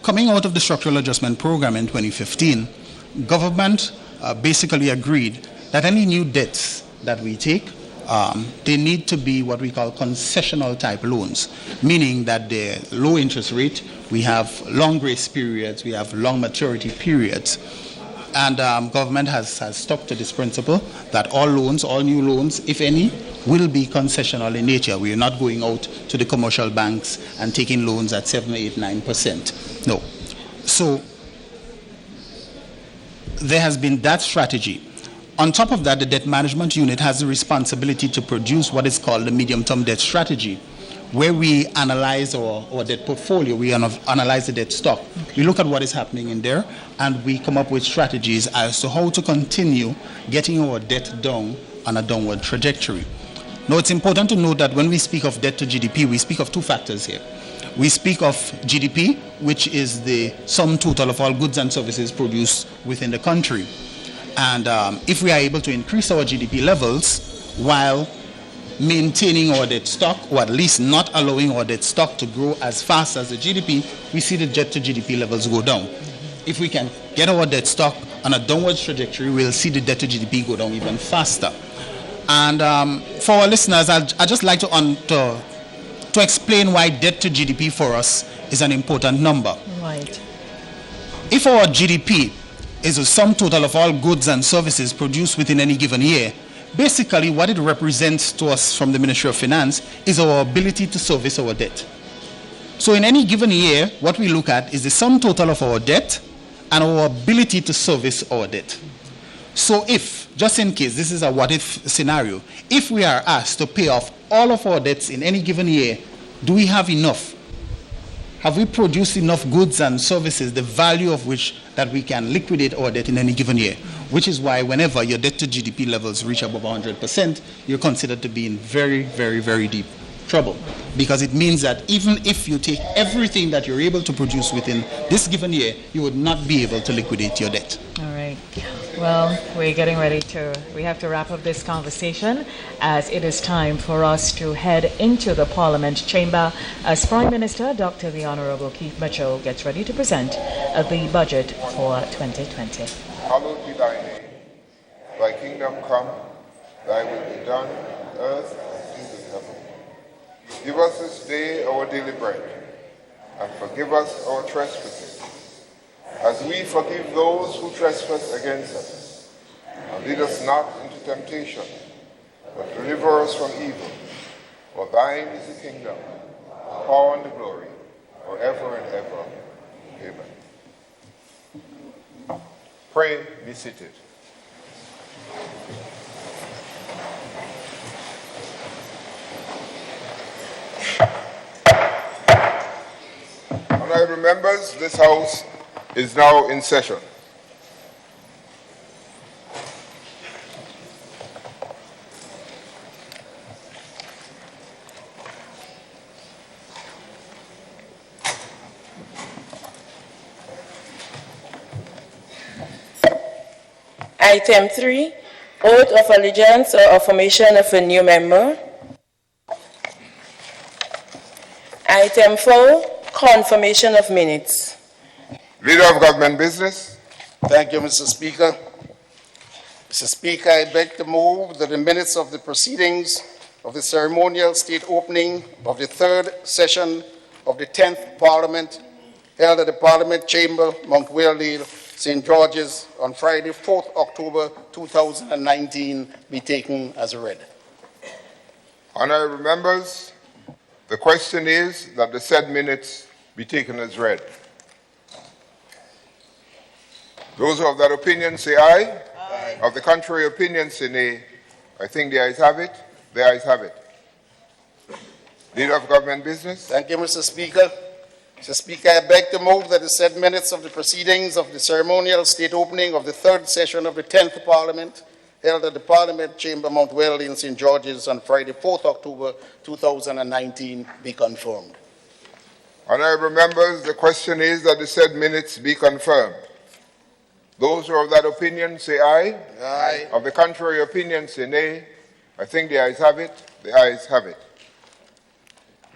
coming out of the structural adjustment program in 2015, government basically agreed that any new debts that we take, they need to be what we call concessional type loans, meaning that the low interest rate, we have long grace periods, we have long maturity periods. And government has stuck to this principle that all loans, all new loans, if any, will be concessional in nature. We are not going out to the commercial banks and taking loans at 7, 8, 9%. No. So there has been that strategy. On top of that, the debt management unit has the responsibility to produce what is called the medium-term debt strategy, where we analyze our debt portfolio, we analyze the debt stock. Okay. We look at what is happening in there, and we come up with strategies as to how to continue getting our debt down on a downward trajectory. Now, it's important to note that when we speak of debt to GDP, we speak of two factors here. We speak of GDP, which is the sum total of all goods and services produced within the country. And if we are able to increase our GDP levels while maintaining our debt stock, or at least not allowing our debt stock to grow as fast as the GDP, we see the debt to GDP levels go down. If we can get our debt stock on a downward trajectory, we'll see the debt to GDP go down even faster. And for our listeners, I'd just like to explain why debt to GDP for us is an important number. Right. If our GDP is the sum total of all goods and services produced within any given year, basically what it represents to us from the Ministry of Finance is our ability to service our debt. So in any given year, what we look at is the sum total of our debt and our ability to service our debt. So if, just in case, this is a what-if scenario, if we are asked to pay off all of our debts in any given year, do we have enough? Have we produced enough goods and services, the value of which that we can liquidate our debt in any given year? Which is why whenever your debt to GDP levels reach above 100%, you're considered to be in very, very, very deep trouble. Because it means that even if you take everything that you're able to produce within this given year, you would not be able to liquidate your debt. All right. Well, we have to wrap up this conversation as it is time for us to head into the Parliament chamber as Prime Minister Dr. the Honorable Keith Mitchell gets ready to present the budget for 2020. Hallowed be thy name. Thy kingdom come, thy will be done on earth as it is in heaven. Give us this day our daily bread, and forgive us our trespasses, as we forgive those who trespass against us. And lead us not into temptation, but deliver us from evil. For thine is the kingdom, the power, and the glory, forever and ever. Amen. Pray, be seated. Honorable members, this House is now in session. Item 3, oath of allegiance or affirmation of a new member. Item 4, confirmation of minutes. Leader of Government Business. Thank you, Mr. Speaker. Mr. Speaker, I beg to move that the minutes of the proceedings of the ceremonial state opening of the third session of the 10th Parliament held at the Parliament Chamber, Mount Wales, St. George's, on Friday, 4th October 2019, be taken as read. Honorable members, the question is that the said minutes be taken as read. Those who have that opinion say aye. Aye. Of the contrary opinion say nay. I think the ayes have it. The ayes have it. Leader of Government Business. Thank you, Mr. Speaker. Mr. Speaker, I beg to move that the said minutes of the proceedings of the ceremonial state opening of the third session of the 10th Parliament held at the Parliament Chamber, Mount Wales in St. George's on Friday, 4th October 2019 be confirmed. Honorable members, the question is that the said minutes be confirmed. Those who are of that opinion say aye. Aye. Of the contrary opinion say nay. I think the ayes have it. The ayes have it.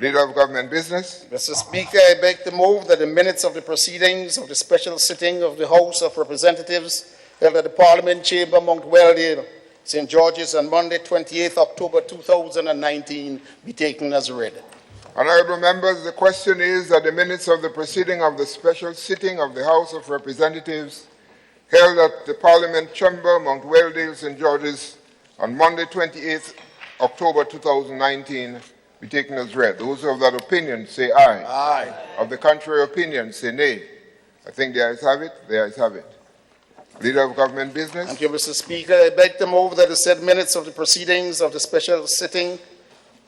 Leader of Government Business. Mr. Speaker, I beg to move that the minutes of the proceedings of the special sitting of the House of Representatives held at the Parliament Chamber, Mount Weldale, St. George's on Monday, 28th October 2019 be taken as read. Honorable members, the question is that the minutes of the proceeding of the special sitting of the House of Representatives held at the Parliament Chamber, Mount Weldale, St. George's on Monday, 28th October 2019 be taken as read. Those of that opinion say aye. Aye. Of the contrary opinion say nay. I think the ayes have it. The ayes have it. Leader of Government Business. Thank you, Mr. Speaker. I beg to move that the said minutes of the proceedings of the special sitting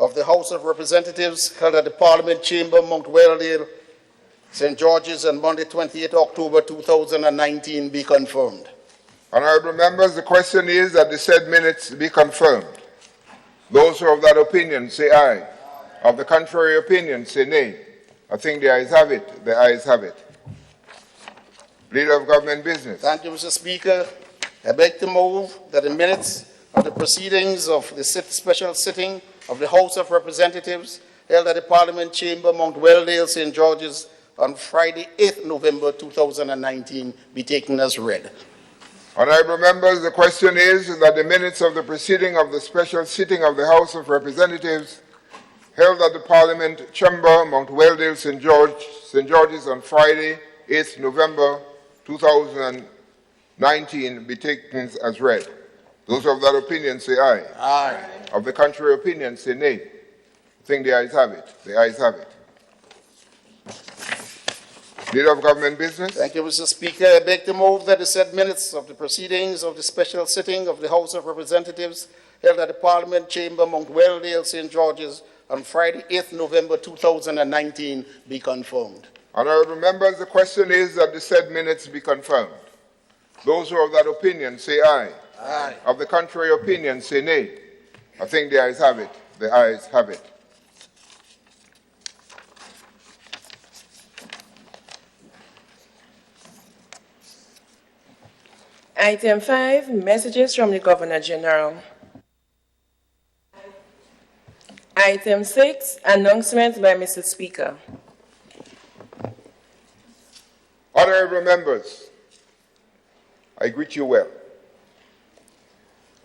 of the House of Representatives held at the Parliament Chamber, Mount Weldale, St. George's on Monday, 28 October 2019 be confirmed. Honorable members, the question is that the said minutes be confirmed. Those who are of that opinion say aye. Of the contrary opinion say nay. I think the ayes have it. The ayes have it. Leader of Government Business. Thank you, Mr. Speaker. I beg to move that the minutes of the proceedings of the special sitting of the House of Representatives held at the Parliament Chamber, Mount Weldale, St. George's on Friday, 8th November 2019 be taken as read. Honorable members, the question is that the minutes of the proceeding of the special sitting of the House of Representatives held at the Parliament Chamber, Mount Weldale, St. George's on Friday, 8th November 2019 be taken as read. Those of that opinion say aye. Aye. Of the contrary opinion say nay. I think the ayes have it. The ayes have it. Leader of Government Business. Thank you, Mr. Speaker. I beg to move that the said minutes of the proceedings of the special sitting of the House of Representatives held at the Parliament Chamber, Mount Weldale, St. George's on Friday, 8th November 2019 be confirmed. Honorable members, the question is that the said minutes be confirmed. Those who are of that opinion say aye. Aye. Of the contrary opinion say nay. I think the ayes have it. The ayes have it. Item 5, messages from the Governor General. Item 6, announcements by Mr. Speaker. Honorable members, I greet you well.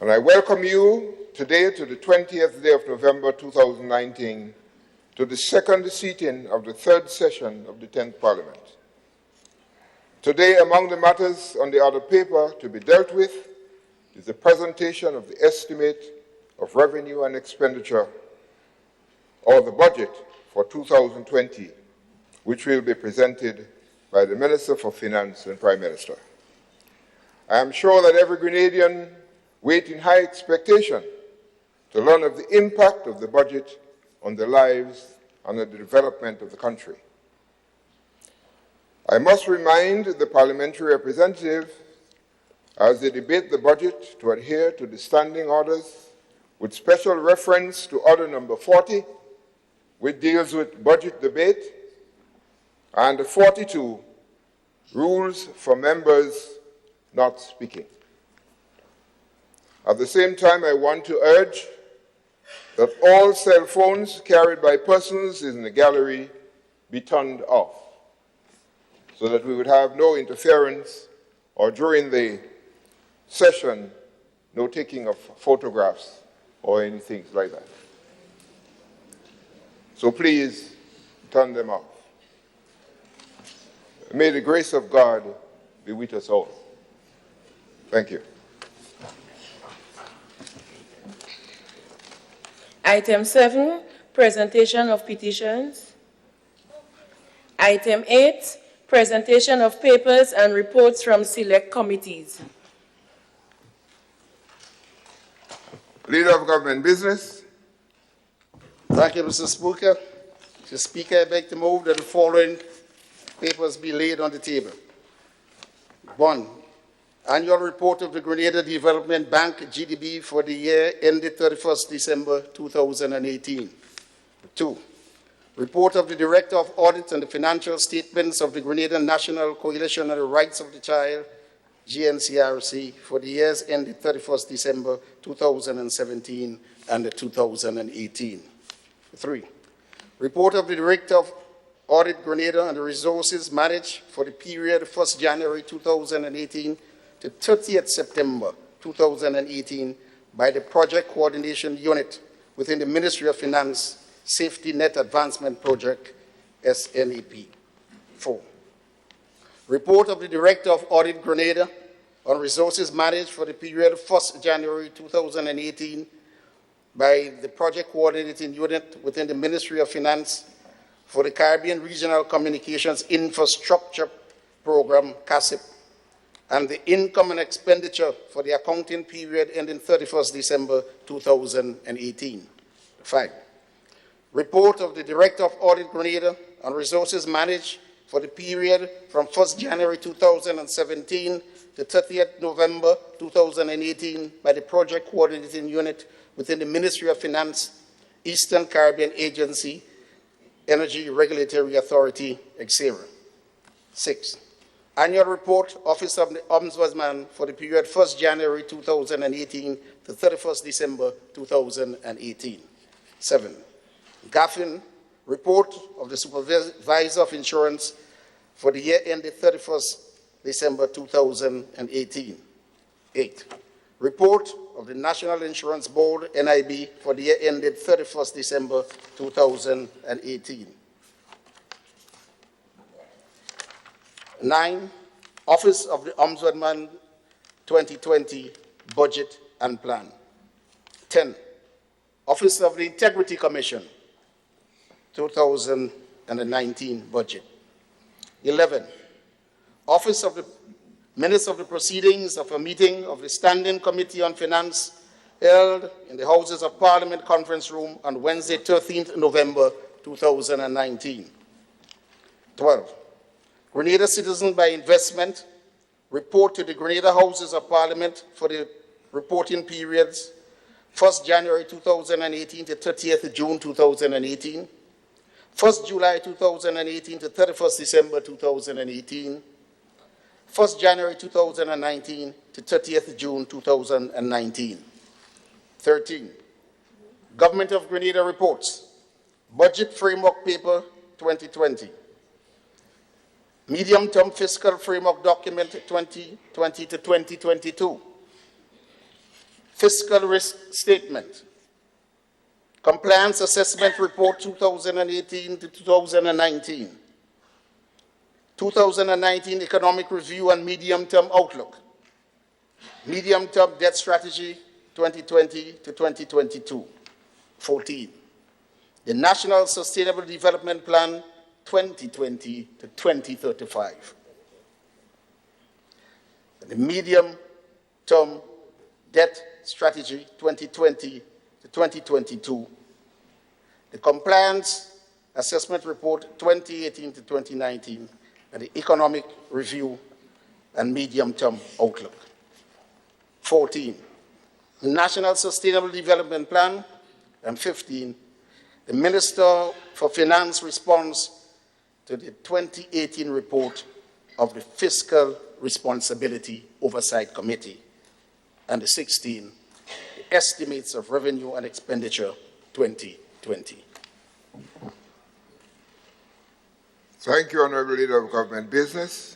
And I welcome you today to the 20th day of November 2019 to the second sitting of the third session of the 10th Parliament. Today, among the matters on the other paper to be dealt with is the presentation of the estimate of revenue and expenditure, or the budget for 2020, which will be presented by the Minister for Finance and Prime Minister. I am sure that every Grenadian waits in high expectation to learn of the impact of the budget on the lives and the development of the country. I must remind the parliamentary representative, as they debate the budget, to adhere to the standing orders with special reference to Order Number 40, which deals with budget debate, and 42, rules for members not speaking. At the same time, I want to urge that all cell phones carried by persons in the gallery be turned off, so that we would have no interference, or during the session, no taking of photographs or anything like that. So please turn them off. May the grace of God be with us all. Thank you. Item 7, presentation of petitions. Item 8, presentation of papers and reports from select committees. Leader of Government Business. Thank you, Mr. Speaker. Mr. Speaker, I beg to move that the following papers be laid on the table. 1. Annual report of the Grenada Development Bank, GDB, for the year ended 31st December 2018. 2. Report of the Director of Audit and the financial statements of the Grenada National Coalition on the Rights of the Child, GNCRC, for the years ended 31st December 2017 and 2018. 3. Report of the Director of Audit Grenada and the resources managed for the period 1st January 2018 to 30th September 2018 by the Project Coordination Unit within the Ministry of Finance Safety Net Advancement Project, SNAP. 4. Report of the Director of Audit Grenada on resources managed for the period 1st January 2018 by the Project Coordinating Unit within the Ministry of Finance for the Caribbean Regional Communications Infrastructure Program, CACIP, and the income and expenditure for the accounting period ending 31st December 2018. 5. Report of the Director of Audit Grenada on resources managed for the period from 1st January 2017 to 30th November 2018 by the Project Coordinating Unit within the Ministry of Finance, Eastern Caribbean Agency, Energy Regulatory Authority, etc. 6. Annual Report, Office of the Ombudsman for the period 1st January 2018 to 31st December 2018. 7. GAFIN, Report of the Supervisor of Insurance for the year ended 31st December 2018. 8. Report of the National Insurance Board, NIB, for the year ended 31st December 2018. 9. Office of the Ombudsman 2020 Budget and Plan. 10. Office of the Integrity Commission 2019 Budget. 11. Office of the Minutes of the Proceedings of a meeting of the Standing Committee on Finance held in the Houses of Parliament Conference Room on Wednesday, 13th November 2019. 12. Grenada Citizen by Investment report to the Grenada Houses of Parliament for the reporting periods 1st January 2018 to 30th June 2018, 1st July 2018 to 31st December 2018, 1st January 2019 to 30th June 2019. 13. Government of Grenada reports. Budget Framework Paper 2020. Medium-term Fiscal Framework Document 2020 to 2022. Fiscal Risk Statement. Compliance Assessment Report 2018 to 2019. 2019 Economic Review and Medium-Term Outlook. Medium-Term Debt Strategy 2020 to 2022. 14. The National Sustainable Development Plan 2020 to 2035. The Medium-Term Debt Strategy 2020 to 2022. The Compliance Assessment Report 2018 to 2019. And the Economic Review and Medium-Term Outlook. 14. The National Sustainable Development Plan. And 15. The Minister for Finance response to the 2018 report of the Fiscal Responsibility Oversight Committee. And the 16. The Estimates of Revenue and Expenditure 2020. Thank you, Honourable Leader of Government Business.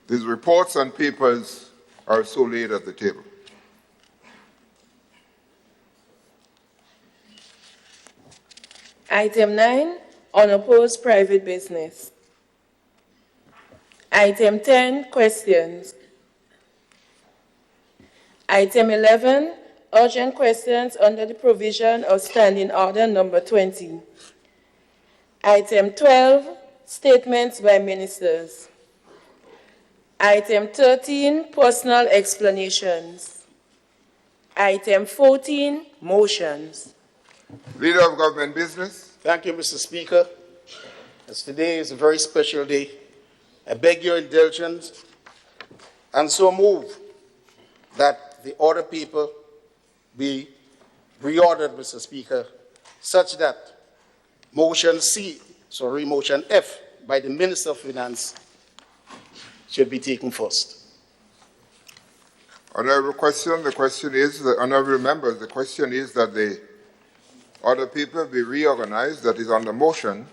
These reports and papers are so laid at the table. Item 9, unopposed private business. Item 10, questions. Item 11, urgent questions under the provision of Standing Order Number 20. Item 12, statements by ministers. Item 13, personal explanations. Item 14, motions. Leader of Government Business. Thank you, Mr. Speaker. As today is a very special day, I beg your indulgence and so move that the order paper be reordered, Mr. Speaker, such that motion motion F by the Minister of Finance should be taken first. Honourable question, the question is, honourable members, the question is that the Order paper be reorganized, that is on the motion,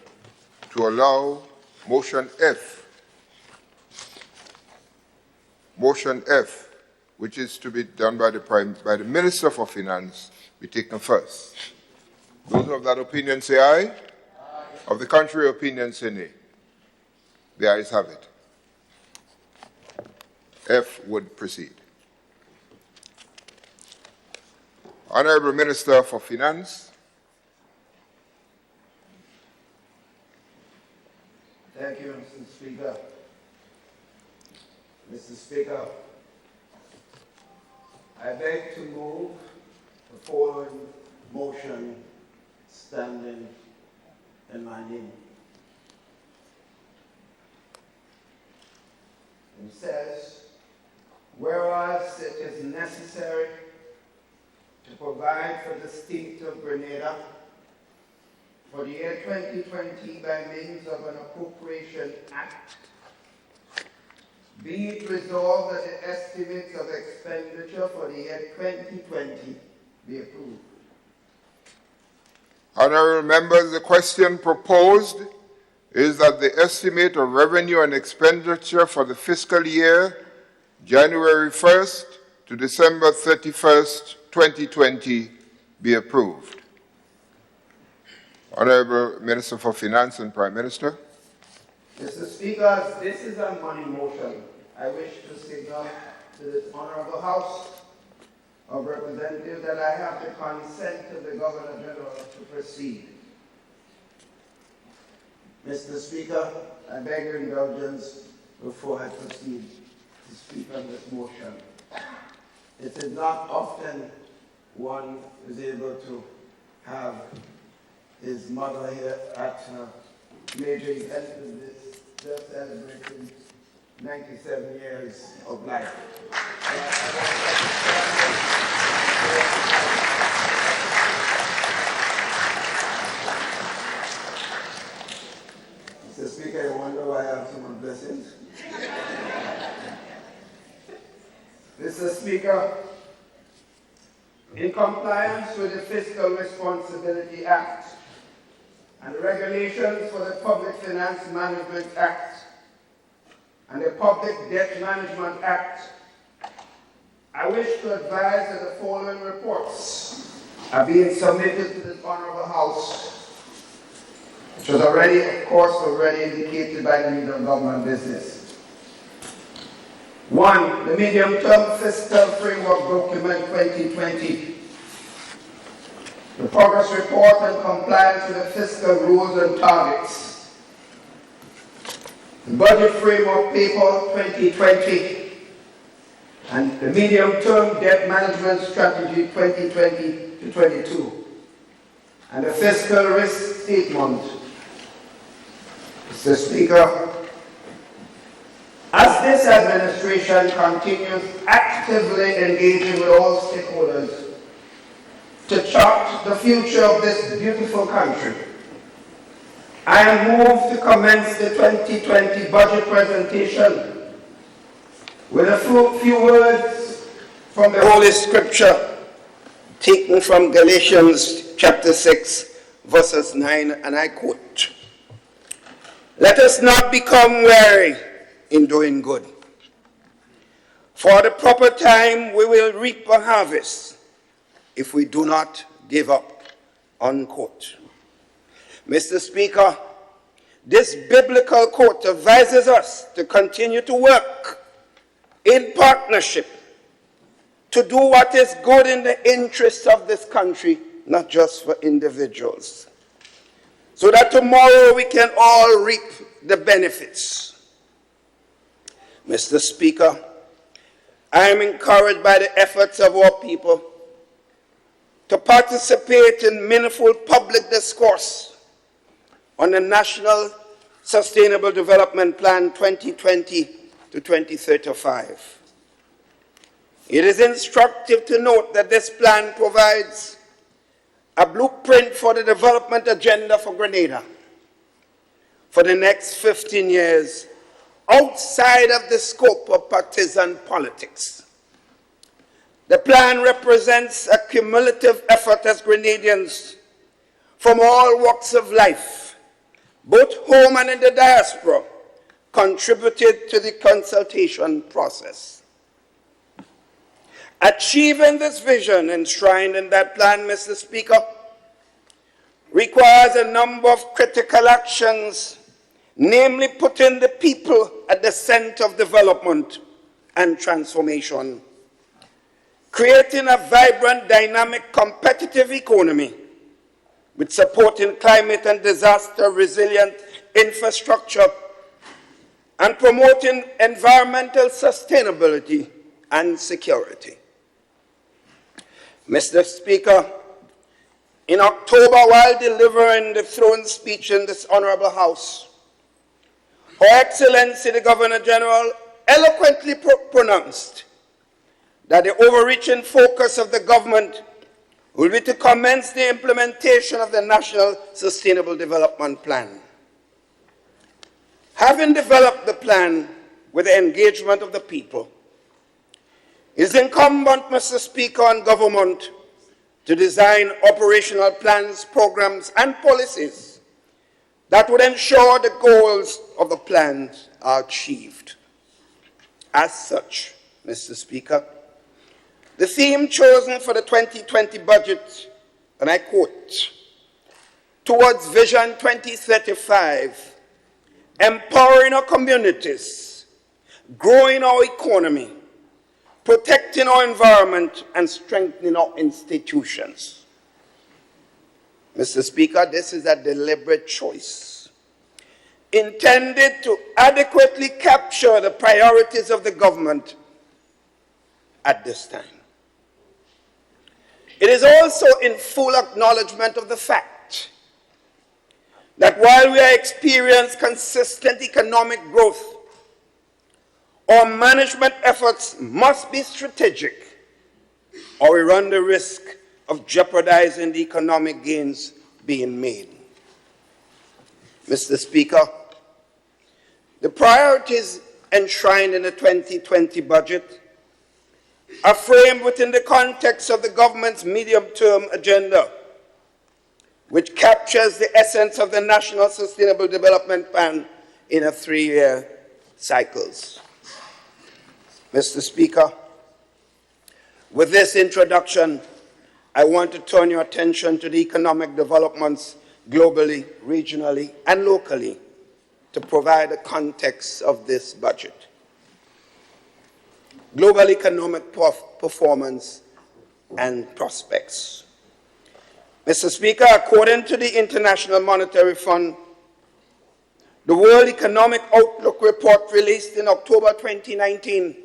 to allow motion F. Motion F, which is to be done by the Minister for Finance, be taken first. Those of that opinion say aye. Aye. Of the contrary opinion say nay. The ayes have it. F would proceed. Honorable Minister for Finance. Thank you, Mr. Speaker. Mr. Speaker, I beg to move the following motion standing in my name. It says, whereas it is necessary to provide for the state of Grenada for the year 2020 by means of an appropriation act, be it resolved that the estimates of expenditure for the year 2020 be approved. Honorable members, the question proposed is that the estimate of revenue and expenditure for the fiscal year January 1st to December 31st, 2020 be approved. Honorable Minister for Finance and Prime Minister. Mr. Speaker, as this is a money motion, I wish to signal to this Honorable House of Representatives that I have the consent of the Governor General to proceed. Mr. Speaker, I beg your indulgence before I proceed to speak on this motion. It is not often one is able to have his mother here at a major event in this, just celebrating 97 years of life. Mr. Speaker, I wonder why I have so much blessings. Mr. Speaker, in compliance with the Fiscal Responsibility Act and the regulations for the Public Finance Management Act and the Public Debt Management Act, I wish to advise that the following reports are being submitted to this Honorable House, which was already, of course, already indicated by the Leader of Government Business. 1. The Medium-Term Fiscal Framework Document 2020. The Progress Report on Compliance with the Fiscal Rules and Targets. The Budget Framework Paper 2020. And the Medium-Term Debt Management Strategy 2020 to 22. And the Fiscal Risk Statement. Mr. Speaker, as this administration continues actively engaging with all stakeholders to chart the future of this beautiful country, I am moved to commence the 2020 budget presentation with a few words from the Holy Scripture taken from Galatians chapter 6, verses 9, and I quote, "Let us not become weary in doing good. For at the proper time we will reap a harvest if we do not give up," unquote. Mr. Speaker, this biblical quote advises us to continue to work in partnership to do what is good in the interests of this country, not just for individuals, so that tomorrow we can all reap the benefits. Mr. Speaker, I am encouraged by the efforts of our people to participate in meaningful public discourse on the National Sustainable Development Plan 2020 to 2035. It is instructive to note that this plan provides a blueprint for the development agenda for Grenada for the next 15 years outside of the scope of partisan politics. The plan represents a cumulative effort as Grenadians from all walks of life, both home and in the diaspora, contributed to the consultation process. Achieving this vision enshrined in that plan, Mr. Speaker, requires a number of critical actions, namely putting the people at the center of development and transformation, creating a vibrant, dynamic, competitive economy with supporting climate and disaster resilient infrastructure, and promoting environmental sustainability and security. Mr. Speaker, in October, while delivering the throne speech in this honorable House, Her Excellency the Governor General eloquently pronounced that the overreaching focus of the government will be to commence the implementation of the National Sustainable Development Plan. Having developed the plan with the engagement of the people, it is incumbent, Mr. Speaker, on government to design operational plans, programs, and policies that would ensure the goals of the plans are achieved. As such, Mr. Speaker, the theme chosen for the 2020 budget, and I quote, "Towards Vision 2035, empowering our communities, growing our economy, protecting our environment, and strengthening our institutions." Mr. Speaker, this is a deliberate choice intended to adequately capture the priorities of the government at this time. It is also in full acknowledgement of the fact that while we are experiencing consistent economic growth, our management efforts must be strategic, or we run the risk of jeopardizing the economic gains being made. Mr. Speaker, the priorities enshrined in the 2020 budget are framed within the context of the government's medium-term agenda, which captures the essence of the National Sustainable Development Plan in a 3-year cycles. Mr. Speaker, with this introduction, I want to turn your attention to the economic developments globally, regionally, and locally to provide a context of this budget. Global economic performance and prospects. Mr. Speaker, according to the International Monetary Fund, the World Economic Outlook report released in October 2019,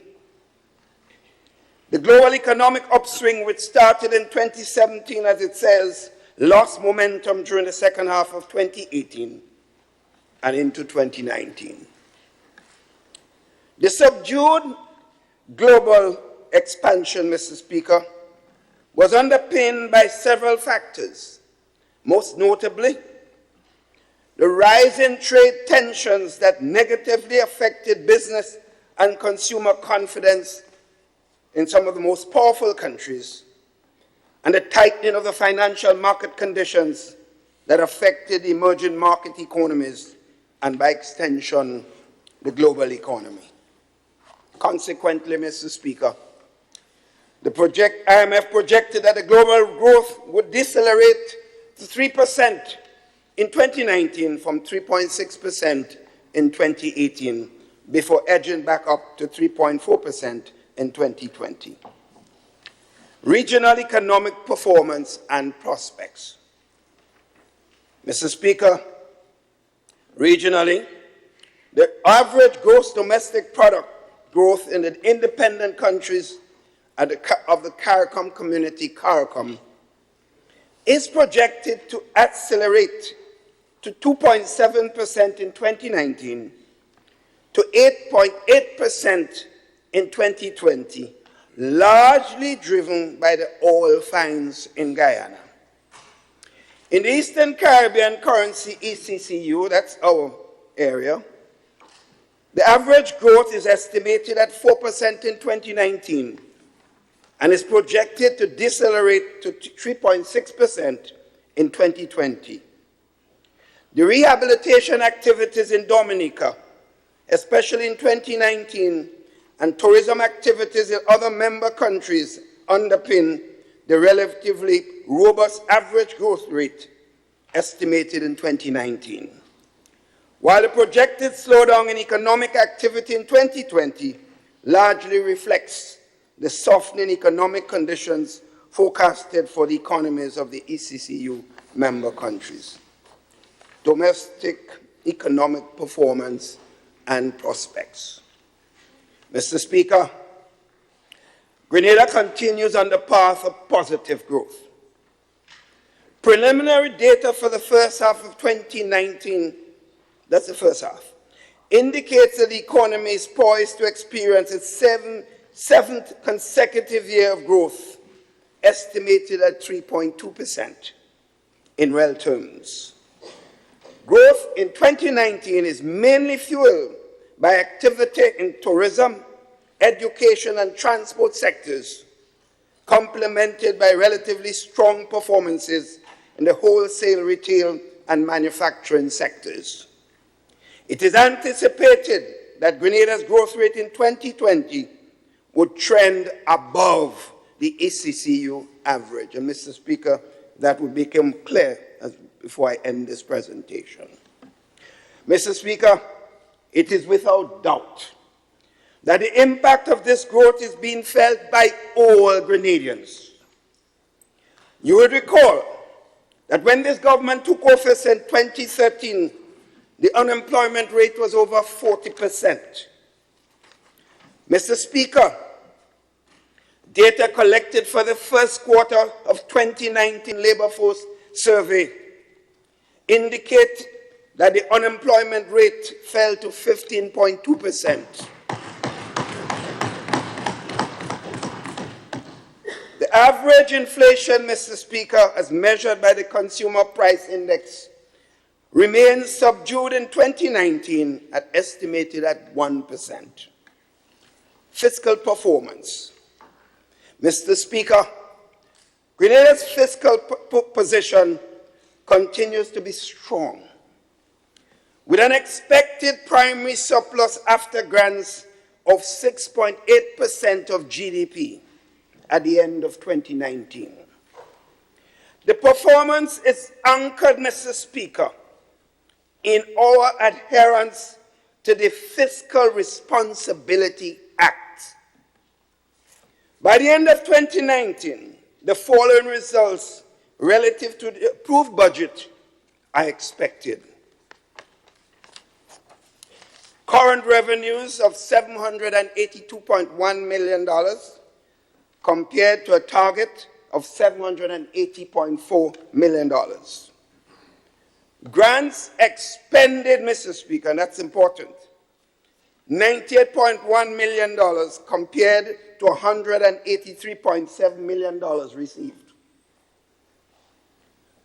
the global economic upswing, which started in 2017, as it says, lost momentum during the second half of 2018 and into 2019. The subdued global expansion, Mr. Speaker, was underpinned by several factors, most notably the rise in trade tensions that negatively affected business and consumer confidence in some of the most powerful countries, and the tightening of the financial market conditions that affected emerging market economies and, by extension, the global economy. Consequently, Mr. Speaker, the IMF projected that the global growth would decelerate to 3% in 2019 from 3.6% in 2018, before edging back up to 3.4% in 2020. Regional economic performance and prospects. Mr. Speaker, regionally, the average gross domestic product growth in the independent countries of the CARICOM community, CARICOM, is projected to accelerate to 2.7% in 2019, to 8.8% in 2020, largely driven by the oil finds in Guyana. In the Eastern Caribbean currency, ECCU, that's our area, the average growth is estimated at 4% in 2019 and is projected to decelerate to 3.6% in 2020. The rehabilitation activities in Dominica, especially in 2019, and tourism activities in other member countries underpin the relatively robust average growth rate estimated in 2019. While the projected slowdown in economic activity in 2020 largely reflects the softening economic conditions forecasted for the economies of the ECCU member countries. Domestic economic performance and prospects. Mr. Speaker, Grenada continues on the path of positive growth. Preliminary data for the first half of 2019, that's the first half, indicates that the economy is poised to experience its seventh consecutive year of growth, estimated at 3.2% in real terms. Growth in 2019 is mainly fueled by activity in tourism, education, and transport sectors, complemented by relatively strong performances in the wholesale, retail, and manufacturing sectors. It is anticipated that Grenada's growth rate in 2020 would trend above the ECCU average. And Mr. Speaker, that will become clear before I end this presentation. Mr. Speaker, it is without doubt that the impact of this growth is being felt by all Grenadians. You would recall that when this government took office in 2013, the unemployment rate was over 40%. Mr. Speaker, data collected for the first quarter of 2019 labor force survey indicate that the unemployment rate fell to 15.2%. The average inflation, Mr. Speaker, as measured by the Consumer Price Index, remains subdued in 2019 at estimated at 1%. Fiscal performance. Mr. Speaker, Grenada's fiscal position continues to be strong, with an expected primary surplus after grants of 6.8% of GDP at the end of 2019. The performance is anchored, Mr. Speaker, in our adherence to the Fiscal Responsibility Act. By the end of 2019, the following results relative to the approved budget are expected. Current revenues of $782.1 million compared to a target of $780.4 million. Grants expended, Mr. Speaker, and that's important, $98.1 million compared to $183.7 million received.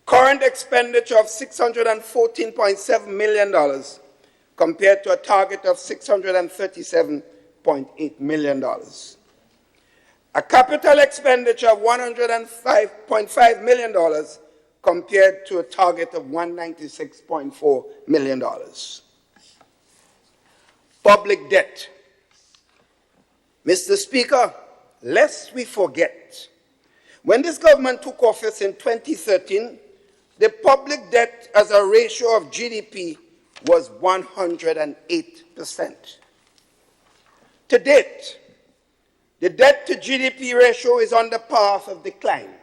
Current expenditure of $614.7 million compared to a target of $637.8 million. A capital expenditure of $105.5 million compared to a target of $196.4 million. Public debt. Mr. Speaker, lest we forget, when this government took office in 2013, the public debt as a ratio of GDP was 108%. To date, the debt to GDP ratio is on the path of decline,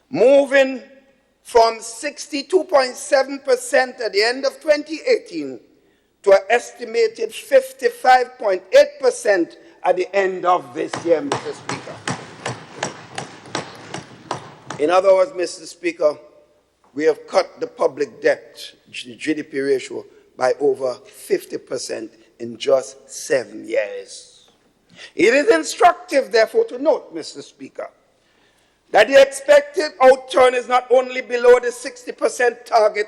moving from 62.7% at the end of 2018 to an estimated 55.8% at the end of this year, Mr. Speaker. In other words, Mr. Speaker, we have cut the public debt GDP ratio by over 50% in just 7 years. It is instructive, therefore, to note, Mr. Speaker, that the expected outturn is not only below the 60% target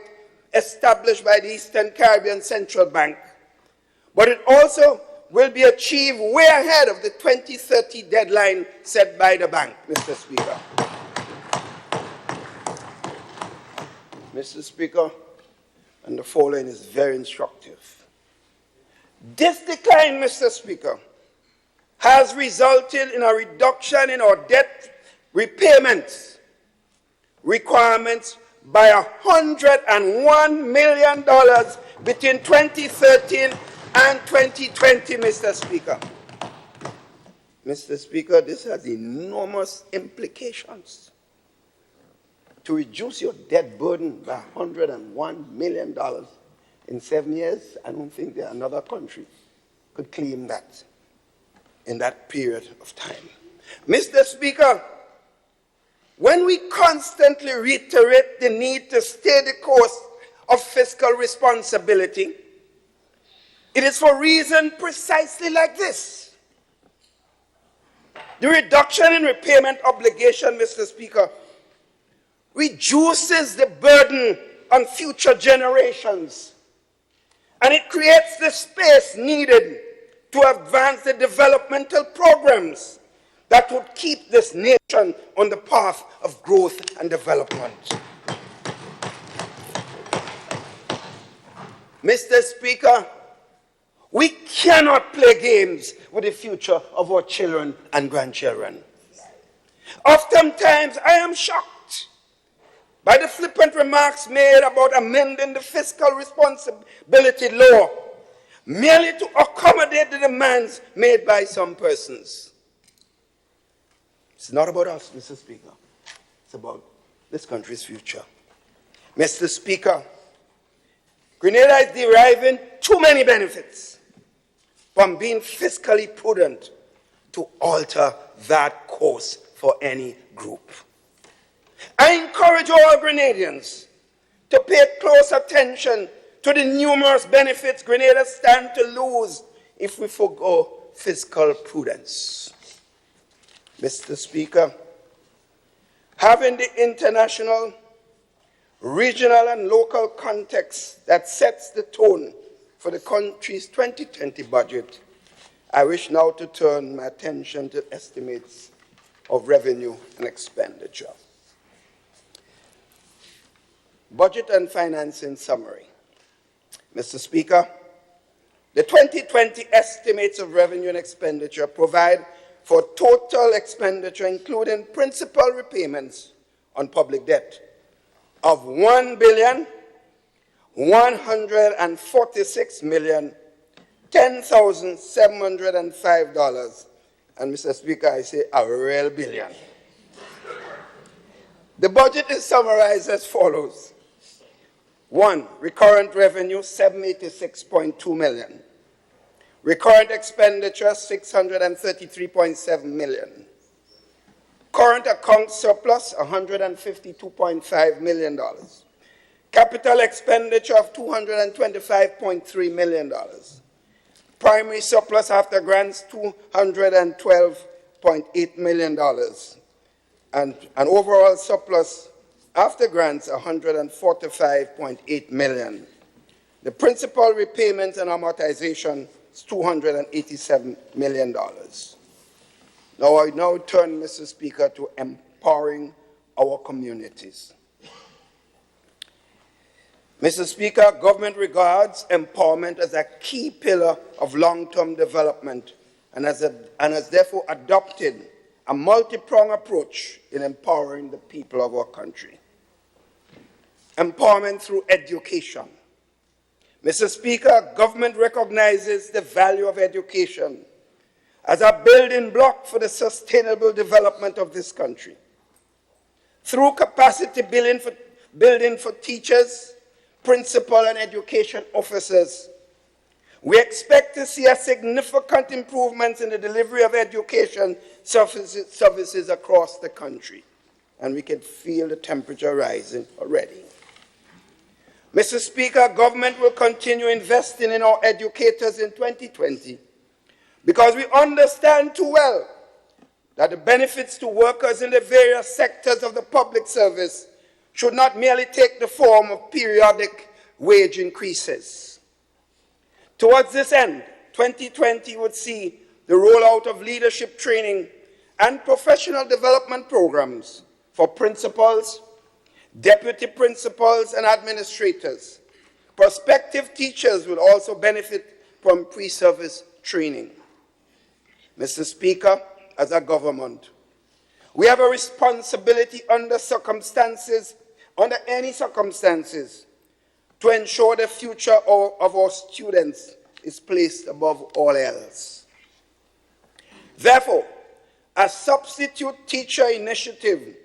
established by the Eastern Caribbean Central Bank, but it also will be achieved way ahead of the 2030 deadline set by the bank, Mr. Speaker. Mr. Speaker, and the following is very instructive. This decline, Mr. Speaker, has resulted in a reduction in our debt repayment requirements by $101 million between 2013 and 2020, Mr. Speaker. Mr. Speaker, this has enormous implications. To reduce your debt burden by $101 million in 7 years, I don't think that another country could claim that in that period of time. Mr. Speaker, when we constantly reiterate the need to stay the course of fiscal responsibility, it is for reasons precisely like this. The reduction in repayment obligation, Mr. Speaker, reduces the burden on future generations, and it creates the space needed to advance the developmental programs that would keep this nation on the path of growth and development. Mr. Speaker, we cannot play games with the future of our children and grandchildren. Oftentimes, I am shocked by the flippant remarks made about amending the fiscal responsibility law merely to accommodate the demands made by some persons. It's not about us, Mr. Speaker. It's about this country's future. Mr. Speaker, Grenada is deriving too many benefits from being fiscally prudent to alter that course for any group. I encourage all Grenadians to pay close attention to the numerous benefits Grenada stand to lose if we forgo fiscal prudence. Mr. Speaker, having the international, regional, and local context that sets the tone for the country's 2020 budget, I wish now to turn my attention to estimates of revenue and expenditure. Budget and financing summary. Mr. Speaker, the 2020 estimates of revenue and expenditure provide for total expenditure, including principal repayments on public debt, of $1,146,010,705. And Mr. Speaker, I say a real billion. The budget is summarized as follows. 1, recurrent revenue, $786.2 million. Recurrent expenditure, $633.7 million. Current account surplus, $152.5 million. Capital expenditure of $225.3 million. Primary surplus after grants, $212.8 million. And an overall surplus after grants, $145.8 million. The principal repayments and amortization is $287 million. Now I turn, Mr. Speaker, to empowering our communities. Mr. Speaker, government regards empowerment as a key pillar of long-term development and has therefore adopted a multi-pronged approach in empowering the people of our country. Empowerment through education. Mr. Speaker, government recognizes the value of education as a building block for the sustainable development of this country. Through capacity building for teachers, principal and education officers, we expect to see a significant improvement in the delivery of education services across the country. And we can feel the temperature rising already. Mr. Speaker, government will continue investing in our educators in 2020 because we understand too well that the benefits to workers in the various sectors of the public service should not merely take the form of periodic wage increases. Towards this end, 2020 would see the rollout of leadership training and professional development programs for principals, deputy principals and administrators. Prospective teachers will also benefit from pre-service training. Mr. Speaker, as a government, we have a responsibility under any circumstances, to ensure the future of our students is placed above all else. Therefore, a substitute teacher initiative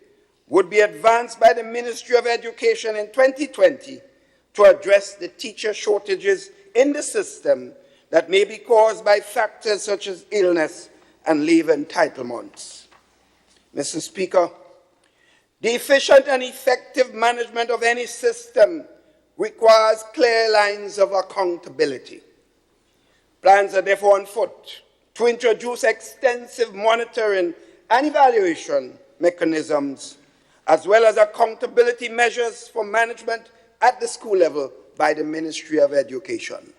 would be advanced by the Ministry of Education in 2020 to address the teacher shortages in the system that may be caused by factors such as illness and leave entitlements. Mr. Speaker, the efficient and effective management of any system requires clear lines of accountability. Plans are therefore on foot to introduce extensive monitoring and evaluation mechanisms, as well as accountability measures for management at the school level by the Ministry of Education.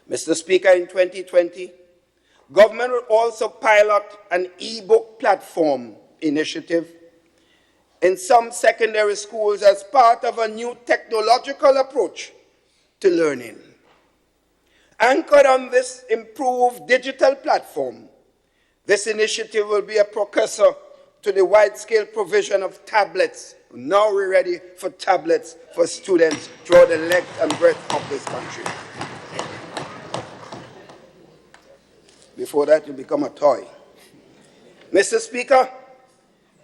Mr. Speaker, in 2020, government will also pilot an e-book platform initiative in some secondary schools as part of a new technological approach to learning. Anchored on this improved digital platform, this initiative will be a precursor to the wide-scale provision of tablets. Now we're ready for tablets for students throughout the length and breadth of this country. Before that, you become a toy. Mr. Speaker,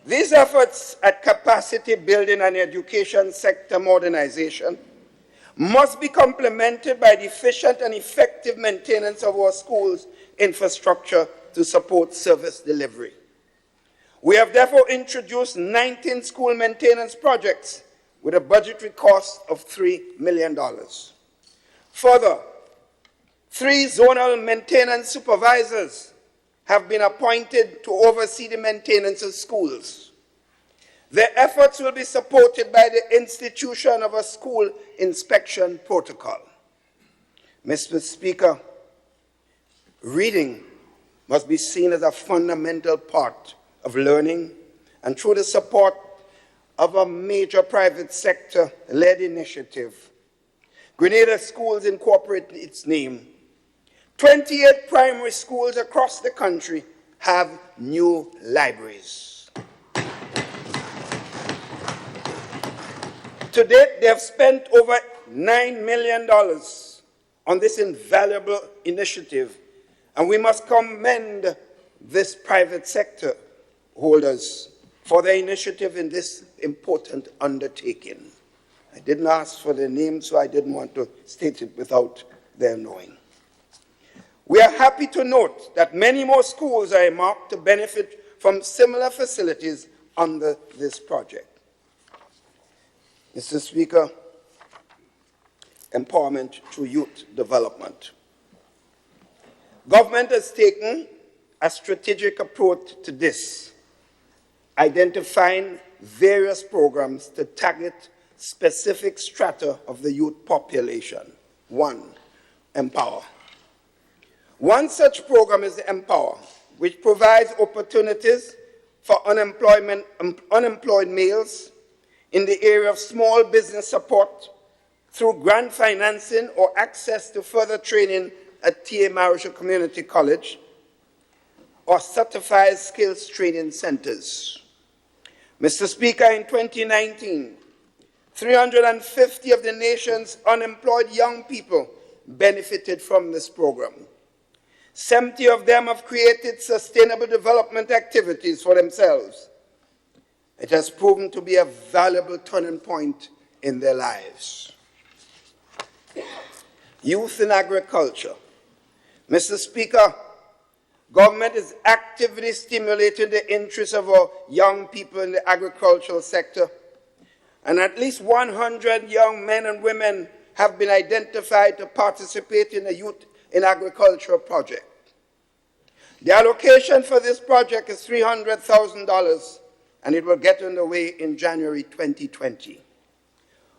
these efforts at capacity building and education sector modernization must be complemented by the efficient and effective maintenance of our schools' infrastructure to support service delivery. We have therefore introduced 19 school maintenance projects with a budgetary cost of $3 million. Further, 3 zonal maintenance supervisors have been appointed to oversee the maintenance of schools. Their efforts will be supported by the institution of a school inspection protocol. Mr. Speaker, reading must be seen as a fundamental part of learning, and through the support of a major private sector-led initiative, Grenada Schools incorporate its name. 28 primary schools across the country have new libraries. To date, they have spent over $9 million on this invaluable initiative, and we must commend this private sector holders for their initiative in this important undertaking. I didn't ask for their names, so I didn't want to state it without their knowing. We are happy to note that many more schools are earmarked to benefit from similar facilities under this project. Mr. Speaker, empowerment through youth development. Government has taken a strategic approach to this, identifying various programs to target specific strata of the youth population. 1, Empower. One such program is the Empower, which provides opportunities for unemployed males in the area of small business support through grant financing or access to further training at T.A. Marshall Community College or certified skills training centers. Mr. Speaker, in 2019, 350 of the nation's unemployed young people benefited from this program. 70 of them have created sustainable development activities for themselves. It has proven to be a valuable turning point in their lives. Youth in agriculture. Mr. Speaker, government is actively stimulating the interests of our young people in the agricultural sector, and at least 100 young men and women have been identified to participate in a Youth in Agriculture project. The allocation for this project is $300,000, and it will get underway in January 2020.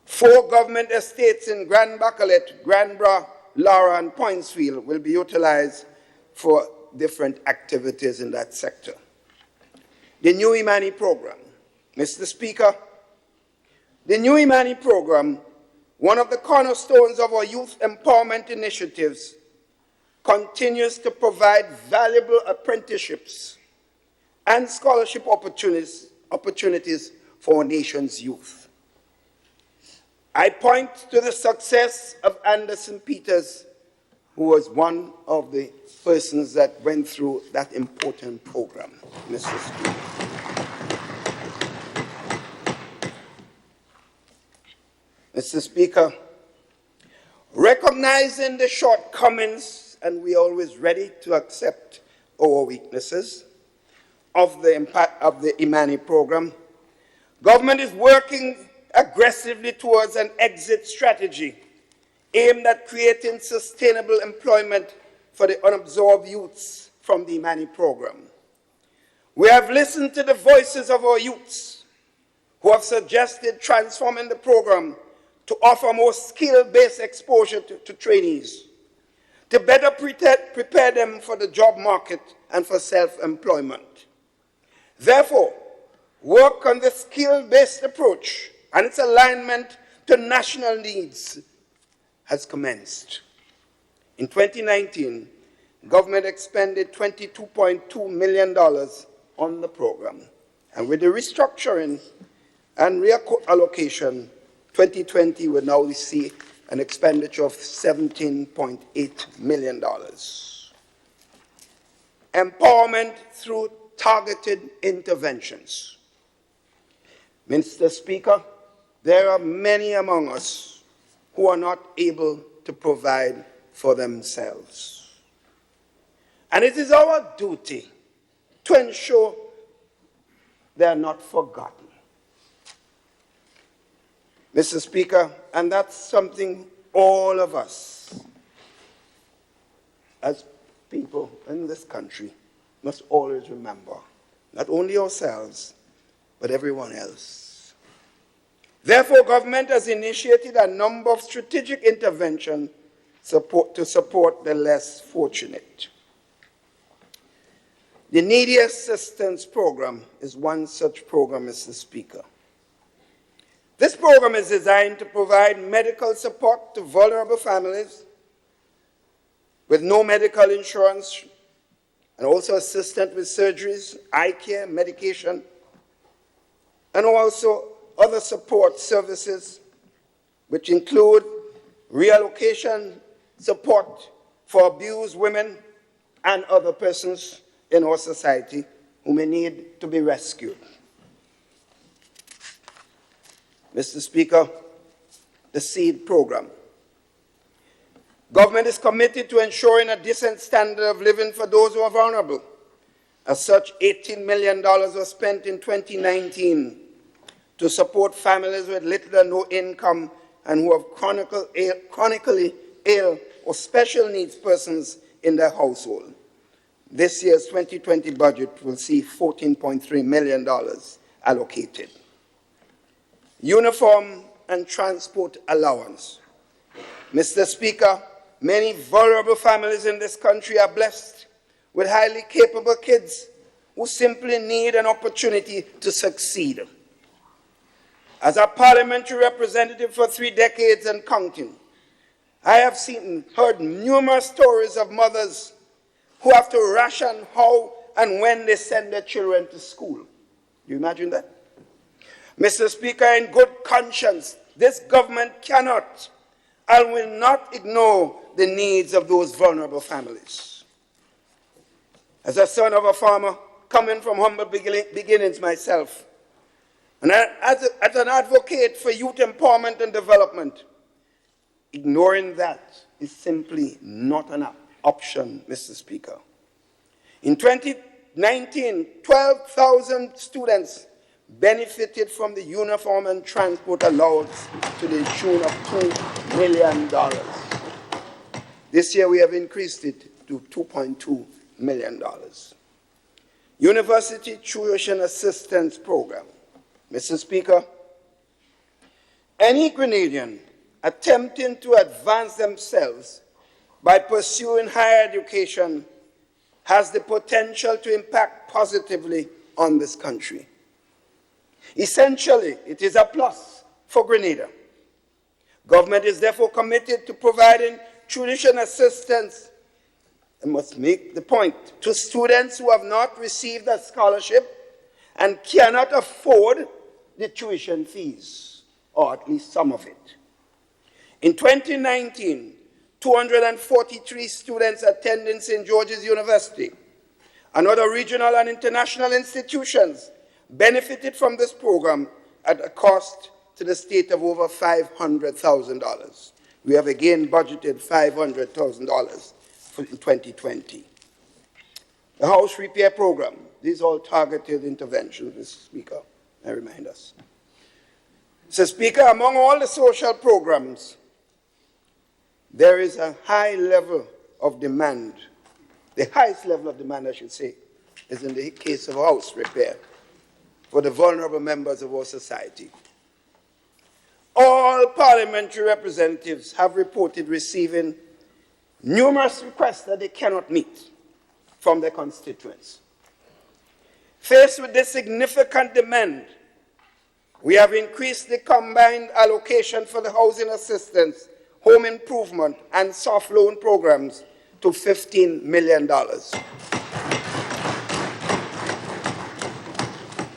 4 government estates in Grand Bacolet, Granbra, Lara, and Pointsfield will be utilized for different activities in that sector. The New Imani program. Mr. Speaker, The new Imani program, one of the cornerstones of our youth empowerment initiatives, continues to provide valuable apprenticeships and scholarship opportunities for our nation's youth. I point to the success of Anderson Peters, who was one of the persons that went through that important program, Mr. Speaker. Mr. Speaker, recognizing the shortcomings, and we are always ready to accept our weaknesses, of the impact of the Imani program, government is working aggressively towards an exit strategy aimed at creating sustainable employment for the unabsorbed youths from the Imani program. We have listened to the voices of our youths who have suggested transforming the program to offer more skill-based exposure to trainees, to better prepare them for the job market and for self-employment. Therefore, work on the skill-based approach and its alignment to national needs has commenced. In 2019, government expended $22.2 million on the program. And with the restructuring and reallocation, 2020 will now see an expenditure of $17.8 million. Empowerment through targeted interventions. Mr. Speaker, there are many among us who are not able to provide for themselves. And it is our duty to ensure they are not forgotten. Mr. Speaker, and that's something all of us as people in this country must always remember, not only ourselves, but everyone else. Therefore, government has initiated a number of strategic interventions to support the less fortunate. The Needy Assistance Program is one such program, Mr. Speaker. This program is designed to provide medical support to vulnerable families with no medical insurance, and also assistance with surgeries, eye care, medication, and also other support services, which include reallocation support for abused women and other persons in our society who may need to be rescued. Mr. Speaker, the SEED program. Government is committed to ensuring a decent standard of living for those who are vulnerable. As such, $18 million was spent in 2019 to support families with little or no income and who have chronically ill or special needs persons in their household. This year's 2020 budget will see $14.3 million allocated. Uniform and transport allowance. Mr. Speaker, many vulnerable families in this country are blessed with highly capable kids who simply need an opportunity to succeed. As a parliamentary representative for 3 decades and counting, I have heard numerous stories of mothers who have to ration how and when they send their children to school. Do you imagine that? Mr. Speaker, in good conscience, this government cannot and will not ignore the needs of those vulnerable families. As a son of a farmer, coming from humble beginnings myself, and as an advocate for youth empowerment and development, ignoring that is simply not an option, Mr. Speaker. In 2019, 12,000 students benefited from the uniform and transport allowance to the tune of $2 million. This year we have increased it to $2.2 million. University Tuition Assistance Program. Mr. Speaker, any Grenadian attempting to advance themselves by pursuing higher education has the potential to impact positively on this country. Essentially, it is a plus for Grenada. Government is therefore committed to providing tuition assistance, I must make the point, to students who have not received a scholarship and cannot afford the tuition fees, or at least some of it. In 2019, 243 students attending St. George's University and other regional and international institutions benefited from this program at a cost to the state of over $500,000. We have again budgeted $500,000 in 2020. The house repair program, these are all targeted interventions, Mr. Speaker, I remind us. Mr. Speaker, among all the social programs, there is a high level of demand. The highest level of demand, I should say, is in the case of house repair for the vulnerable members of our society. All parliamentary representatives have reported receiving numerous requests that they cannot meet from their constituents. Faced with this significant demand, we have increased the combined allocation for the housing assistance, home improvement, and soft loan programs to $15 million.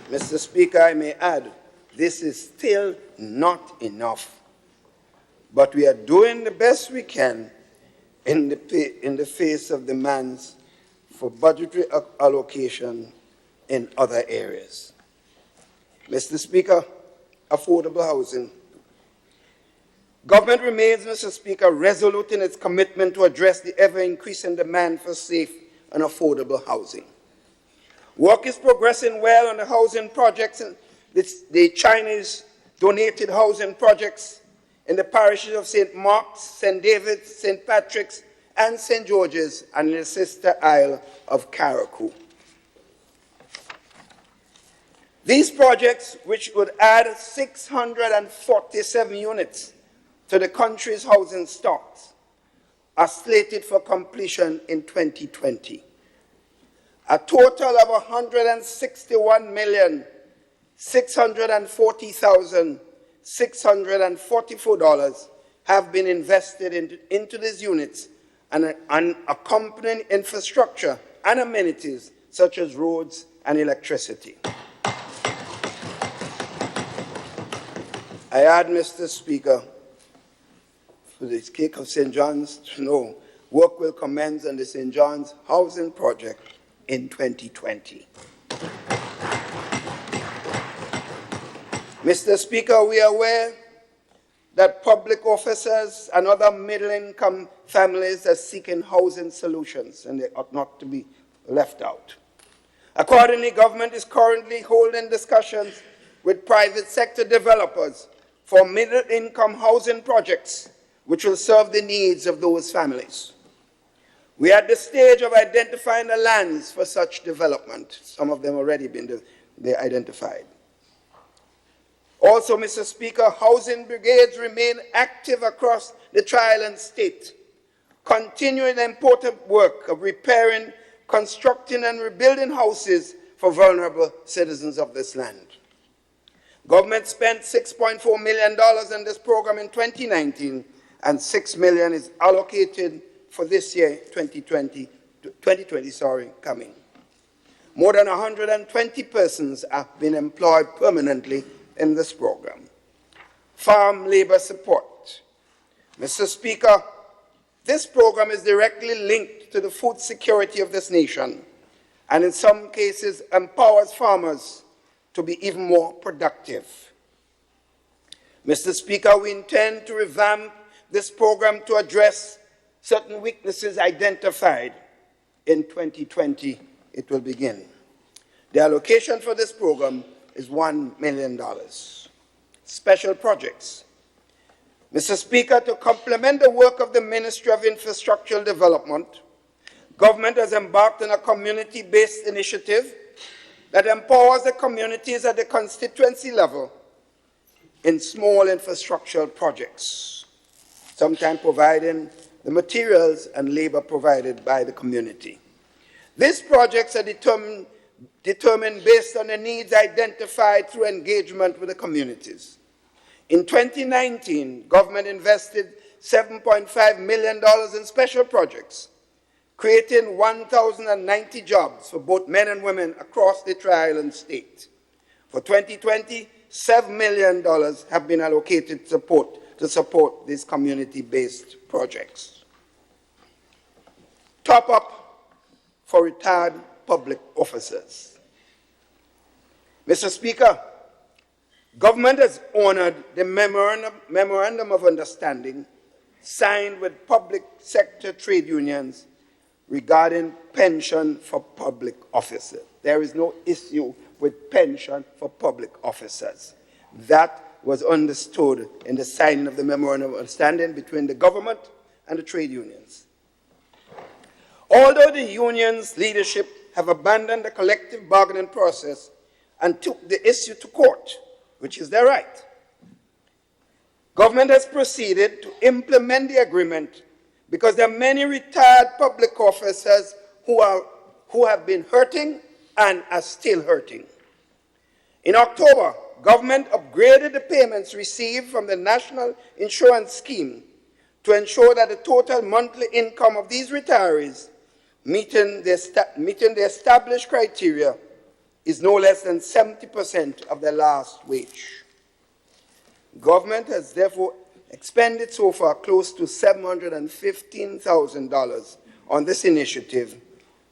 Mr. Speaker, I may add, this is still not enough, but we are doing the best we can in the face of demands for budgetary allocation in other areas. Mr. Speaker, affordable housing. Government remains, Mr. Speaker, resolute in its commitment to address the ever-increasing demand for safe and affordable housing. Work is progressing well on the housing projects, and the Chinese donated housing projects in the parishes of St. Mark's, St. David's, St. Patrick's, and St. George's, and in the sister isle of Carriacou. These projects, which would add 647 units to the country's housing stocks, are slated for completion in 2020. A total of $161,640,644 have been invested into these units and accompanying infrastructure and amenities such as roads and electricity. I add, Mr. Speaker, for the cake of St. John's to know, work will commence on the St. John's housing project in 2020. Mr. Speaker, we are aware that public officers and other middle-income families are seeking housing solutions, and they ought not to be left out. Accordingly, government is currently holding discussions with private sector developers for middle-income housing projects which will serve the needs of those families. We are at the stage of identifying the lands for such development. Some of them already been identified. Also, Mr. Speaker, housing brigades remain active across the Tri-Island state, continuing the important work of repairing, constructing, and rebuilding houses for vulnerable citizens of this land. Government spent $6.4 million in this program in 2019, and $6 million is allocated for this year, 2020, coming. More than 120 persons have been employed permanently in this program. Farm labor support. Mr. Speaker, this program is directly linked to the food security of this nation, and in some cases empowers farmers to be even more productive. Mr. Speaker, we intend to revamp this program to address certain weaknesses identified. In 2020, it will begin. The allocation for this program is $1 million. Special projects. Mr. Speaker, to complement the work of the Ministry of Infrastructural Development, government has embarked on a community-based initiative that empowers the communities at the constituency level in small infrastructural projects, sometimes providing the materials and labor provided by the community. These projects are determined based on the needs identified through engagement with the communities. In 2019, government invested $7.5 million in special projects, creating 1,090 jobs for both men and women across the Tri-Island state. For 2020, $7 million have been allocated to support these community-based projects. Top up for retired public officers. Mr. Speaker, government has honored the memorandum of understanding signed with public sector trade unions regarding pension for public officers. There is no issue with pension for public officers. That was understood in the signing of the memorandum of understanding between the government and the trade unions. Although the union's leadership have abandoned the collective bargaining process and took the issue to court, which is their right, government has proceeded to implement the agreement because there are many retired public officers who have been hurting and are still hurting. In October, government upgraded the payments received from the National Insurance Scheme to ensure that the total monthly income of these retirees meeting the established criteria is no less than 70% of their last wage. Government has therefore expended so far close to $715,000 on this initiative,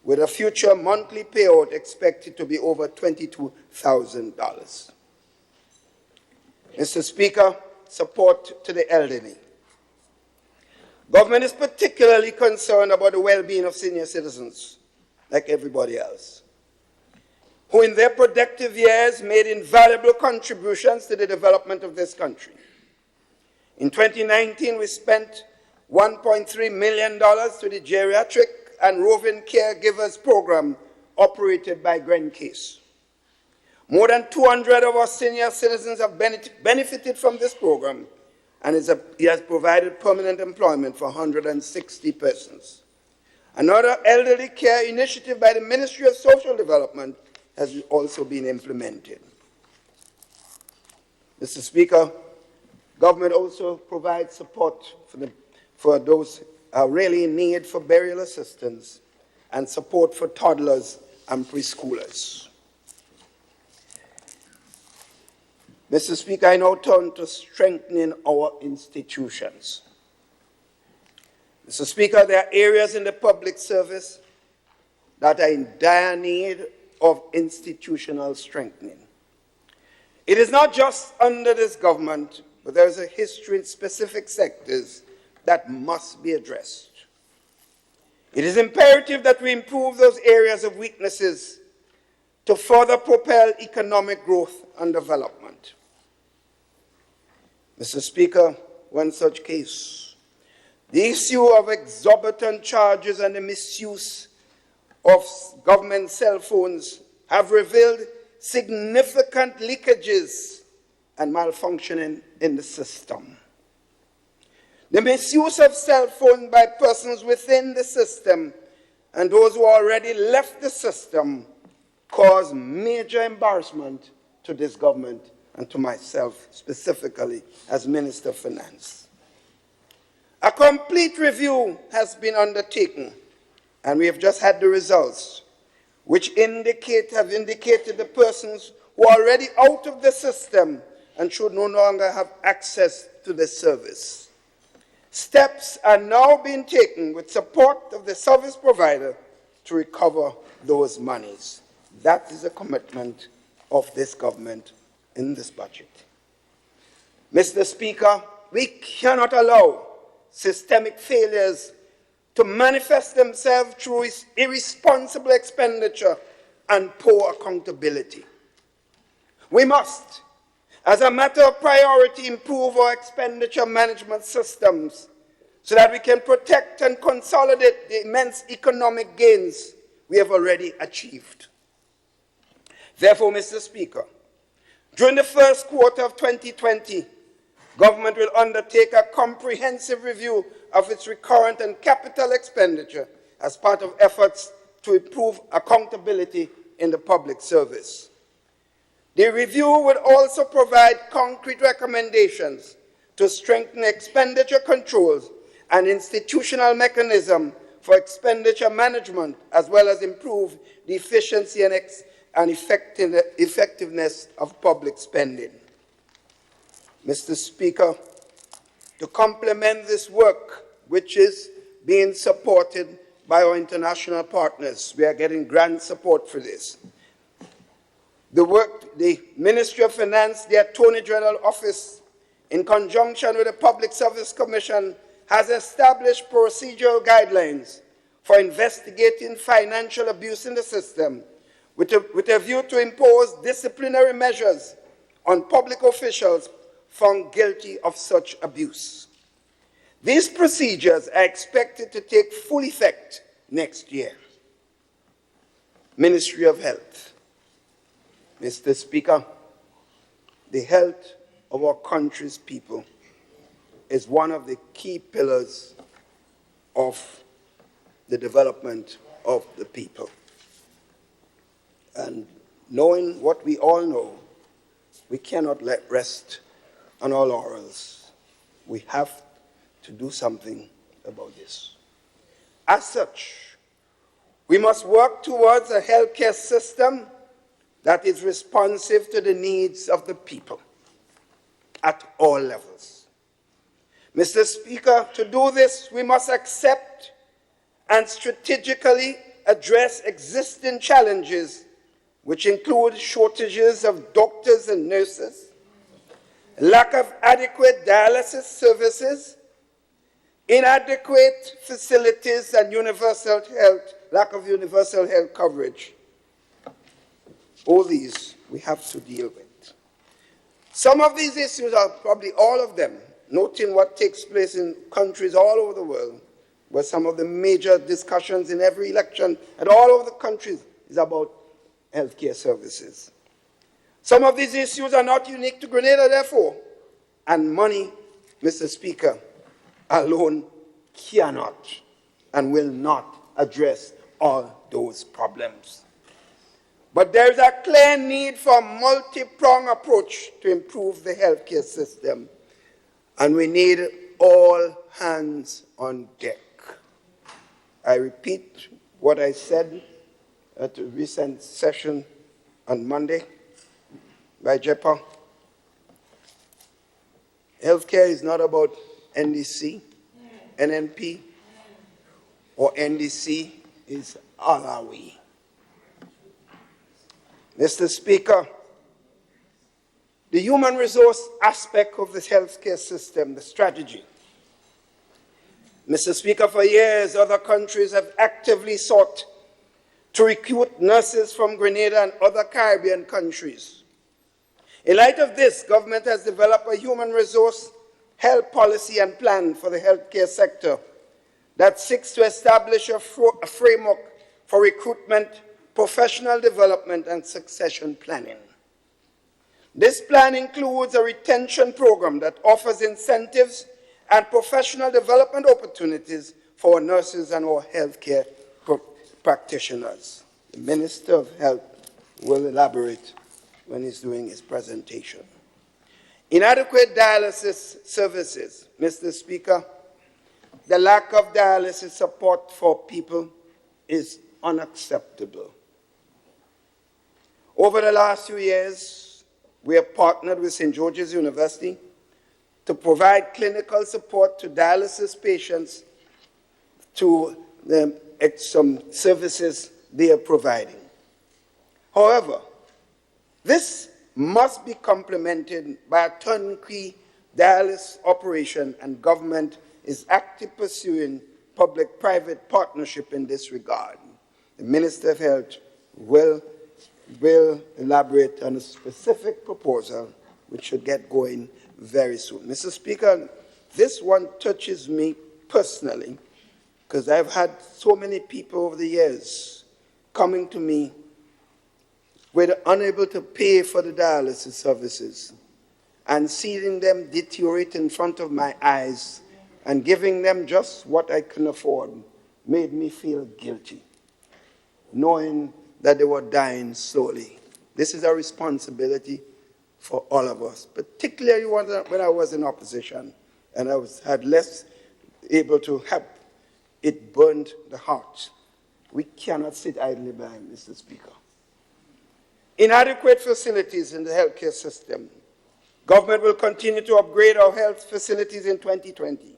with a future monthly payout expected to be over $22,000. Mr. Speaker, support to the elderly. Government is particularly concerned about the well-being of senior citizens, like everybody else, who in their productive years made invaluable contributions to the development of this country. In 2019, we spent $1.3 million to the geriatric and roving caregivers program operated by Gren Case. More than 200 of our senior citizens have benefited from this program, and he has provided permanent employment for 160 persons. Another elderly care initiative by the Ministry of Social Development has also been implemented. Mr. Speaker, government also provides support for those really in need for burial assistance and support for toddlers and preschoolers. Mr. Speaker, I now turn to strengthening our institutions. Mr. Speaker, there are areas in the public service that are in dire need of institutional strengthening. It is not just under this government, but there is a history in specific sectors that must be addressed. It is imperative that we improve those areas of weaknesses to further propel economic growth and development. Mr. Speaker, one such case, the issue of exorbitant charges and the misuse of government cell phones have revealed significant leakages and malfunctioning in the system. The misuse of cell phones by persons within the system and those who already left the system caused major embarrassment to this government and to myself specifically as Minister of Finance. A complete review has been undertaken, and we have just had the results, which have indicated the persons who are already out of the system and should no longer have access to the service. Steps are now being taken with support of the service provider to recover those monies. That is a commitment of this government in this budget. Mr. Speaker, we cannot allow systemic failures to manifest themselves through irresponsible expenditure and poor accountability. We must, as a matter of priority, improve our expenditure management systems so that we can protect and consolidate the immense economic gains we have already achieved. Therefore, Mr. Speaker, during the first quarter of 2020, government will undertake a comprehensive review of its recurrent and capital expenditure as part of efforts to improve accountability in the public service. The review would also provide concrete recommendations to strengthen expenditure controls and institutional mechanism for expenditure management, as well as improve the efficiency and effectiveness of public spending. Mr. Speaker, to complement this work, which is being supported by our international partners, we are getting grant support for this. The Ministry of Finance, the Attorney General Office, in conjunction with the Public Service Commission, has established procedural guidelines for investigating financial abuse in the system with a view to impose disciplinary measures on public officials found guilty of such abuse. These procedures are expected to take full effect next year. Ministry of Health. Mr. Speaker, the health of our country's people is one of the key pillars of the development of the people. And knowing what we all know, we cannot let rest on our laurels. We have to do something about this. As such, we must work towards a healthcare system that is responsive to the needs of the people at all levels. Mr. Speaker, to do this, we must accept and strategically address existing challenges, which include shortages of doctors and nurses, lack of adequate dialysis services, inadequate facilities, and lack of universal health coverage. All these we have to deal with. Some of these issues are probably all of them, noting what takes place in countries all over the world, where some of the major discussions in every election and all over the countries is about healthcare services. Some of these issues are not unique to Grenada, therefore, and money, Mr. Speaker, alone cannot and will not address all those problems. But there is a clear need for a multi-pronged approach to improve the healthcare system, and we need all hands on deck. I repeat what I said at a recent session on Monday by JEPA. Healthcare is not about NDC, NNP, or NDC is all are we. Mr. Speaker, the human resource aspect of the healthcare system, the strategy. Mr. Speaker, for years, other countries have actively sought to recruit nurses from Grenada and other Caribbean countries. In light of this, government has developed a human resource health policy and plan for the healthcare sector that seeks to establish a framework for recruitment, professional development, and succession planning. This plan includes a retention program that offers incentives and professional development opportunities for our nurses and our healthcare practitioners. The Minister of Health will elaborate when he's doing his presentation. Inadequate dialysis services. Mr. Speaker, the lack of dialysis support for people is unacceptable. Over the last few years, we have partnered with St. George's University to provide clinical support to dialysis patients to some services they are providing. However, this must be complemented by a turnkey dialysis operation, and government is actively pursuing public-private partnership in this regard. The Minister of Health will elaborate on a specific proposal which should get going very soon. Mr. Speaker, this one touches me personally because I've had so many people over the years coming to me were unable to pay for the dialysis services, and seeing them deteriorate in front of my eyes and giving them just what I can afford made me feel guilty, knowing that they were dying slowly This is a responsibility for all of us, particularly when I was in opposition and had less able to help. It burned the heart. We cannot sit idly by, Mr. Speaker. Inadequate facilities in the healthcare system. Government will continue to upgrade our health facilities in 2020.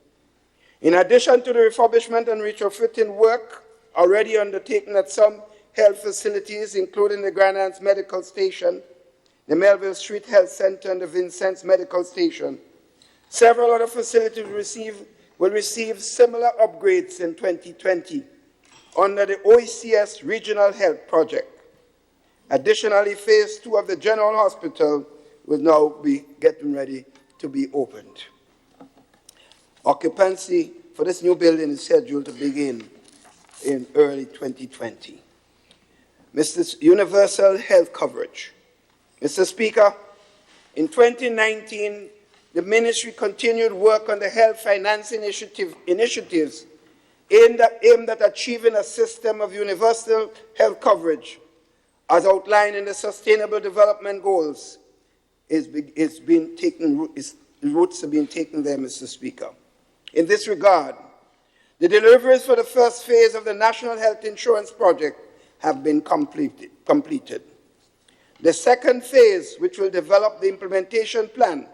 In addition to the refurbishment and retrofitting work already undertaken at some health facilities, including the Grand Anse Medical Station, the Melville Street Health Center, and the Vincennes Medical Station, several other facilities will receive similar upgrades in 2020 under the OECS Regional Health Project. Additionally, phase 2 of the General Hospital will now be getting ready to be opened. Occupancy for this new building is scheduled to begin in early 2020. Mr. Universal health coverage. Mr. Speaker, in 2019, the ministry continued work on the health finance initiatives aimed at achieving a system of universal health coverage as outlined in the Sustainable Development Goals. Roots have been taken there, Mr. Speaker. In this regard, the deliveries for the first phase of the National Health Insurance Project have been completed. The second phase, which will develop the implementation plan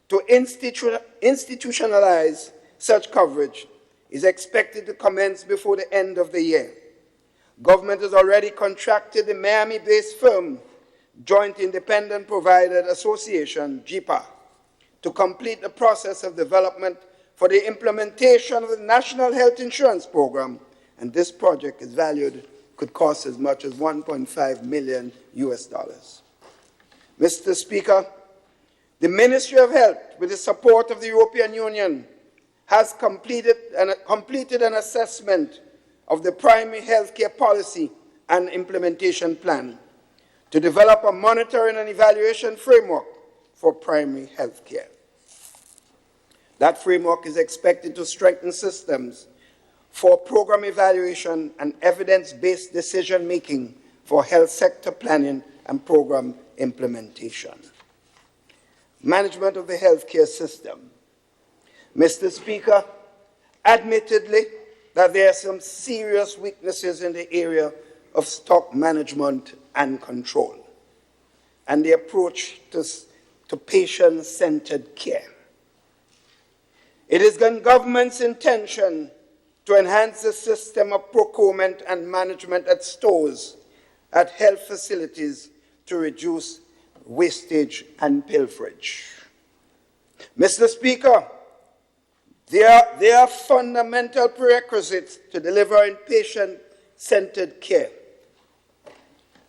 to institutionalize such coverage, is expected to commence before the end of the year. Government has already contracted the Miami-based firm, Joint Independent Provider Association, JIPA, to complete the process of development for the implementation of the National Health Insurance Program, and this project is valued, could cost as much as $1.5 million. Mr. Speaker, the Ministry of Health, with the support of the European Union, has completed an assessment of the primary health care policy and implementation plan to develop a monitoring and evaluation framework for primary health care. That framework is expected to strengthen systems for program evaluation and evidence-based decision-making for health sector planning and program implementation. Management of the healthcare system. Mr. Speaker, admittedly, that there are some serious weaknesses in the area of stock management and control and the approach to patient-centered care. It is the government's intention to enhance the system of procurement and management at stores, at health facilities, to reduce wastage and pilferage. Mr. Speaker, there are fundamental prerequisites to delivering patient-centered care.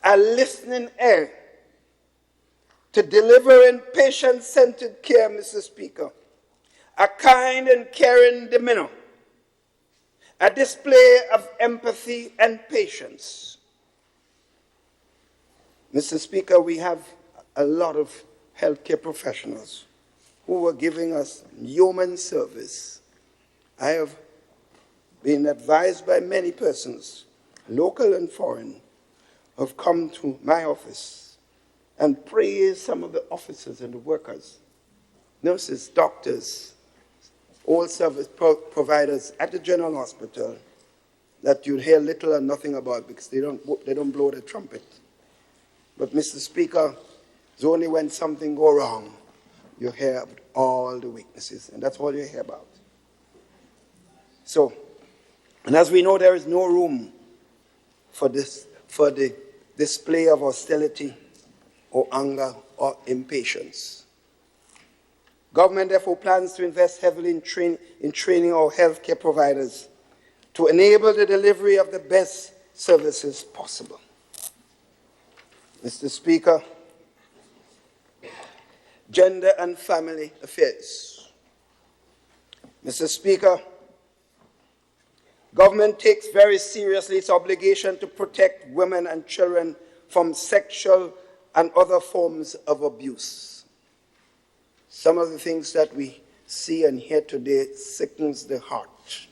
A listening ear to delivering patient-centered care, Mr. Speaker. A kind and caring demeanor. A display of empathy and patience. Mr. Speaker, we have a lot of healthcare professionals who are giving us human service. I have been advised by many persons, local and foreign, who have come to my office and praised some of the officers and the workers, nurses, doctors, all service providers at the General Hospital that you hear little or nothing about because they don't blow the trumpet. But, Mr. Speaker, it's only when something goes wrong you hear about all the weaknesses, and that's all you hear about. So, and as we know, there is no room for the display of hostility or anger or impatience. Government therefore plans to invest heavily in training our healthcare providers to enable the delivery of the best services possible. Mr. Speaker, gender and family affairs. Mr. Speaker, government takes very seriously its obligation to protect women and children from sexual and other forms of abuse. Some of the things that we see and hear today sickens the heart.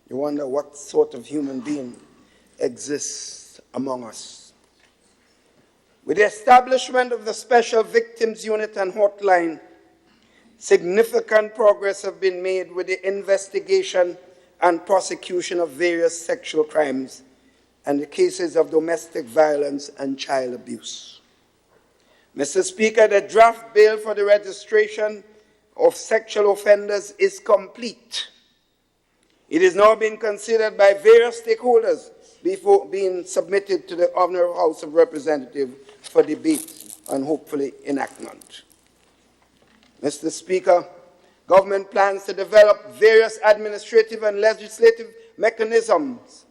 You wonder what sort of human being exists among us. With the establishment of the Special Victims Unit and Hotline, significant progress has been made with the investigation and prosecution of various sexual crimes and the cases of domestic violence and child abuse. Mr. Speaker, the draft bill for the registration of sexual offenders is complete. It is now being considered by various stakeholders before being submitted to the Honourable House of Representatives for debate and hopefully enactment. Mr. Speaker, government plans to develop various administrative and legislative mechanisms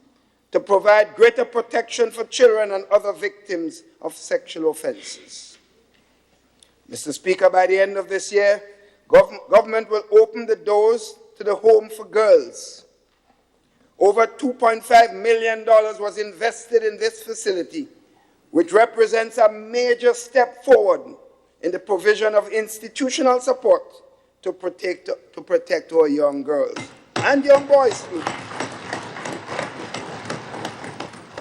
to provide greater protection for children and other victims of sexual offences. Mr. Speaker, by the end of this year, government will open the doors to the Home for Girls. Over $2.5 million was invested in this facility, which represents a major step forward in the provision of institutional support to protect our young girls and young boys too.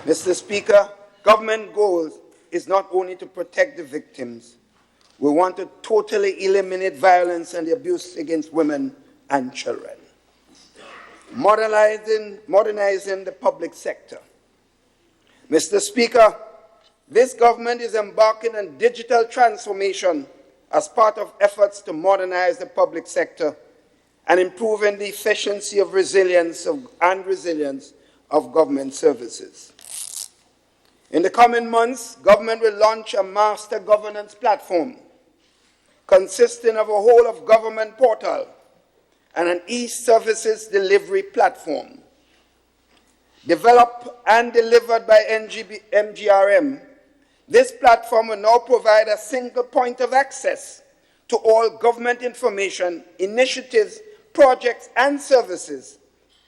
Mr. Speaker, government goal is not only to protect the victims. We want to totally eliminate violence and abuse against women and children. Modernizing the public sector. Mr. Speaker, this government is embarking on digital transformation as part of efforts to modernize the public sector and improving the efficiency of resilience of government services. In the coming months, government will launch a master governance platform consisting of a whole of government portal and an e-services delivery platform. Developed and delivered by MGRM, this platform will now provide a single point of access to all government information, initiatives, projects, and services,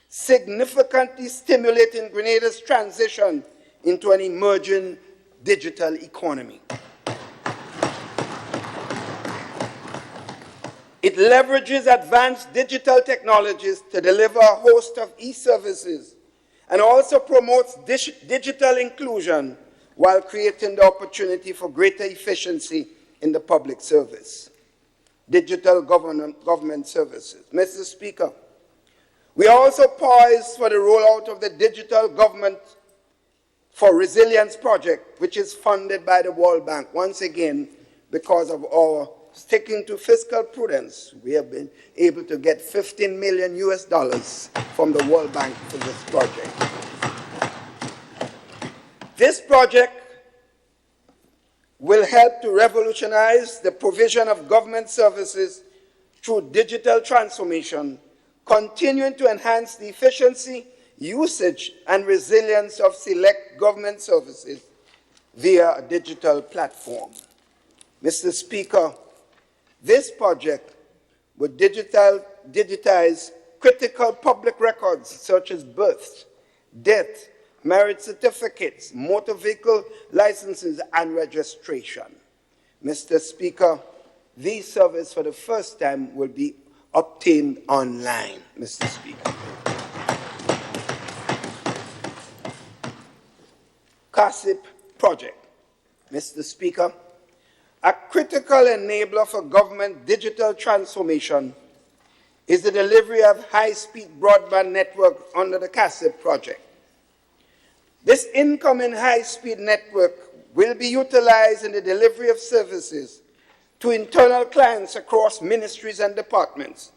significantly stimulating Grenada's transition into an emerging digital economy. It leverages advanced digital technologies to deliver a host of e-services and also promotes digital inclusion while creating the opportunity for greater efficiency in the public service. Digital government services. Mr. Speaker, we are also poised for the rollout of the Digital Government for Resilience project, which is funded by the World Bank. Once again, because of our sticking to fiscal prudence, we have been able to get $15 million from the World Bank for this project. This project will help to revolutionize the provision of government services through digital transformation, continuing to enhance the efficiency, usage, and resilience of select government services via a digital platform. Mr. Speaker, this project would digitize critical public records such as birth, death, marriage certificates, motor vehicle licenses, and registration. Mr. Speaker, these services for the first time will be obtained online, Mr. Speaker. CASIP project. Mr. Speaker, a critical enabler for government digital transformation is the delivery of high-speed broadband network under the CASIP project. This incoming high-speed network will be utilized in the delivery of services to internal clients across ministries and departments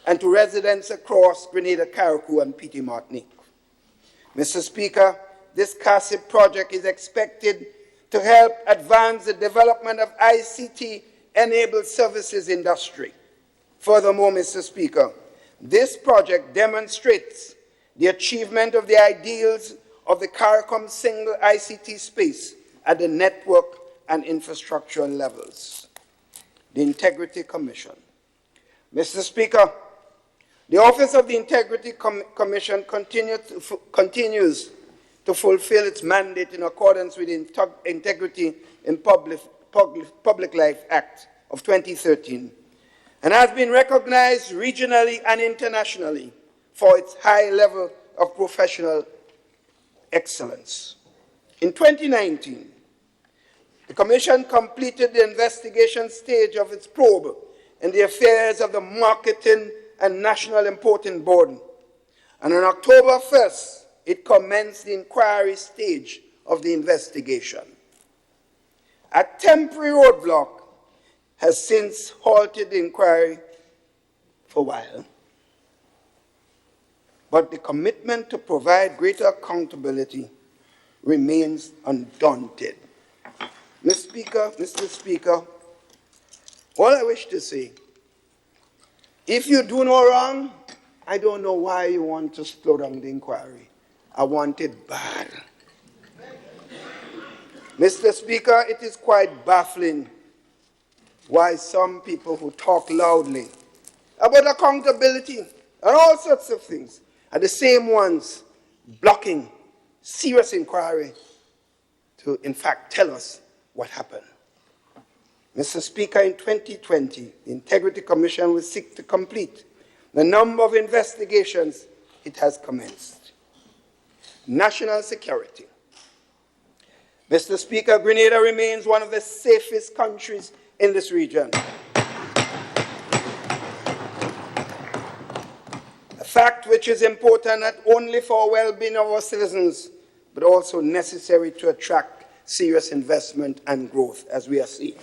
and to residents across Grenada, Carriacou, and Petite Martinique. Mr. Speaker, this CASIP project is expected to help advance the development of ICT-enabled services industry. Furthermore, Mr. Speaker, this project demonstrates the achievement of the ideals of the CARICOM single ICT space at the network and infrastructure levels. The Integrity Commission. Mr. Speaker, the Office of the Integrity Commission continues to fulfill its mandate in accordance with the Integrity in Public Life Act of 2013 and has been recognized regionally and internationally for its high level of professional excellence. In 2019, The Commission completed the investigation stage of its probe in the affairs of the Marketing and National Importing Board, and on October 1st, it commenced the inquiry stage of the investigation. A temporary roadblock has since halted the inquiry for a while, but the commitment to provide greater accountability remains undaunted. Mr. Speaker, all I wish to say, if you do no wrong, I don't know why you want to slow down the inquiry. I want it bad. Mr. Speaker, it is quite baffling why some people who talk loudly about accountability and all sorts of things are the same ones blocking serious inquiry to, in fact, tell us what happened. Mr. Speaker, in 2020, the Integrity Commission will seek to complete the number of investigations it has commenced. National security. Mr. Speaker, Grenada remains one of the safest countries in this region. A fact which is important not only for the well-being of our citizens, but also necessary to attract serious investment and growth, as we are seeing.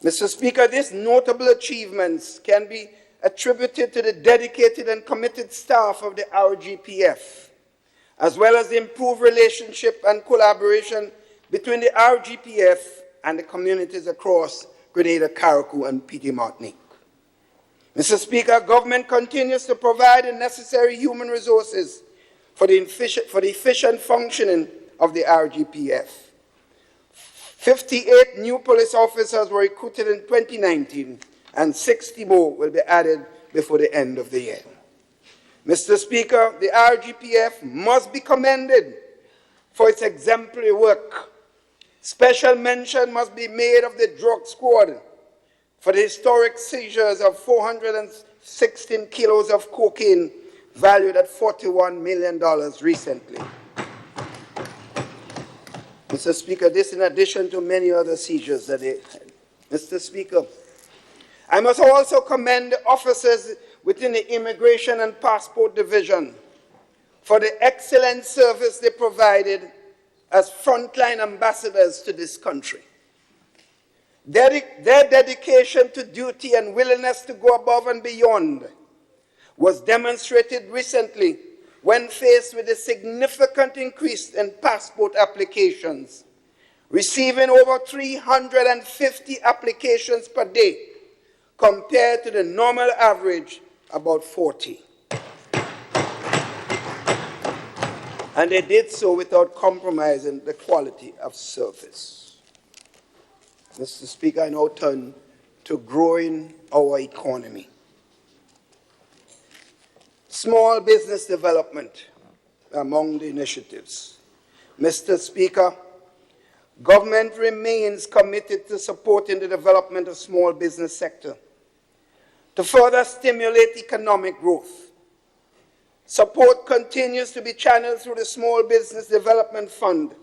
Mr. Speaker, these notable achievements can be attributed to the dedicated and committed staff of the RGPF, as well as the improved relationship and collaboration between the RGPF and the communities across Grenada, Carriacou, and PT Martinique. Mr. Speaker, government continues to provide the necessary human resources for the efficient functioning of the RGPF. 58 new police officers were recruited in 2019, and 60 more will be added before the end of the year. Mr. Speaker, the RGPF must be commended for its exemplary work. Special mention must be made of the drug squad for the historic seizures of 416 kilos of cocaine valued at $41 million recently. Mr. Speaker, this in addition to many other seizures that they had. Mr. Speaker, I must also commend the officers within the Immigration and Passport Division for the excellent service they provided as frontline ambassadors to this country. Their dedication to duty and willingness to go above and beyond was demonstrated recently when faced with a significant increase in passport applications, receiving over 350 applications per day, compared to the normal average, about 40. And they did so without compromising the quality of service. Mr. Speaker, I now turn to growing our economy. Small business development among the initiatives. Mr. Speaker, government remains committed to supporting the development of small business sector to further stimulate economic growth. Support continues to be channeled through the Small Business Development Fund,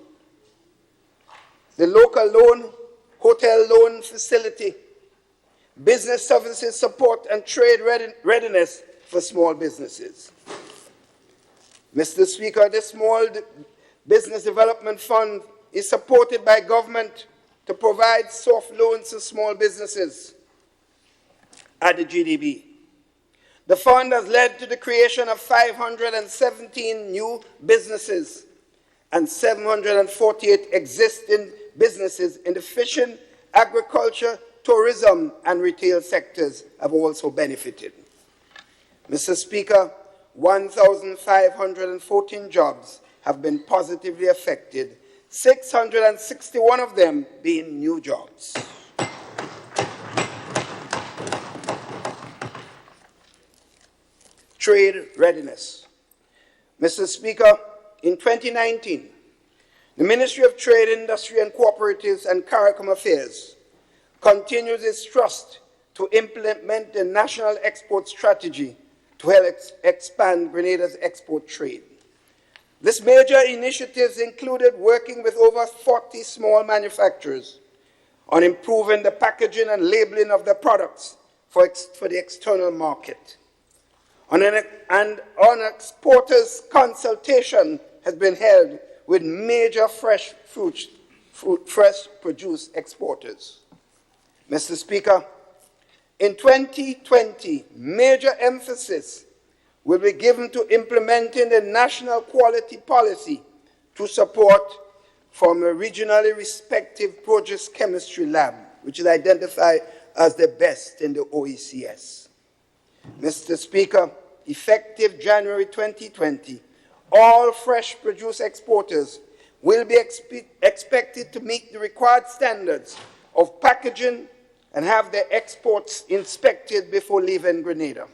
the local loan, hotel loan facility, business services support, and trade readiness for small businesses. Mr. Speaker, the Small Business Development Fund is supported by government to provide soft loans to small businesses at the GDB. The fund has led to the creation of 517 new businesses and 748 existing businesses in the fishing, agriculture, tourism, and retail sectors have also benefited. Mr. Speaker, 1,514 jobs have been positively affected, 661 of them being new jobs. Trade readiness. Mr. Speaker, in 2019, the Ministry of Trade, Industry and Cooperatives and CARICOM Affairs continues its thrust to implement the National Export Strategy to help expand Grenada's export trade. This major initiatives included working with over 40 small manufacturers on improving the packaging and labeling of their products for the external market. And on exporters consultation has been held with major fresh produce exporters. Mr. Speaker, in 2020, major emphasis will be given to implementing the national quality policy to support from a regionally respective produce chemistry lab, which is identified as the best in the OECS. Mr. Speaker, effective January 2020, all fresh produce exporters will be expected to meet the required standards of packaging and have their exports inspected before leaving Grenada.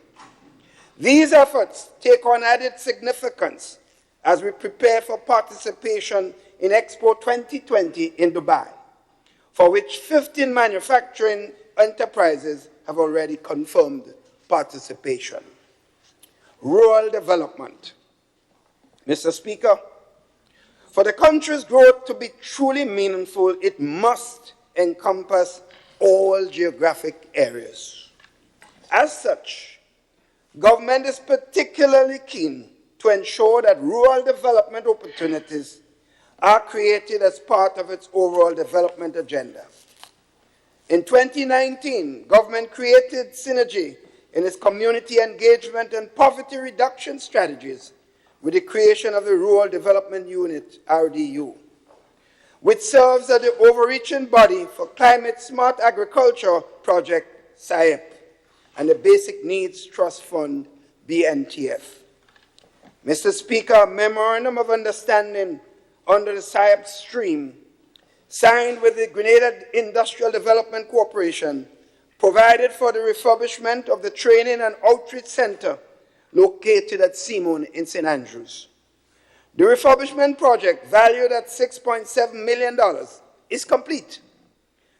These efforts take on added significance as we prepare for participation in Expo 2020 in Dubai, for which 15 manufacturing enterprises have already confirmed participation. Rural development. Mr. Speaker, for the country's growth to be truly meaningful, it must encompass all geographic areas. As such, government is particularly keen to ensure that rural development opportunities are created as part of its overall development agenda. In 2019, government created synergy in its community engagement and poverty reduction strategies with the creation of the Rural Development Unit, RDU, which serves as the overreaching body for Climate Smart Agriculture Project, SIEP, and the Basic Needs Trust Fund, BNTF. Mr. Speaker, a memorandum of understanding under the SIEP stream, signed with the Grenada Industrial Development Corporation, provided for the refurbishment of the Training and Outreach Center located at Simon in St. Andrews. The refurbishment project, valued at $6.7 million, is complete,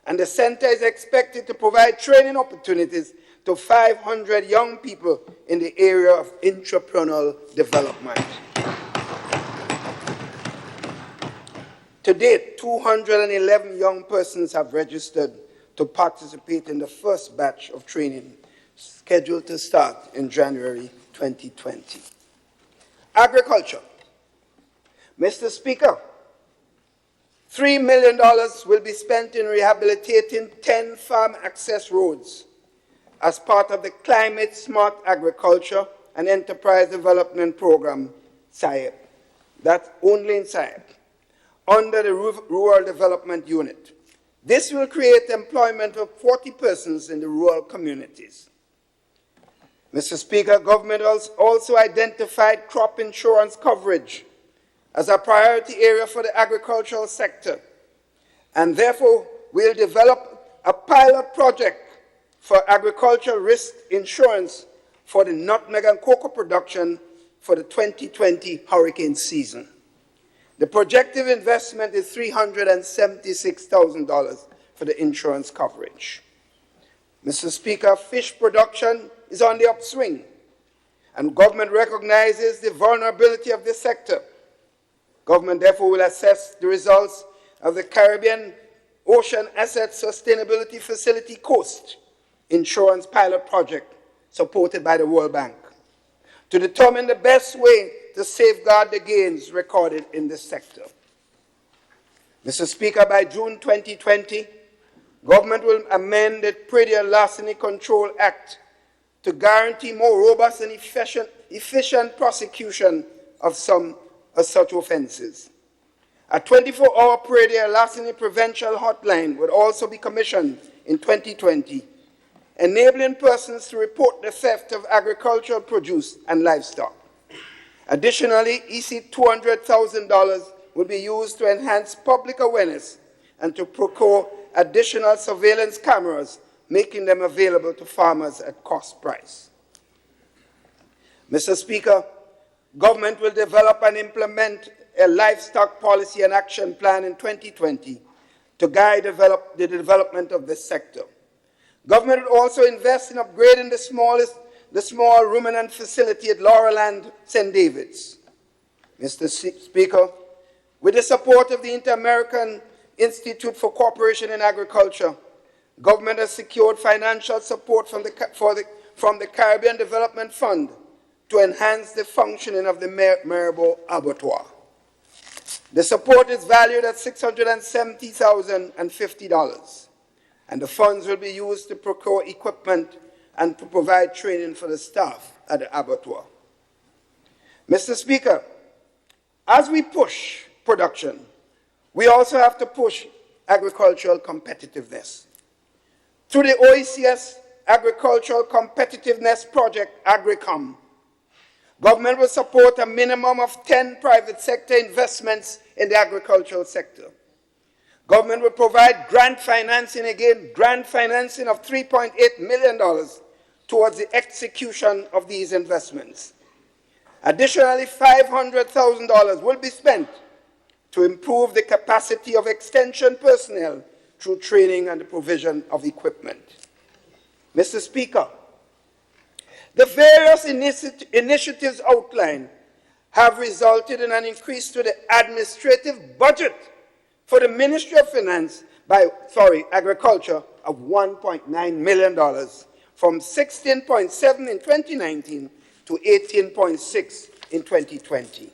and the center is expected to provide training opportunities to 500 young people in the area of entrepreneurial development. To date, 211 young persons have registered to participate in the first batch of training scheduled to start in January 2020. Agriculture. Mr. Speaker, $3 million will be spent in rehabilitating 10 farm access roads as part of the Climate Smart Agriculture and Enterprise Development Program, SIEP. That's only in SIEP, under the Rural Development Unit. This will create employment of 40 persons in the rural communities. Mr. Speaker, government also identified crop insurance coverage as a priority area for the agricultural sector, and therefore will develop a pilot project for agricultural risk insurance for the nutmeg and cocoa production for the 2020 hurricane season. The projected investment is $376,000 for the insurance coverage. Mr. Speaker, fish production is on the upswing, and government recognizes the vulnerability of this sector. Government therefore will assess the results of the Caribbean Ocean Asset Sustainability Facility Coast Insurance Pilot Project supported by the World Bank to determine the best way to safeguard the gains recorded in this sector. Mr. Speaker, by June 2020, government will amend the Predial Larceny Control Act to guarantee more robust and efficient prosecution of such offenses. A 24-hour Predial Larceny Prevention Hotline would also be commissioned in 2020, enabling persons to report the theft of agricultural produce and livestock. Additionally, $200,000 will be used to enhance public awareness and to procure additional surveillance cameras, making them available to farmers at cost price. Mr. Speaker, government will develop and implement a livestock policy and action plan in 2020 to guide the development of this sector. Government will also invest in upgrading the small ruminant facility at Laurelland, St. David's. Mr. Speaker, with the support of the Inter-American Institute for Cooperation in Agriculture, government has secured financial support from the Caribbean Development Fund to enhance the functioning of the Maribor Abattoir. The support is valued at $670,050, and the funds will be used to procure equipment and to provide training for the staff at the abattoir. Mr. Speaker, as we push production, we also have to push agricultural competitiveness. Through the OECS Agricultural Competitiveness Project, AgriCom, government will support a minimum of 10 private sector investments in the agricultural sector. Government will provide grant financing of $3.8 million towards the execution of these investments. Additionally, $500,000 will be spent to improve the capacity of extension personnel through training and the provision of equipment. Mr. Speaker, the various initiatives outlined have resulted in an increase to the administrative budget for the Ministry of Agriculture of $1.9 million, from $16.7 in 2019 to $18.6 in 2020.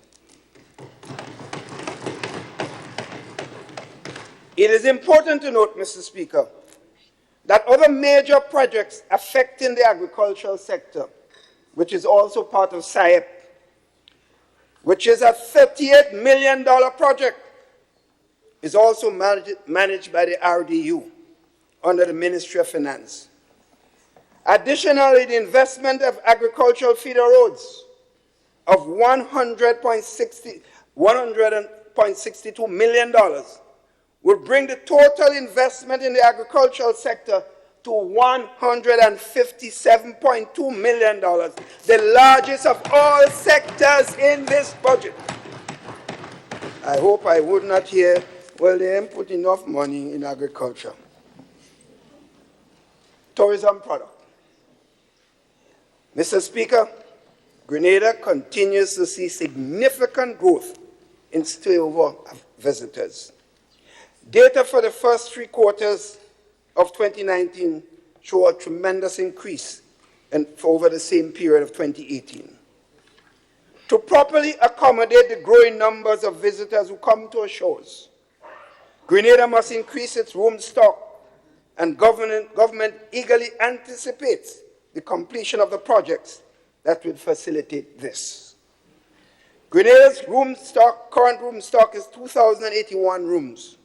It is important to note, Mr. Speaker, that other major projects affecting the agricultural sector, which is also part of SIEP, which is a $38 million project, is also managed by the RDU under the Ministry of Finance. Additionally, the investment of agricultural feeder roads of $100.62 million will bring the total investment in the agricultural sector to $157.2 million, the largest of all sectors in this budget. I hope I would not hear, well, they ain't put enough money in agriculture. Tourism product. Mr. Speaker, Grenada continues to see significant growth in spillover of visitors. Data for the first 3 quarters of 2019 show a tremendous increase over the same period of 2018. To properly accommodate the growing numbers of visitors who come to our shores, Grenada must increase its room stock, and government eagerly anticipates the completion of the projects that will facilitate this. Grenada's current room stock is 2,081 rooms.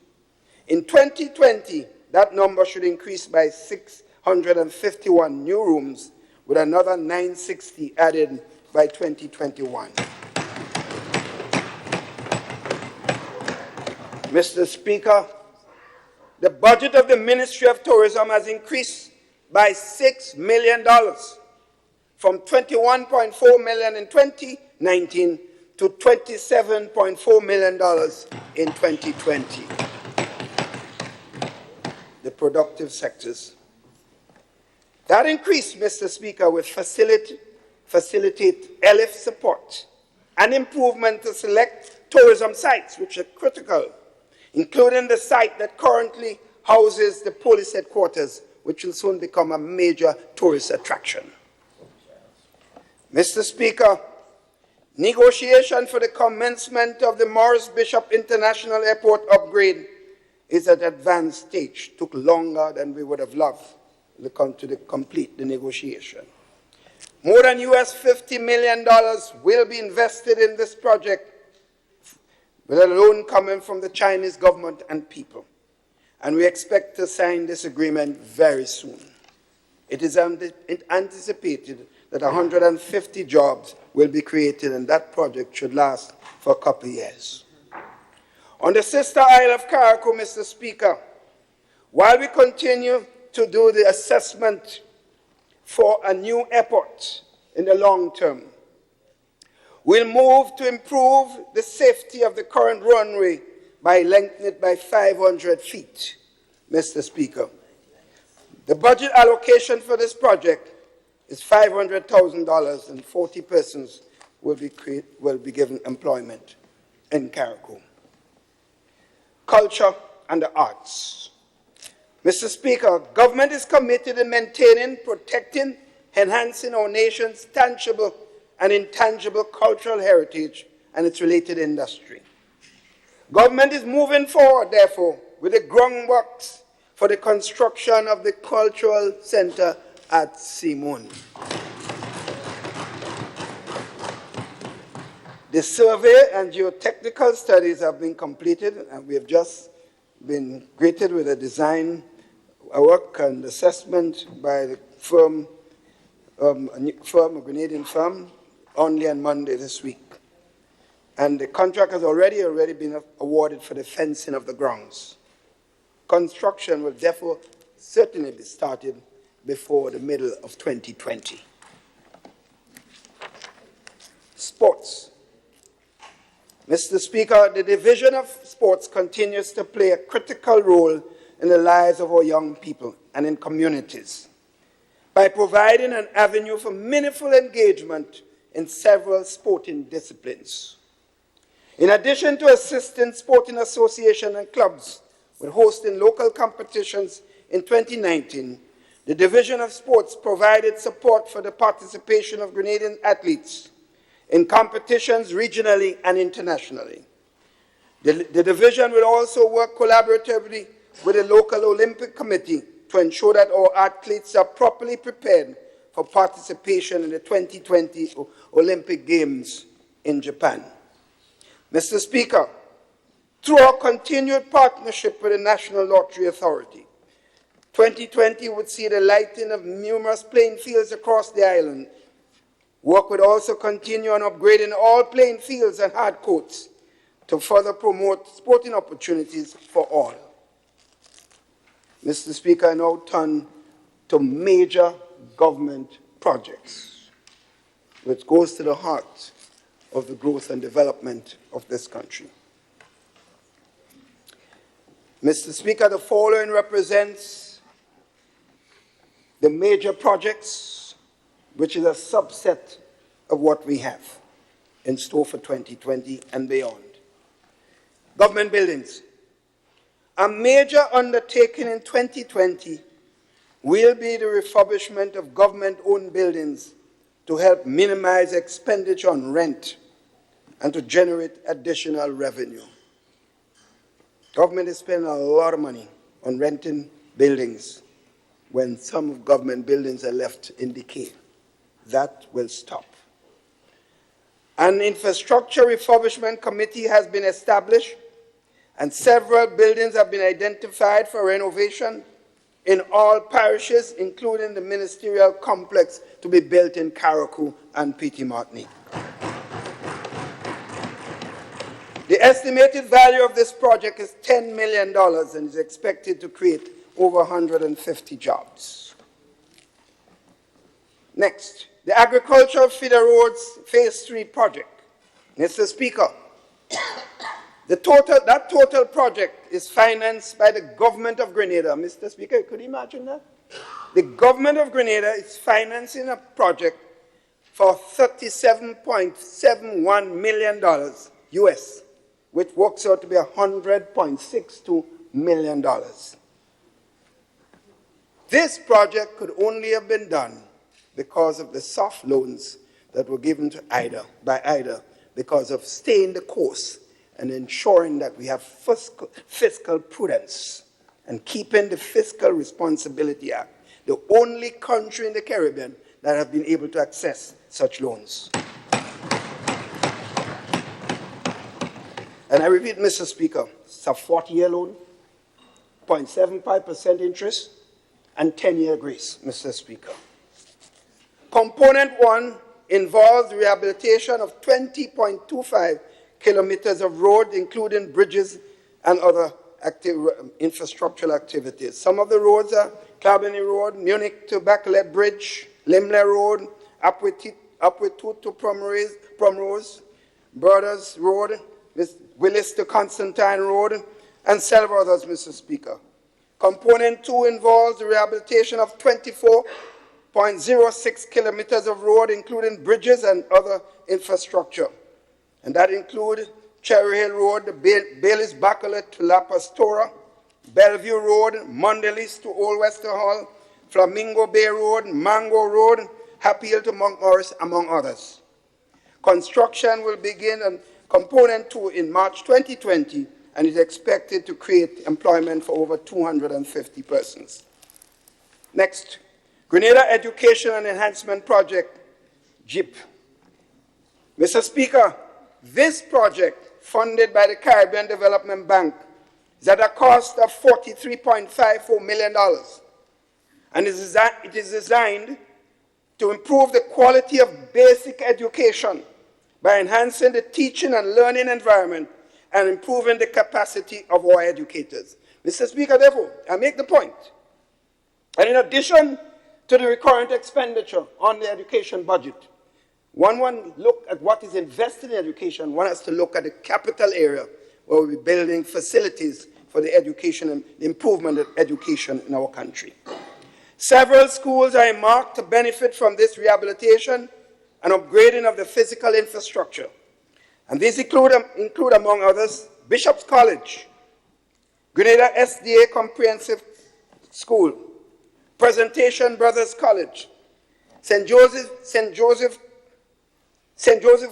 In 2020, that number should increase by 651 new rooms, with another 960 added by 2021. Mr. Speaker, the budget of the Ministry of Tourism has increased by $6 million, from $21.4 million in 2019 to $27.4 million in 2020. The productive sectors. That increase, Mr. Speaker, will facilitate LF support and improvement to select tourism sites, which are critical, including the site that currently houses the police headquarters, which will soon become a major tourist attraction. Mr. Speaker, negotiation for the commencement of the Morris Bishop International Airport upgrade is at advanced stage. Took longer than we would have loved to complete the negotiation. More than $50 million will be invested in this project, with a loan coming from the Chinese government and people. And we expect to sign this agreement very soon. It is anticipated that 150 jobs will be created, and that project should last for a couple of years. On the sister Isle of Carriacou, Mr. Speaker, while we continue to do the assessment for a new airport in the long term, we'll move to improve the safety of the current runway by lengthening it by 500 feet, Mr. Speaker. The budget allocation for this project is $500,000, and 40 persons will be given employment in Carriacou. Culture and the arts. Mr. Speaker, government is committed in maintaining, protecting, enhancing our nation's tangible and intangible cultural heritage and its related industry. Government is moving forward, therefore, with the groundworks for the construction of the Cultural Center at Simon. The survey and geotechnical studies have been completed, and we have just been greeted with a design work and assessment by the firm, a Grenadian firm, only on Monday this week. And the contract has already been awarded for the fencing of the grounds. Construction will therefore certainly be started before the middle of 2020. Sports. Mr. Speaker, the division of sports continues to play a critical role in the lives of our young people and in communities by providing an avenue for meaningful engagement in several sporting disciplines. In addition to assisting sporting associations and clubs with hosting local competitions in 2019, the Division of Sports provided support for the participation of Grenadian athletes in competitions regionally and internationally. The division will also work collaboratively with the local Olympic Committee to ensure that our athletes are properly prepared for participation in the 2020 Olympic Games in Japan. Mr. Speaker, through our continued partnership with the National Lottery Authority, 2020 would see the lighting of numerous playing fields across the island. Work would also continue on upgrading all playing fields and hard courts to further promote sporting opportunities for all. Mr. Speaker, I now turn to major government projects, which goes to the heart of the growth and development of this country. Mr. Speaker, the following represents the major projects, which is a subset of what we have in store for 2020 and beyond. Government buildings. A major undertaking in 2020 will be the refurbishment of government-owned buildings to help minimize expenditure on rent and to generate additional revenue. Government is spending a lot of money on renting buildings when some government buildings are left in decay. That will stop. An infrastructure refurbishment committee has been established, and several buildings have been identified for renovation in all parishes, including the ministerial complex to be built in Carriacou and Petit Martinique. The estimated value of this project is $10 million and is expected to create over 150 jobs. Next, the Agricultural Feeder Roads Phase 3 project. Mr. Speaker, that total project is financed by the government of Grenada. Mr. Speaker, could you imagine that? The government of Grenada is financing a project for $37.71 million US, which works out to be $100.62 million. This project could only have been done because of the soft loans that were given to by IDA because of staying the course and ensuring that we have fiscal prudence and keeping the Fiscal Responsibility Act, the only country in the Caribbean that have been able to access such loans. And I repeat, Mr. Speaker, it's a 40-year loan, 0.75% interest, and 10-year grace, Mr. Speaker. Component 1 involves rehabilitation of 20.25 kilometers of road, including bridges and other infrastructural activities. Some of the roads are Clarbany Road, Munich to Bacalet Bridge, Limley Road, Upwitut to Primrose, Brothers Road, Willis to Constantine Road, and several others, Mr. Speaker. Component 2 involves the rehabilitation of 24 0.06 kilometers of road, including bridges and other infrastructure. And that includes Cherry Hill Road, the Bailey's Bacalet to La Pastora, Bellevue Road, Mondelez to Old Wester Hall, Flamingo Bay Road, Mango Road, Happy Hill to Mount Morris, among others. Construction will begin on Component 2 in March 2020 and is expected to create employment for over 250 persons. Next, Grenada Education and Enhancement Project, GEP. Mr. Speaker, this project, funded by the Caribbean Development Bank, is at a cost of $43.54 million, and it is designed to improve the quality of basic education by enhancing the teaching and learning environment and improving the capacity of our educators. Mr. Speaker, therefore, I make the point, and in addition to the recurrent expenditure on the education budget, one look at what is invested in education, one has to look at the capital area where we're building facilities for the education and improvement of education in our country. Several schools are earmarked to benefit from this rehabilitation and upgrading of the physical infrastructure. And these include among others, Bishop's College, Grenada SDA Comprehensive School, Presentation Brothers College, St. Joseph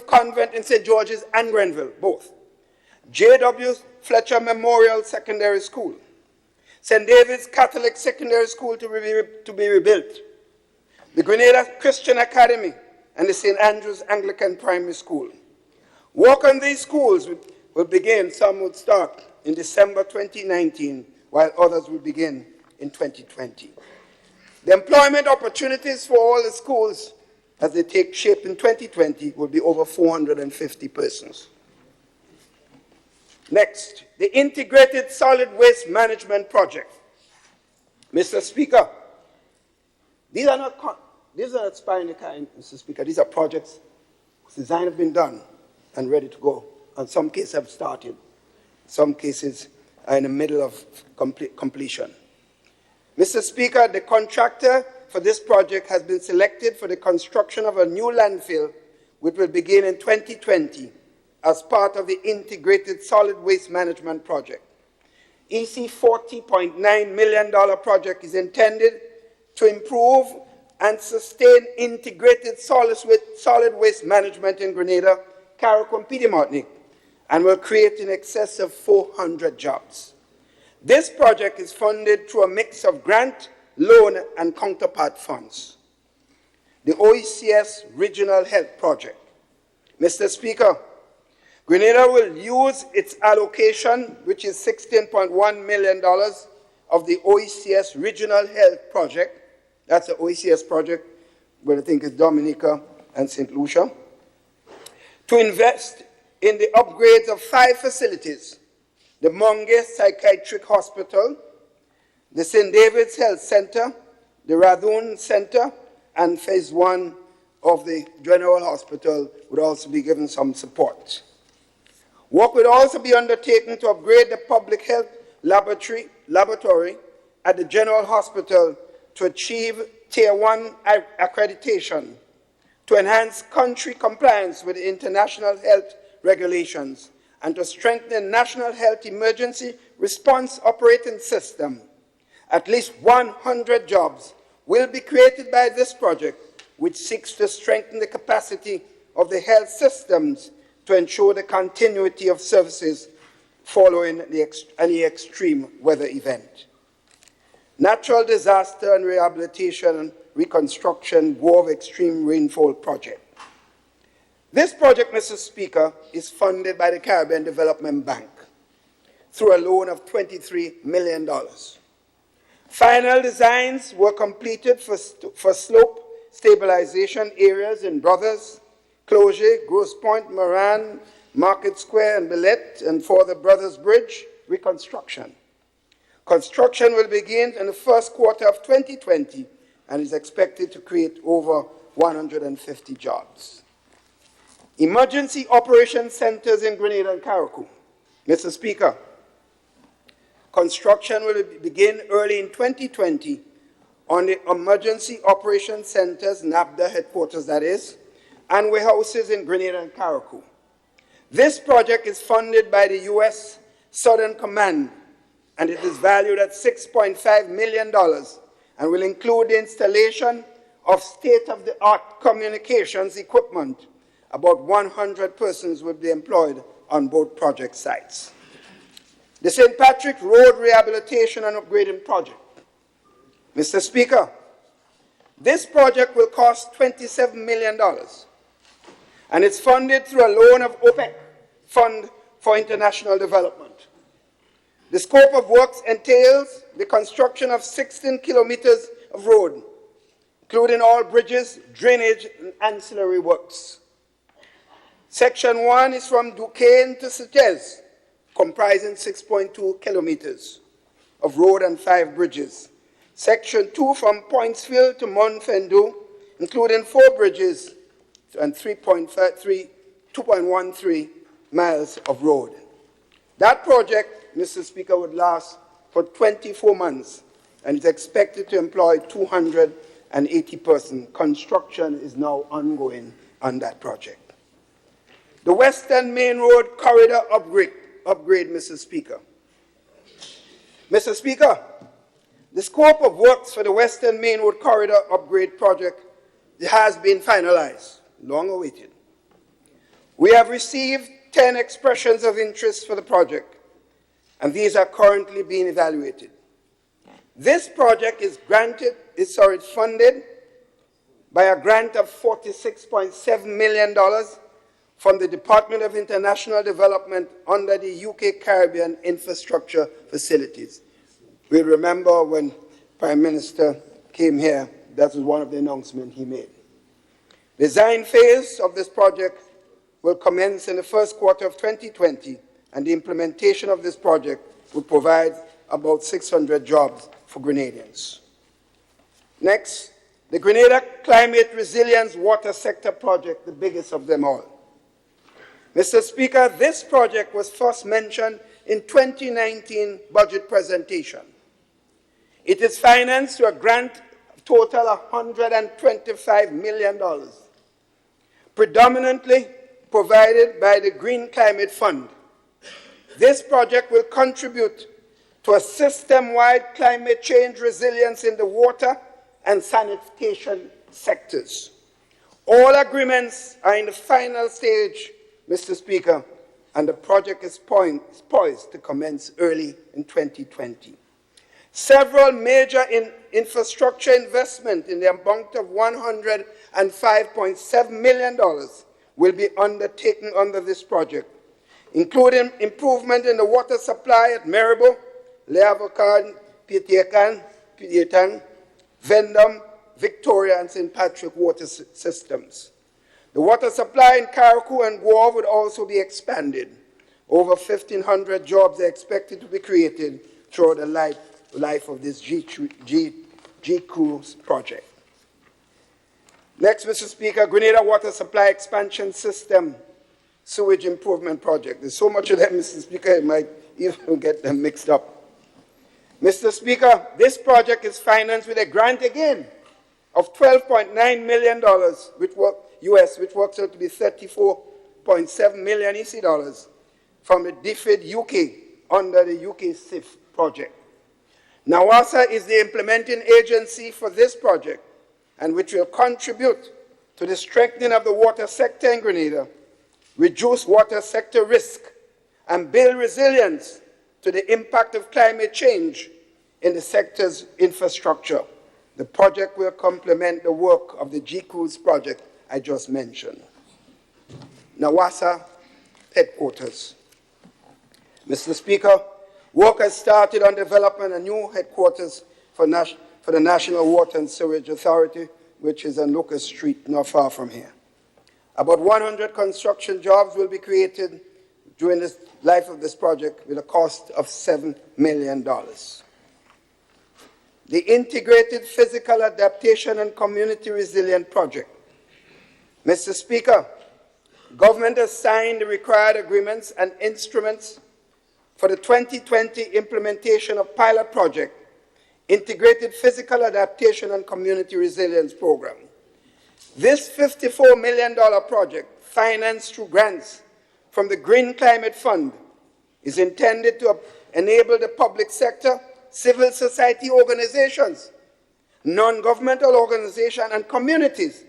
Convent in St. George's and Grenville, both, J.W. Fletcher Memorial Secondary School, St. David's Catholic Secondary School to be rebuilt, the Grenada Christian Academy, and the St. Andrew's Anglican Primary School. Work on these schools will begin, some would start in December 2019, while others will begin in 2020. The employment opportunities for all the schools as they take shape in 2020 will be over 450 persons. Next, the Integrated Solid Waste Management Project. Mr. Speaker, these are not spy in the kind, Mr. Speaker. These are projects whose design have been done and ready to go. And some cases have started. Some cases are in the middle of completion. Mr. Speaker, the contractor for this project has been selected for the construction of a new landfill, which will begin in 2020 as part of the Integrated Solid Waste Management Project. EC $40.9 million project is intended to improve and sustain integrated solid waste management in Grenada, Carriacou, and Petite Martinique, and will create in excess of 400 jobs. This project is funded through a mix of grant, loan, and counterpart funds. The OECS Regional Health Project. Mr. Speaker, Grenada will use its allocation, which is $16.1 million of the OECS Regional Health Project. That's the OECS project, where I think is Dominica and St. Lucia, to invest in the upgrades of 5 facilities: the Monge Psychiatric Hospital, the St. David's Health Center, the Radhoun Center, and Phase 1 of the General Hospital would also be given some support. Work would also be undertaken to upgrade the public health laboratory at the General Hospital to achieve Tier 1 accreditation, to enhance country compliance with the international health regulations, and to strengthen the National Health Emergency Response Operating System. At least 100 jobs will be created by this project, which seeks to strengthen the capacity of the health systems to ensure the continuity of services following any extreme weather event. Natural Disaster and Rehabilitation and Reconstruction War of Extreme Rainfall Project. This project, Mr. Speaker, is funded by the Caribbean Development Bank through a loan of $23 million. Final designs were completed for slope stabilization areas in Brothers, Cloget, Grosse Pointe, Moran, Market Square, and Billet, and for the Brothers Bridge reconstruction. Construction will begin in the first quarter of 2020 and is expected to create over 150 jobs. Emergency operation centers in Grenada and Carriacou. Mr. Speaker, construction will begin early in 2020 on the Emergency Operations Centers, NABDA headquarters that is, and warehouses in Grenada and Carriacou. This project is funded by the U.S. Southern Command, and it is valued at $6.5 million and will include the installation of state-of-the-art communications equipment. About 100 persons will be employed on both project sites. The St. Patrick Road Rehabilitation and Upgrading Project. Mr. Speaker, this project will cost $27 million, and it's funded through a loan of OPEC, Fund for International Development. The scope of works entails the construction of 16 kilometers of road, including all bridges, drainage, and ancillary works. Section 1 is from Duquesne to Sitges, comprising 6.2 kilometers of road and 5 bridges. Section 2 from Pointsville to Montfendu, including 4 bridges and 2.13 miles of road. That project, Mr. Speaker, would last for 24 months and is expected to employ 280 persons. Construction is now ongoing on that project. The Western Main Road Corridor upgrade, Mr. Speaker. Mr. Speaker, the scope of works for the Western Main Road Corridor upgrade project has been finalized, long awaited. We have received 10 expressions of interest for the project, and these are currently being evaluated. This project is funded by a grant of $46.7 million from the Department of International Development under the UK Caribbean Infrastructure Facilities. We remember when Prime Minister came here, that was one of the announcements he made. Design phase of this project will commence in the first quarter of 2020, and the implementation of this project will provide about 600 jobs for Grenadians. Next, the Grenada Climate Resilience Water Sector Project, the biggest of them all. Mr. Speaker, this project was first mentioned in 2019 budget presentation. It is financed through a grant total of $125 million, predominantly provided by the Green Climate Fund. This project will contribute to a system-wide climate change resilience in the water and sanitation sectors. All agreements are in the final stage, Mr. Speaker, and the project is poised to commence early in 2020. Several major infrastructure investment in the amount of $105.7 million will be undertaken under this project, including improvement in the water supply at Maribor, Leavocan, Pietekan, Vendom, Victoria, and St. Patrick water systems. The water supply in Carriacou and Guave would also be expanded. Over 1,500 jobs are expected to be created throughout the life of this G-Cruise project. Next, Mr. Speaker, Grenada Water Supply Expansion System Sewage Improvement Project. There's so much of them, Mr. Speaker, you might even get them mixed up. Mr. Speaker, this project is financed with a grant again of $12.9 million, which works out to be 34.7 million EC dollars from the DFID UK under the UK SIF project. NAWASA is the implementing agency for this project, and which will contribute to the strengthening of the water sector in Grenada, reduce water sector risk, and build resilience to the impact of climate change in the sector's infrastructure. The project will complement the work of the G-Cruise project I just mentioned. NAWASA headquarters. Mr. Speaker, work has started on developing a new headquarters for the National Water and Sewerage Authority, which is on Lucas Street, not far from here. About 100 construction jobs will be created during the life of this project with a cost of $7 million. The Integrated Physical Adaptation and Community Resilient Project. Mr. Speaker, government has signed the required agreements and instruments for the 2020 implementation of pilot project Integrated Physical Adaptation and Community Resilience Program. This $54 million project, financed through grants from the Green Climate Fund, is intended to enable the public sector, civil society organizations, non-governmental organizations, and communities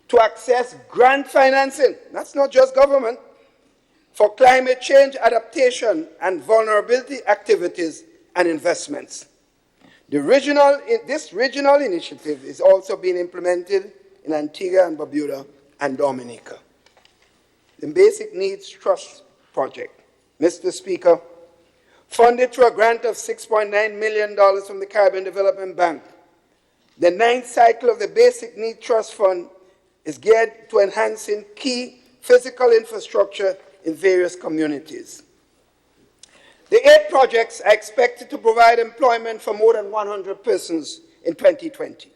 to access grant financing, that's not just government, for climate change adaptation and vulnerability activities and investments. This regional initiative is also being implemented in Antigua and Barbuda and Dominica. The Basic Needs Trust Project, Mr. Speaker, funded through a grant of $6.9 million from the Caribbean Development Bank. The 9th cycle of the Basic Needs Trust Fund is geared to enhancing key physical infrastructure in various communities. The 8 projects are expected to provide employment for more than 100 persons in 2020.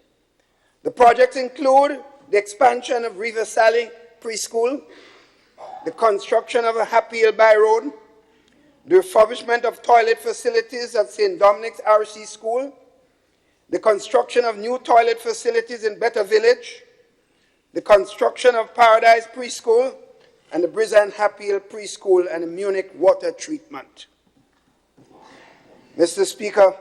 The projects include the expansion of River Sally Preschool, the construction of a Happy Hill by Road, the refurbishment of toilet facilities at St. Dominic's RC School, the construction of new toilet facilities in Better Village, the construction of Paradise Preschool, and the Brizan Happy Hill Preschool and the Munich water treatment. Mr. Speaker,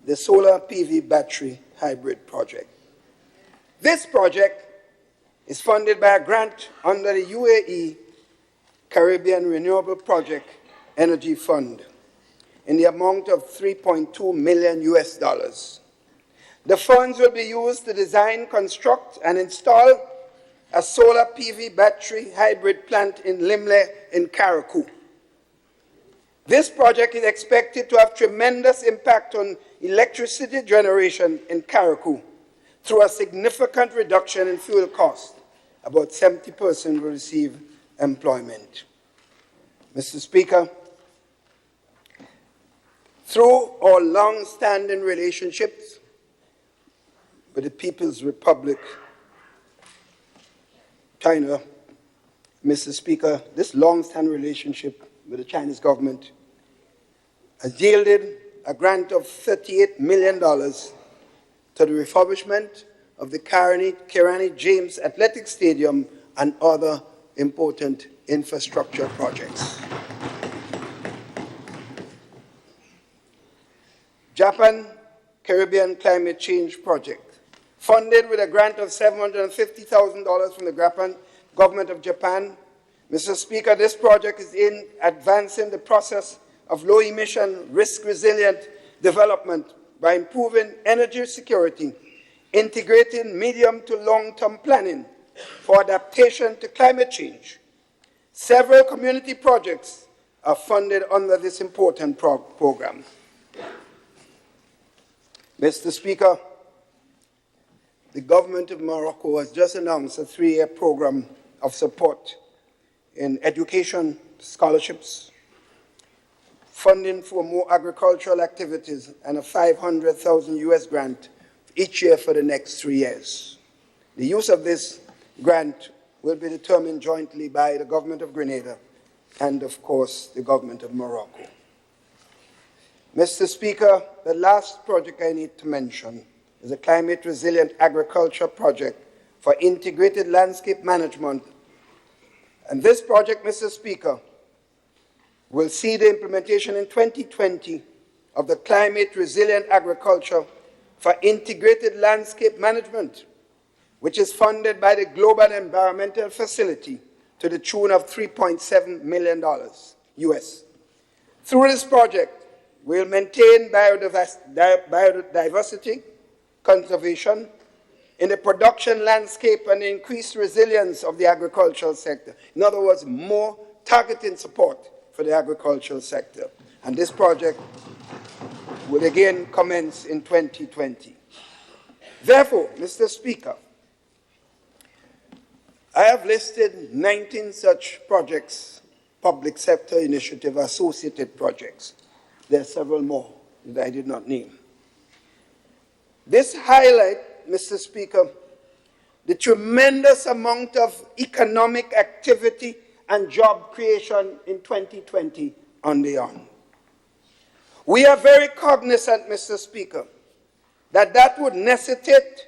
the solar PV battery hybrid project. This project is funded by a grant under the UAE Caribbean Renewable Project Energy Fund in the amount of $3.2 million. The funds will be used to design, construct, and install a solar PV battery hybrid plant in Limle in Carriacou. This project is expected to have tremendous impact on electricity generation in Carriacou through a significant reduction in fuel costs. About 70% will receive employment. Mr. Speaker, through our long-standing relationships with the People's Republic China, Mr. Speaker, this long-standing relationship with the Chinese government has yielded a grant of $38 million to the refurbishment of the Kirani James Athletic Stadium and other important infrastructure projects. Japan Caribbean Climate Change Project, funded with a grant of $750,000 from the government of Japan. Mr. Speaker, this project is in advancing the process of low-emission, risk-resilient development by improving energy security, integrating medium to long-term planning for adaptation to climate change. Several community projects are funded under this important program. Mr. Speaker, the government of Morocco has just announced a 3-year program of support in education, scholarships, funding for more agricultural activities, and a $500,000 US grant each year for the next 3 years. The use of this grant will be determined jointly by the government of Grenada and, of course, the government of Morocco. Mr. Speaker, the last project I need to mention is a climate resilient agriculture project for integrated landscape management. And this project, Mr. Speaker, will see the implementation in 2020 of the climate resilient agriculture for integrated landscape management, which is funded by the Global Environmental Facility to the tune of $3.7 million US. Through this project, we'll maintain biodiversity conservation in the production landscape and increase resilience of the agricultural sector. In other words, more targeted support for the agricultural sector. And this project will again commence in 2020. Therefore, Mr. Speaker, I have listed 19 such projects, public sector initiative associated projects. There are several more that I did not name. This highlights, Mr. Speaker, the tremendous amount of economic activity and job creation in 2020 and beyond. We are very cognizant, Mr. Speaker, that would necessitate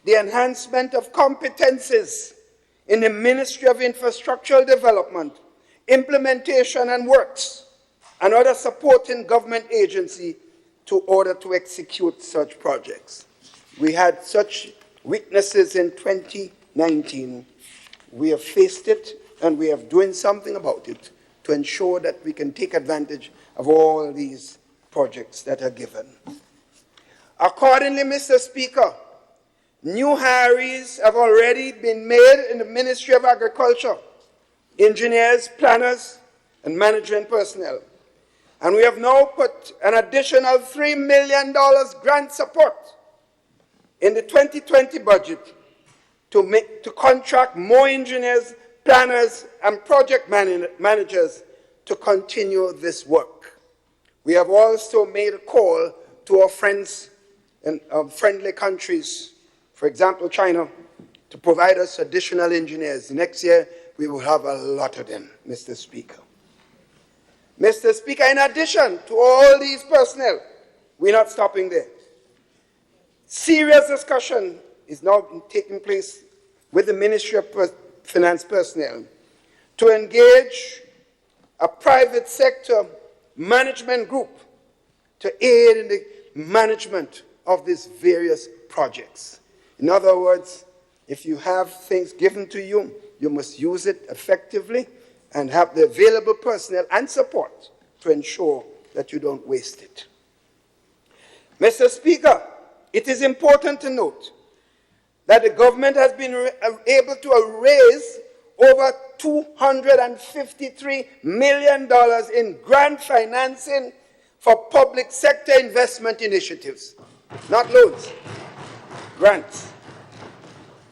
the enhancement of competencies in the Ministry of Infrastructural Development, Implementation and Works, and other supporting government agencies to order to execute such projects. We had such weaknesses in 2019. We have faced it, and we are doing something about it to ensure that we can take advantage of all these projects that are given. Accordingly, Mr. Speaker, new hires have already been made in the Ministry of Agriculture, engineers, planners, and management personnel. And we have now put an additional $3 million grant support in the 2020 budget to contract more engineers, planners, and project managers to continue this work. We have also made a call to our friends and friendly countries, for example, China, to provide us additional engineers. Next year, we will have a lot of them, Mr. Speaker. Mr. Speaker, in addition to all these personnel, we're not stopping there. Serious discussion is now taking place with the Ministry of Finance personnel to engage a private sector management group to aid in the management of these various projects. In other words, if you have things given to you, you must use it effectively and have the available personnel and support to ensure that you don't waste it. Mr. Speaker, it is important to note that the government has been able to raise over $253 million in grant financing for public sector investment initiatives. Not loans, grants.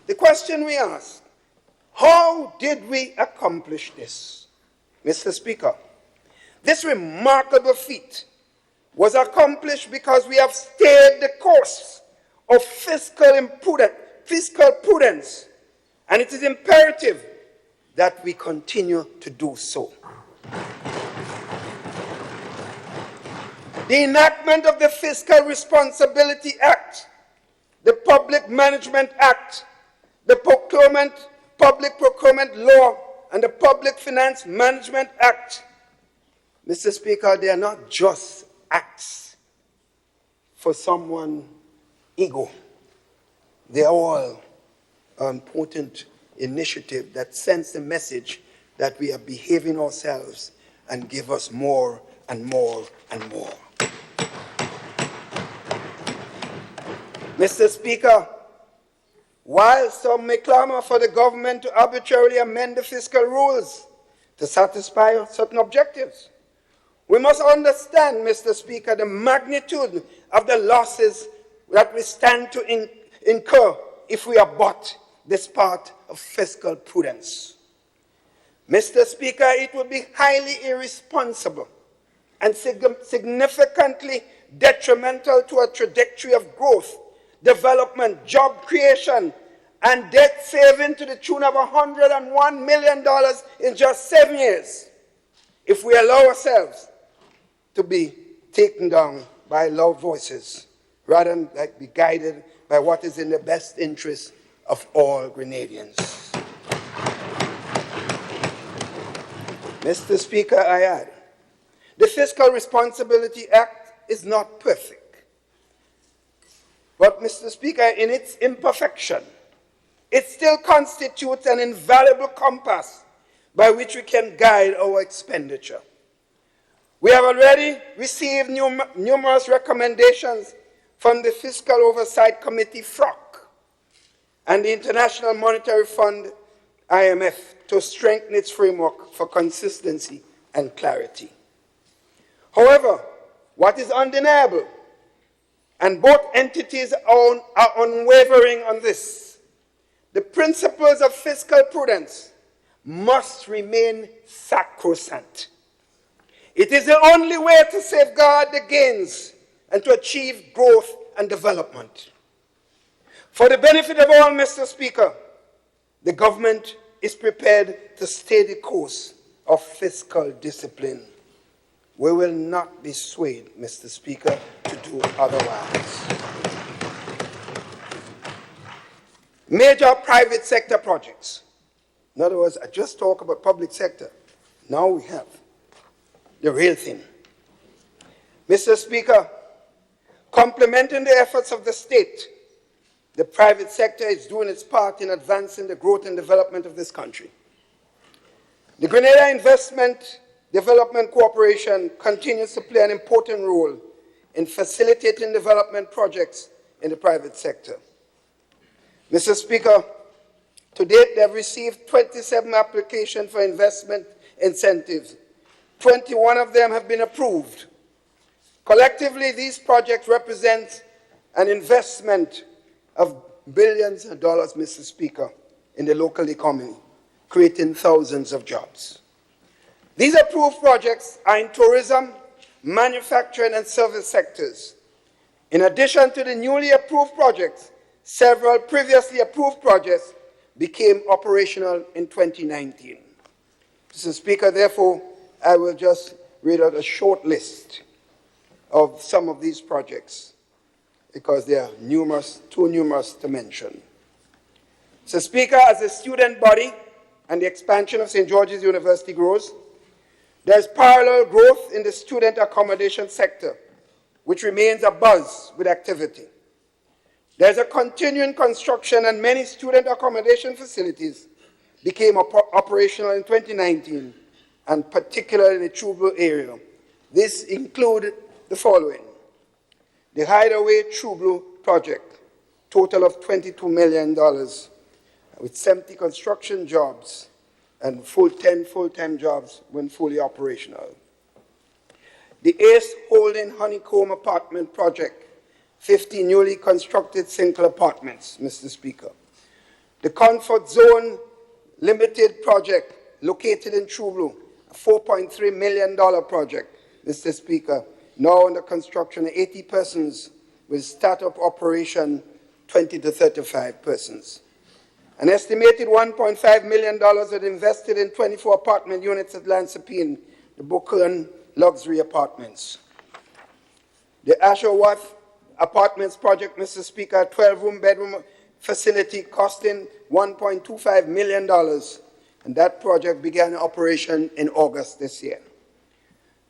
The question we ask, how did we accomplish this? Mr. Speaker, this remarkable feat was accomplished because we have stayed the course of fiscal prudence, and it is imperative that we continue to do so. The enactment of the Fiscal Responsibility Act, the Public Management Act, the Public Procurement Law, and the Public Finance Management Act, Mr. Speaker, they are not just acts for someone's ego. They are all important initiative that sends the message that we are behaving ourselves and give us more and more and more. Mr. Speaker, while some may clamor for the government to arbitrarily amend the fiscal rules to satisfy certain objectives, we must understand, Mr. Speaker, the magnitude of the losses that we stand to incur if we abort this part of fiscal prudence. Mr. Speaker, it would be highly irresponsible and significantly detrimental to a trajectory of growth, development, job creation, and debt saving to the tune of $101 million in just 7 years if we allow ourselves to be taken down by loud voices rather than be guided by what is in the best interest of all Grenadians. Mr. Speaker, I add, the Fiscal Responsibility Act is not perfect. But, Mr. Speaker, in its imperfection, it still constitutes an invaluable compass by which we can guide our expenditure. We have already received numerous recommendations from the Fiscal Oversight Committee, FROC, and the International Monetary Fund, IMF, to strengthen its framework for consistency and clarity. However, what is undeniable, and both entities are unwavering on this, the principles of fiscal prudence must remain sacrosanct. It is the only way to safeguard the gains and to achieve growth and development. For the benefit of all, Mr. Speaker, the government is prepared to stay the course of fiscal discipline. We will not be swayed, Mr. Speaker, to do otherwise. Major private sector projects. In other words, I just talk about public sector. Now we have the real thing. Mr. Speaker, complementing the efforts of the state, the private sector is doing its part in advancing the growth and development of this country. The Grenada Investment Development Corporation continues to play an important role in facilitating development projects in the private sector. Mr. Speaker, to date, they have received 27 applications for investment incentives. 21 of them have been approved. Collectively, these projects represent an investment of billions of dollars, Mr. Speaker, in the local economy, creating thousands of jobs. These approved projects are in tourism, manufacturing, and service sectors. In addition to the newly approved projects, several previously approved projects became operational in 2019. Mr. Speaker, therefore, I will just read out a short list of some of these projects because they are numerous, too numerous to mention. Mr. Speaker, as the student body and the expansion of St. George's University grows, there is parallel growth in the student accommodation sector, which remains abuzz with activity. There is a continuing construction, and many student accommodation facilities became operational in 2019, and particularly in the Trublo area. This included the following: the Hideaway Trublo project, total of $22 million, with 70 construction jobs and 10 full-time jobs when fully operational. The Ace Holding Honeycomb Apartment Project, 50 newly constructed single apartments, Mr. Speaker. The Comfort Zone Limited Project, located in Trublo, a $4.3 million project, Mr. Speaker, now under construction, 80 persons, with startup operation, 20 to 35 persons. An estimated $1.5 million was invested in 24 apartment units at Lansapine, the Buchan Luxury Apartments. The Asherworth Apartments project, Mr. Speaker, a 12-room bedroom facility costing $1.25 million, and that project began operation in August this year.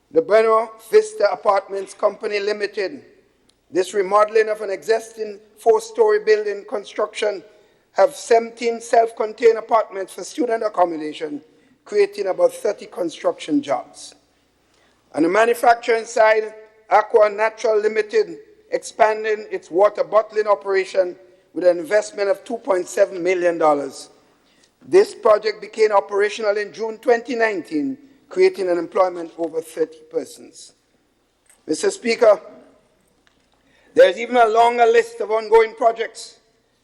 The Buena Vista Apartments Company Limited, this remodeling of an existing 4-story building construction, have 17 self-contained apartments for student accommodation, creating about 30 construction jobs. On the manufacturing side, Aqua Natural Limited expanding its water bottling operation with an investment of $2.7 million. This project became operational in June 2019, creating an employment of over 30 persons. Mr. Speaker, there is even a longer list of ongoing projects.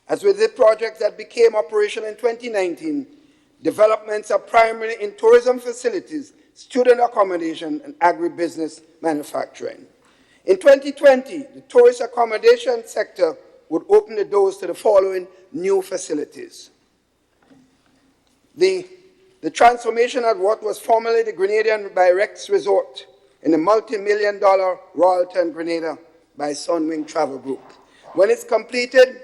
As with the projects that became operational in 2019, developments are primarily in tourism facilities, student accommodation, and agribusiness manufacturing. In 2020, the tourist accommodation sector would open the doors to the following new facilities. The transformation of what was formerly the Grenadian by Rex Resort in the multi-million-dollar Royalton Grenada by Sunwing Travel Group. When it's completed,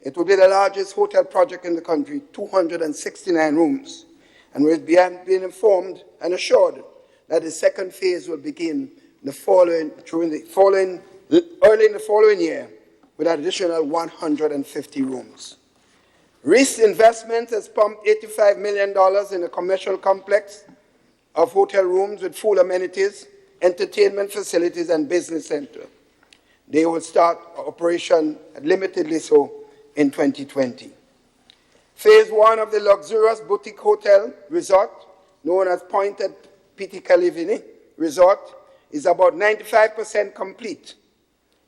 it will be the largest hotel project in the country, 269 rooms, and we've been informed and assured that the second phase will begin early in the following year with an additional 150 rooms. Reese Investment has pumped $85 million in a commercial complex of hotel rooms with full amenities, entertainment facilities, and business center. They will start operation, limitedly so, in 2020. Phase 1 of the luxurious boutique hotel resort, known as Pointed Piticalivini Resort, is about 95% complete.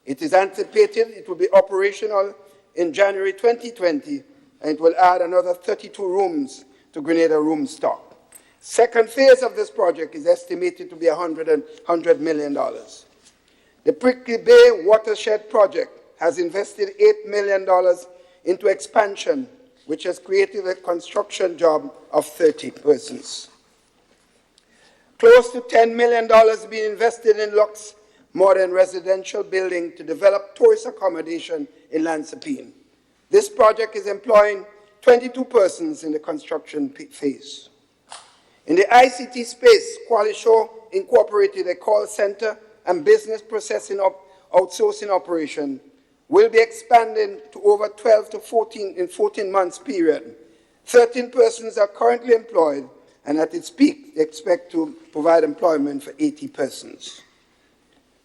It is anticipated it will be operational in January 2020, and it will add another 32 rooms to Grenada room stock. Second phase of this project is estimated to be $100 million. The Prickly Bay Watershed Project has invested $8 million into expansion, which has created a construction job of 30 persons. Close to $10 million being invested in Lux modern residential building to develop tourist accommodation in Lansepine. This project is employing 22 persons in the construction phase. In the ICT space, Qualishow incorporated a call center and business processing outsourcing operation will be expanding to over 12 to 14 in 14 months period. 13 persons are currently employed, and at its peak, they expect to provide employment for 80 persons.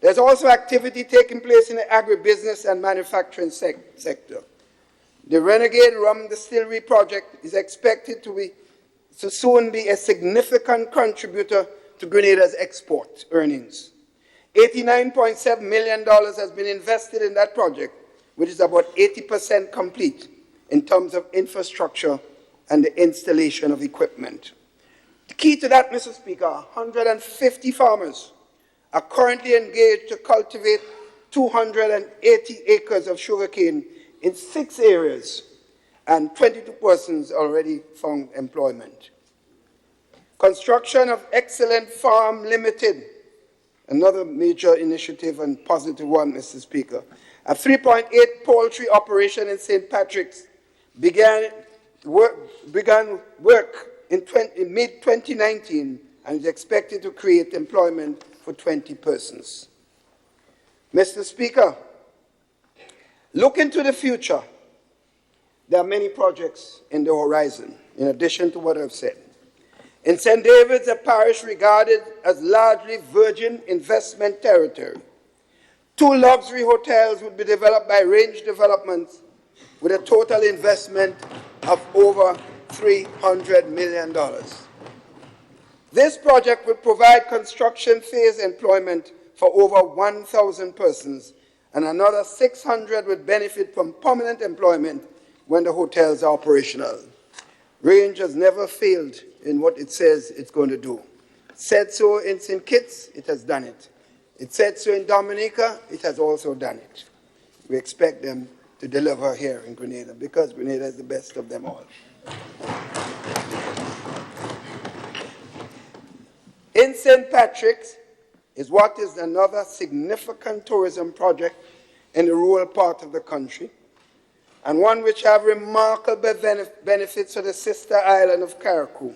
There's also activity taking place in the agribusiness and manufacturing sector. The Renegade Rum Distillery project is expected to soon be a significant contributor to Grenada's export earnings. $89.7 million has been invested in that project, which is about 80% complete in terms of infrastructure and the installation of equipment. The key to that, Mr. Speaker, 150 farmers are currently engaged to cultivate 280 acres of sugarcane in 6 areas, and 22 persons already found employment. Construction of Excellent Farm Limited, another major initiative and positive one, Mr. Speaker. A 3.8 poultry operation in St. Patrick's began work in mid-2019 and is expected to create employment for 20 persons. Mr. Speaker, looking to the future, there are many projects in the horizon, in addition to what I've said. In St. David's, a parish regarded as largely virgin investment territory, 2 luxury hotels would be developed by Range Developments with a total investment of over $300 million. This project will provide construction phase employment for over 1,000 persons, and another 600 would benefit from permanent employment when the hotels are operational. Range has never failed in what it says it's going to do. It said so in St. Kitts, it has done it. It said so in Dominica, it has also done it. We expect them to deliver here in Grenada because Grenada is the best of them all. In St. Patrick's is what is another significant tourism project in the rural part of the country, and one which have remarkable benefits for the sister island of Carriacou.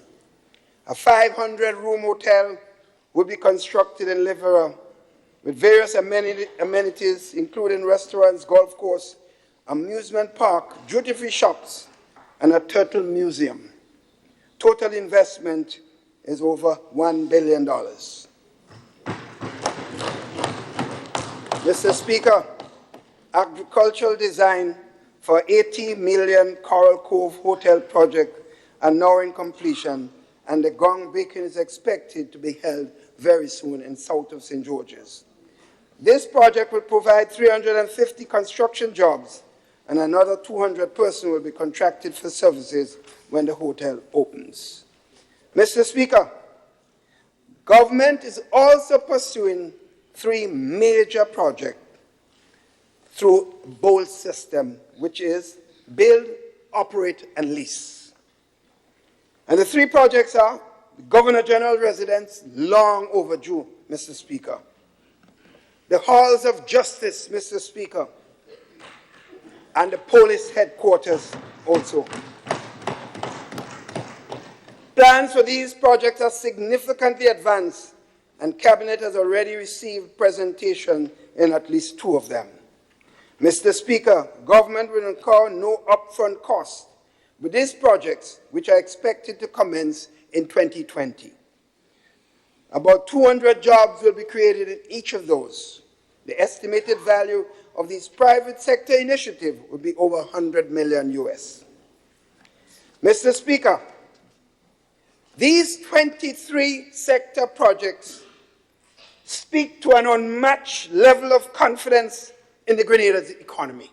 A 500-room hotel will be constructed in Livera with various amenities, including restaurants, golf course, amusement park, duty-free shops, and a turtle museum. Total investment is over $1 billion. Mr. Speaker, agricultural design for $80 million Coral Cove Hotel project are now in completion, and the groundbreaking is expected to be held very soon in south of St. George's. This project will provide 350 construction jobs, and another 200 persons will be contracted for services when the hotel opens. Mr. Speaker, government is also pursuing 3 major projects through BOLD system, which is build, operate, and lease. And the 3 projects are the Governor General residence, long overdue, Mr. Speaker. The halls of justice, Mr. Speaker, and the police headquarters also. Plans for these projects are significantly advanced, and Cabinet has already received presentation in at least 2 of them. Mr. Speaker, government will incur no upfront cost with these projects, which are expected to commence in 2020. About 200 jobs will be created in each of those. The estimated value of these private sector initiatives will be over $100 million US. Mr. Speaker, these 23 sector projects speak to an unmatched level of confidence in the Grenada's economy,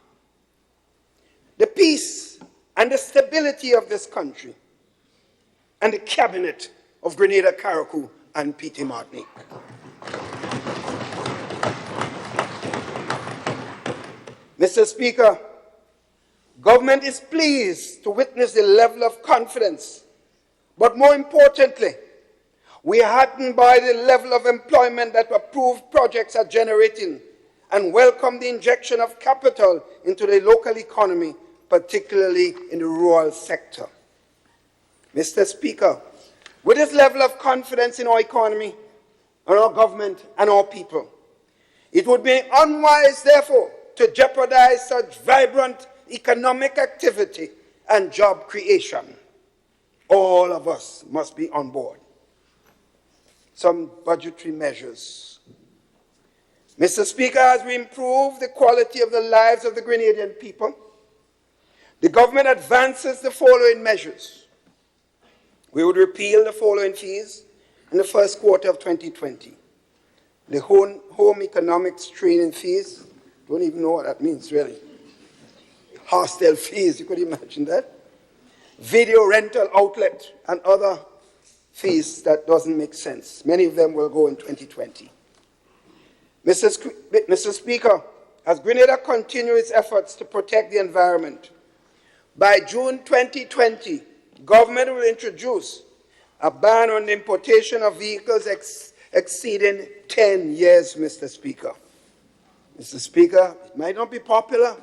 the peace and the stability of this country, and the cabinet of Grenada, Carriacou, and P.T. Martinique. Mr. Speaker, government is pleased to witness the level of confidence, but more importantly, We are heartened by the level of employment that approved projects are generating and welcome the injection of capital into the local economy, particularly in the rural sector. Mr. Speaker, with this level of confidence in our economy, and our government, and our people, it would be unwise, therefore, to jeopardize such vibrant economic activity and job creation. All of us must be on board. Some budgetary measures. Mr. Speaker, as we improve the quality of the lives of the Grenadian people, the government advances the following measures. We would repeal the following fees in the first quarter of 2020. The home economics training fees, don't even know what that means really. Hostel fees, you could imagine that. Video rental outlet and other fees that doesn't make sense. Many of them will go in 2020. Mr. Speaker, as Grenada continues its efforts to protect the environment, by June 2020, government will introduce a ban on the importation of vehicles exceeding 10 years, Mr. Speaker. Mr. Speaker, it might not be popular,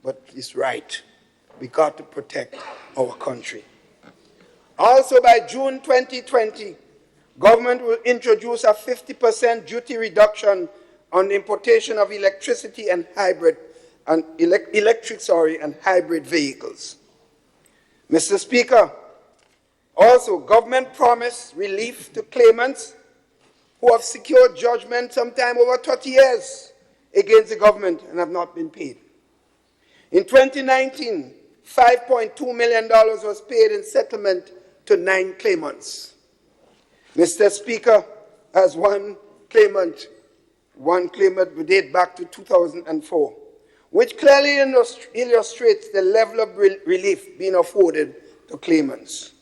but it's right. We got to protect our country. Also, by June 2020, government will introduce a 50% duty reduction on the importation of electric and hybrid vehicles. Mr. Speaker, also, government promised relief to claimants who have secured judgment sometime over 30 years against the government and have not been paid. In 2019, $5.2 million was paid in settlement to 9 claimants. Mr. Speaker, as one claimant would date back to 2004, which clearly illustrates the level of relief being afforded to claimants.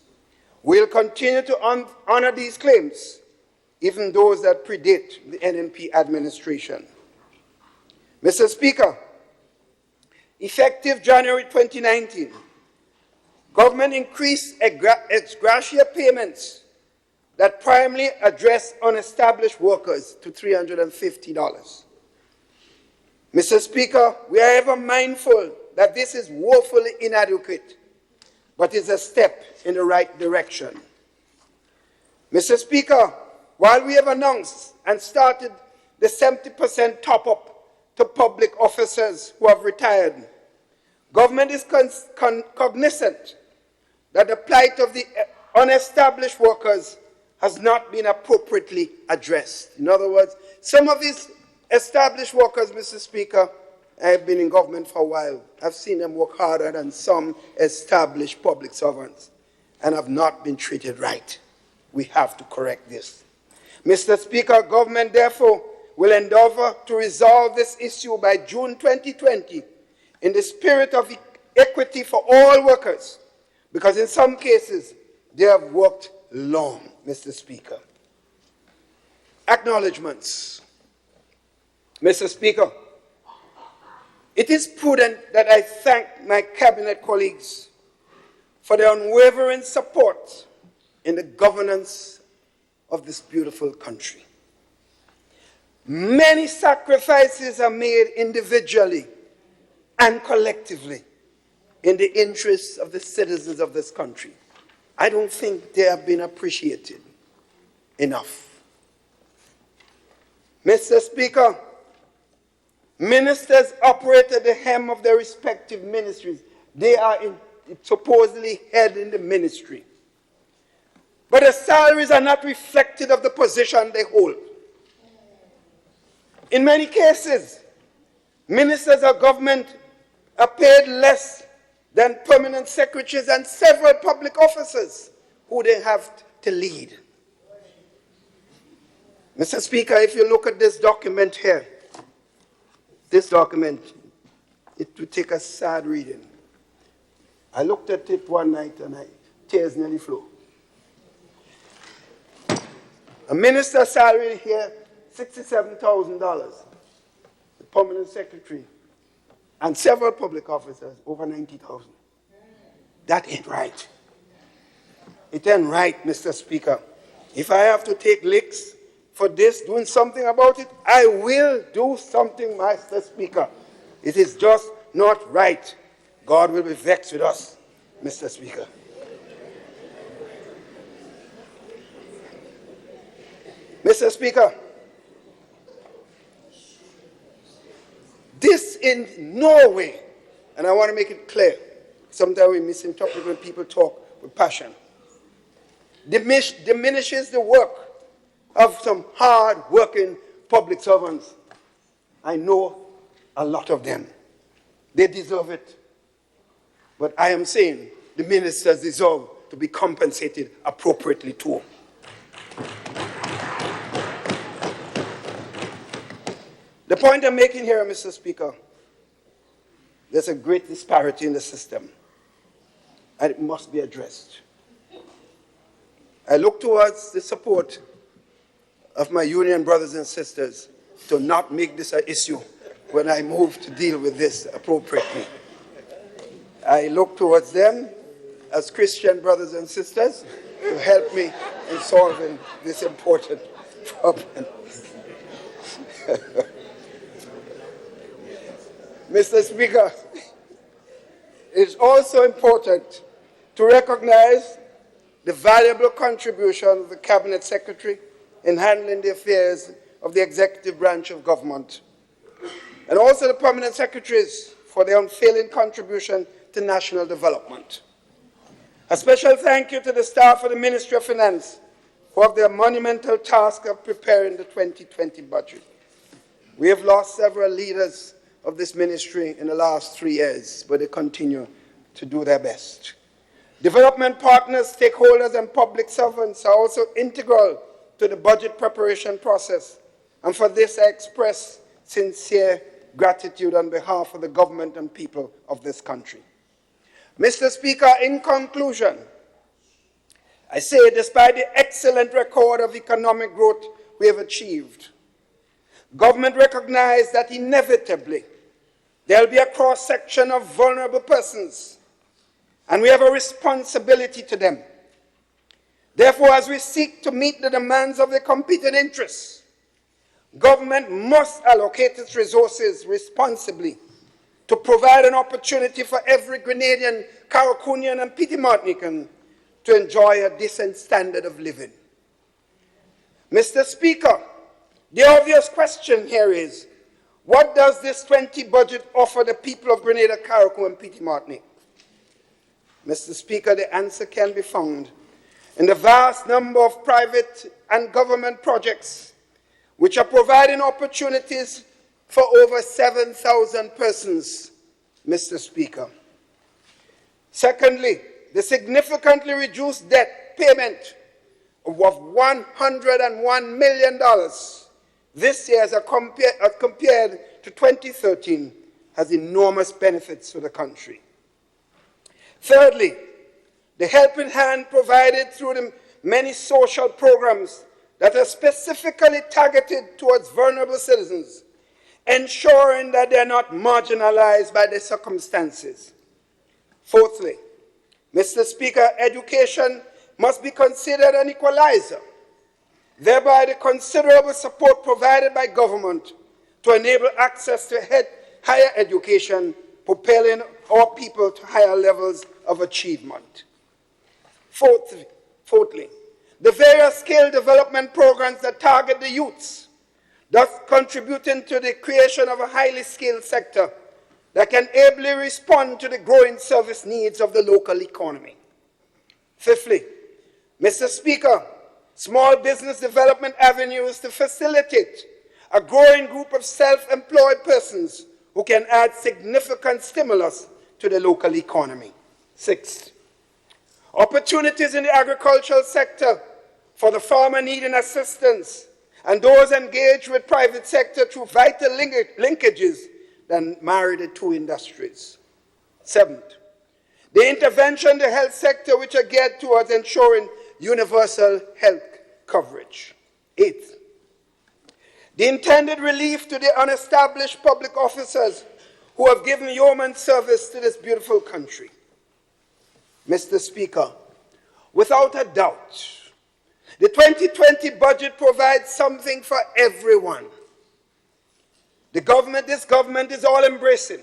We'll continue to honor these claims, even those that predate the NNP administration. Mr. Speaker, effective January 2019, government increased ex gratia payments that primarily address unestablished workers to $350. Mr. Speaker, we are ever mindful that this is woefully inadequate, but is a step in the right direction. Mr. Speaker, while we have announced and started the 70% top-up to public officers who have retired, government is cognizant that the plight of the unestablished workers has not been appropriately addressed. In other words, some of these established workers, Mr. Speaker, I have been in government for a while. I've seen them work harder than some established public servants and have not been treated right. We have to correct this. Mr. Speaker, government therefore will endeavor to resolve this issue by June 2020 in the spirit of equity for all workers, because in some cases they have worked long, Mr. Speaker. Acknowledgments. Mr. Speaker, it is prudent that I thank my cabinet colleagues for their unwavering support in the governance of this beautiful country. Many sacrifices are made individually and collectively in the interests of the citizens of this country. I don't think they have been appreciated enough. Mr. Speaker, ministers operate at the hem of their respective ministries. They are supposedly head in the ministry. But the salaries are not reflected of the position they hold. In many cases, ministers of government are paid less than permanent secretaries and several public officers who they have to lead. Mr. Speaker, if you look at this document here, this document, it would take a sad reading. I looked at it one night and tears nearly flew. A minister's salary here, $67,000. The permanent secretary and several public officers, over $90,000. That ain't right. It ain't right, Mr. Speaker. If I have to take licks for this, doing something about it, I will do something, Mr. Speaker. It is just not right. God will be vexed with us, Mr. Speaker. Mr. Speaker, this in no way, and I want to make it clear, sometimes we misinterpret when people talk with passion, diminishes the work of some hard-working public servants. I know a lot of them. They deserve it. But I am saying the ministers deserve to be compensated appropriately too. The point I'm making here, Mr. Speaker, there's a great disparity in the system, and it must be addressed. I look towards the support of my union brothers and sisters to not make this an issue when I move to deal with this appropriately. I look towards them as Christian brothers and sisters to help me in solving this important problem. Mr. Speaker, it is also important to recognize the valuable contribution of the Cabinet Secretary in handling the affairs of the executive branch of government, and also the permanent secretaries for their unfailing contribution to national development. A special thank you to the staff of the Ministry of Finance for their monumental task of preparing the 2020 budget. We have lost several leaders of this ministry in the last 3 years, but they continue to do their best. Development partners, stakeholders, and public servants are also integral to the budget preparation process, and for this I express sincere gratitude on behalf of the government and people of this country. Mr. Speaker, in conclusion, I say despite the excellent record of economic growth we have achieved, government recognizes that inevitably there will be a cross-section of vulnerable persons, and we have a responsibility to them. Therefore, as we seek to meet the demands of the competing interests, government must allocate its resources responsibly to provide an opportunity for every Grenadian, Caracunian, and Petit Martinican to enjoy a decent standard of living. Mr. Speaker, the obvious question here is, what does this 20 budget offer the people of Grenada, Carriacou, and Petit Martinique? Mr. Speaker, the answer can be found in the vast number of private and government projects which are providing opportunities for over 7,000 persons, Mr. Speaker. Secondly, the significantly reduced debt payment of $101 million this year, as compared to 2013, has enormous benefits for the country. Thirdly, the helping hand provided through the many social programs that are specifically targeted towards vulnerable citizens, ensuring that they are not marginalized by their circumstances. Fourthly, Mr. Speaker, education must be considered an equalizer. Thereby, the considerable support provided by government to enable access to higher education, propelling our people to higher levels of achievement. Fourthly, the various skill development programs that target the youths, thus contributing to the creation of a highly skilled sector that can ably respond to the growing service needs of the local economy. Fifthly, Mr. Speaker, small business development avenues to facilitate a growing group of self-employed persons who can add significant stimulus to the local economy. Sixth, opportunities in the agricultural sector for the farmer needing assistance and those engaged with private sector through vital linkages that marry the two industries. Seventh, the intervention in the health sector which are geared towards ensuring universal health coverage. Eighth, the intended relief to the unestablished public officers who have given yeoman service to this beautiful country. Mr. Speaker, without a doubt, The 2020 budget provides something for everyone. This government is all embracing.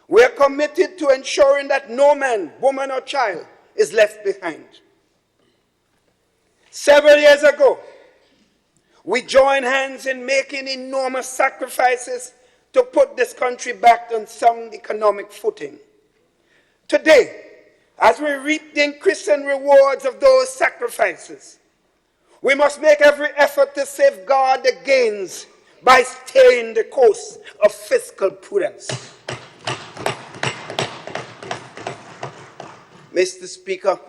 We are committed to ensuring that no man, woman, or child is left behind. Several years ago, we joined hands in making enormous sacrifices to put this country back on sound economic footing. Today, as we reap the increasing rewards of those sacrifices, we must make every effort to safeguard the gains by staying the course of fiscal prudence. Mr. Speaker,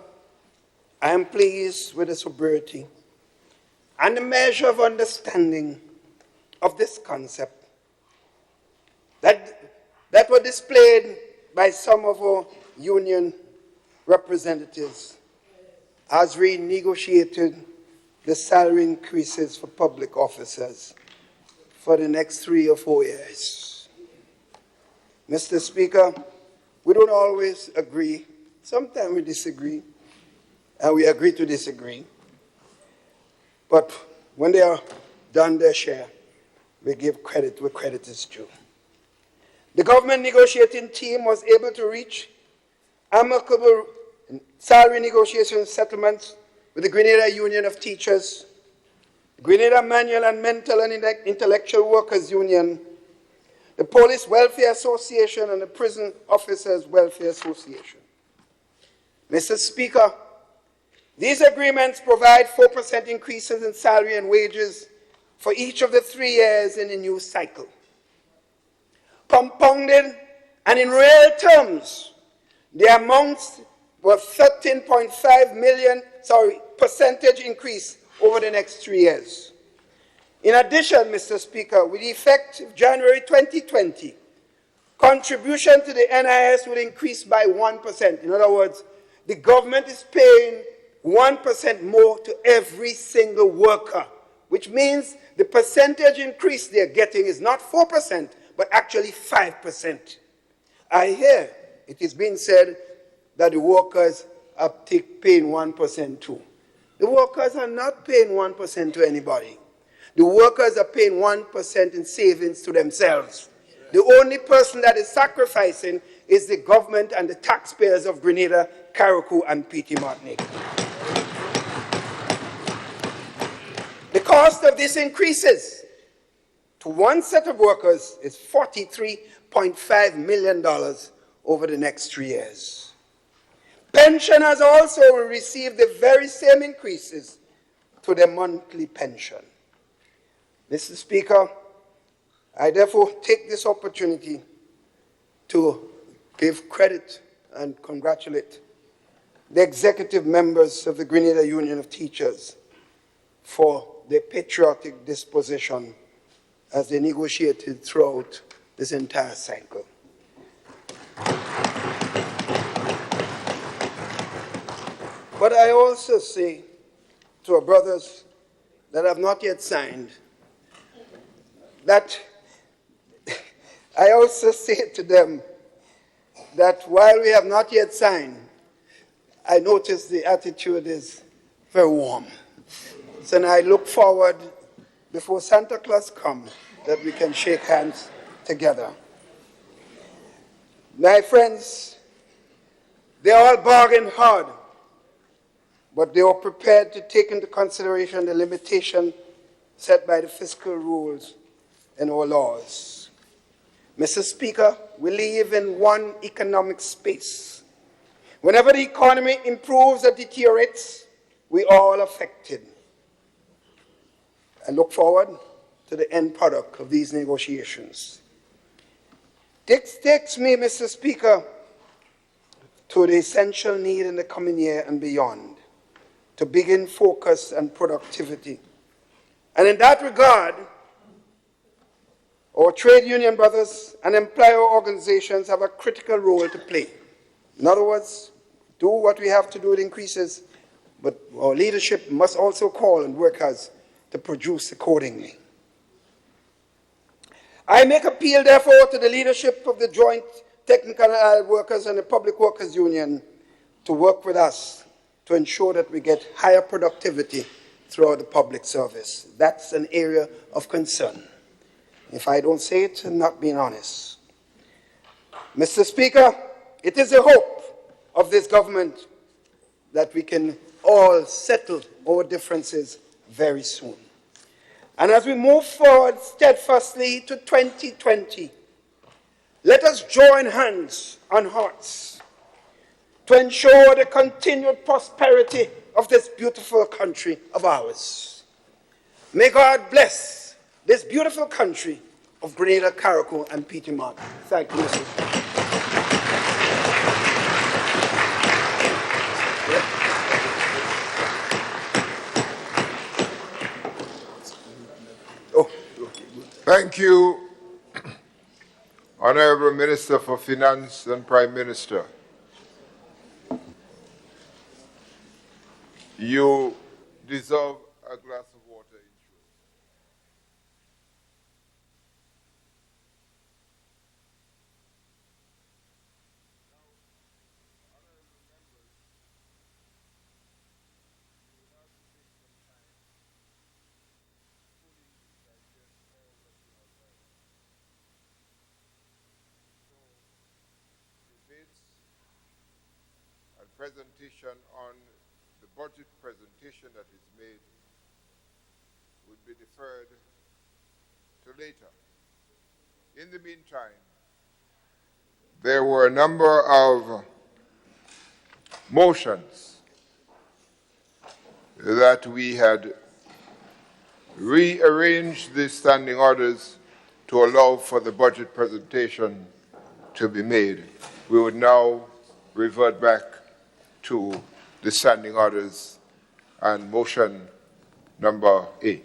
I am pleased with the sobriety and the measure of understanding of this concept that were displayed by some of our union representatives as we negotiated the salary increases for public officers for the next 3 or 4 years. Mr. Speaker, we don't always agree. Sometimes we disagree, and we agree to disagree. But when they are done their share, we give credit where credit is due. The government negotiating team was able to reach amicable salary negotiation settlements with the Grenada Union of Teachers, Grenada Manual and Mental and Intellectual Workers Union, the Police Welfare Association, and the Prison Officers Welfare Association. Mr. Speaker, these agreements provide 4% increases in salary and wages for each of the 3 years in the new cycle. Compounded and in real terms, the amounts were 13.5 million, percentage increase over the next 3 years. In addition, Mr. Speaker, with effect of January 2020, contribution to the NIS will increase by 1%. In other words, the government is paying 1% more to every single worker, which means the percentage increase they're getting is not 4%, but actually 5%. I hear it is being said that the workers are paying 1% too. The workers are not paying 1% to anybody. The workers are paying 1% in savings to themselves. The only person that is sacrificing is the government and the taxpayers of Grenada, Carriacou, and Petite Martinique. The cost of these increases to one set of workers is $43.5 million over the next 3 years. Pensioners also will receive the very same increases to their monthly pension. Mr. Speaker, I therefore take this opportunity to give credit and congratulate the executive members of the Grenada Union of Teachers for their patriotic disposition as they negotiated throughout this entire cycle. But I also say to our brothers that have not yet signed, that I also say to them that while we have not yet signed, I notice the attitude is very warm. So I look forward, before Santa Claus comes, that we can shake hands together. My friends, they all bargained hard, but they were prepared to take into consideration the limitation set by the fiscal rules and our laws. Mr. Speaker, we live in one economic space. Whenever the economy improves or deteriorates, we are all affected. I look forward to the end product of these negotiations. This takes me, Mr. Speaker, to the essential need in the coming year and beyond to begin focus and productivity. And in that regard, our trade union brothers and employer organizations have a critical role to play. In other words, do what we have to do with increases, but our leadership must also call on workers to produce accordingly. I make appeal, therefore, to the leadership of the Joint Technical and Allied Workers and the Public Workers Union to work with us to ensure that we get higher productivity throughout the public service. That's an area of concern. If I don't say it, I'm not being honest. Mr. Speaker, it is a hope of this government that we can all settle our differences very soon. And as we move forward steadfastly to 2020, let us join hands and hearts to ensure the continued prosperity of this beautiful country of ours. May God bless this beautiful country of Grenada, Carriacou, and Peter Martin. Thank you, Mr. Speaker. Thank you, Honorable Minister for Finance and Prime Minister. You deserve a glass of water. Presentation on the budget presentation that is made would be deferred to later. In the meantime, there were a number of motions that we had rearranged the standing orders to allow for the budget presentation to be made. We would now revert back to the standing orders and motion number 8.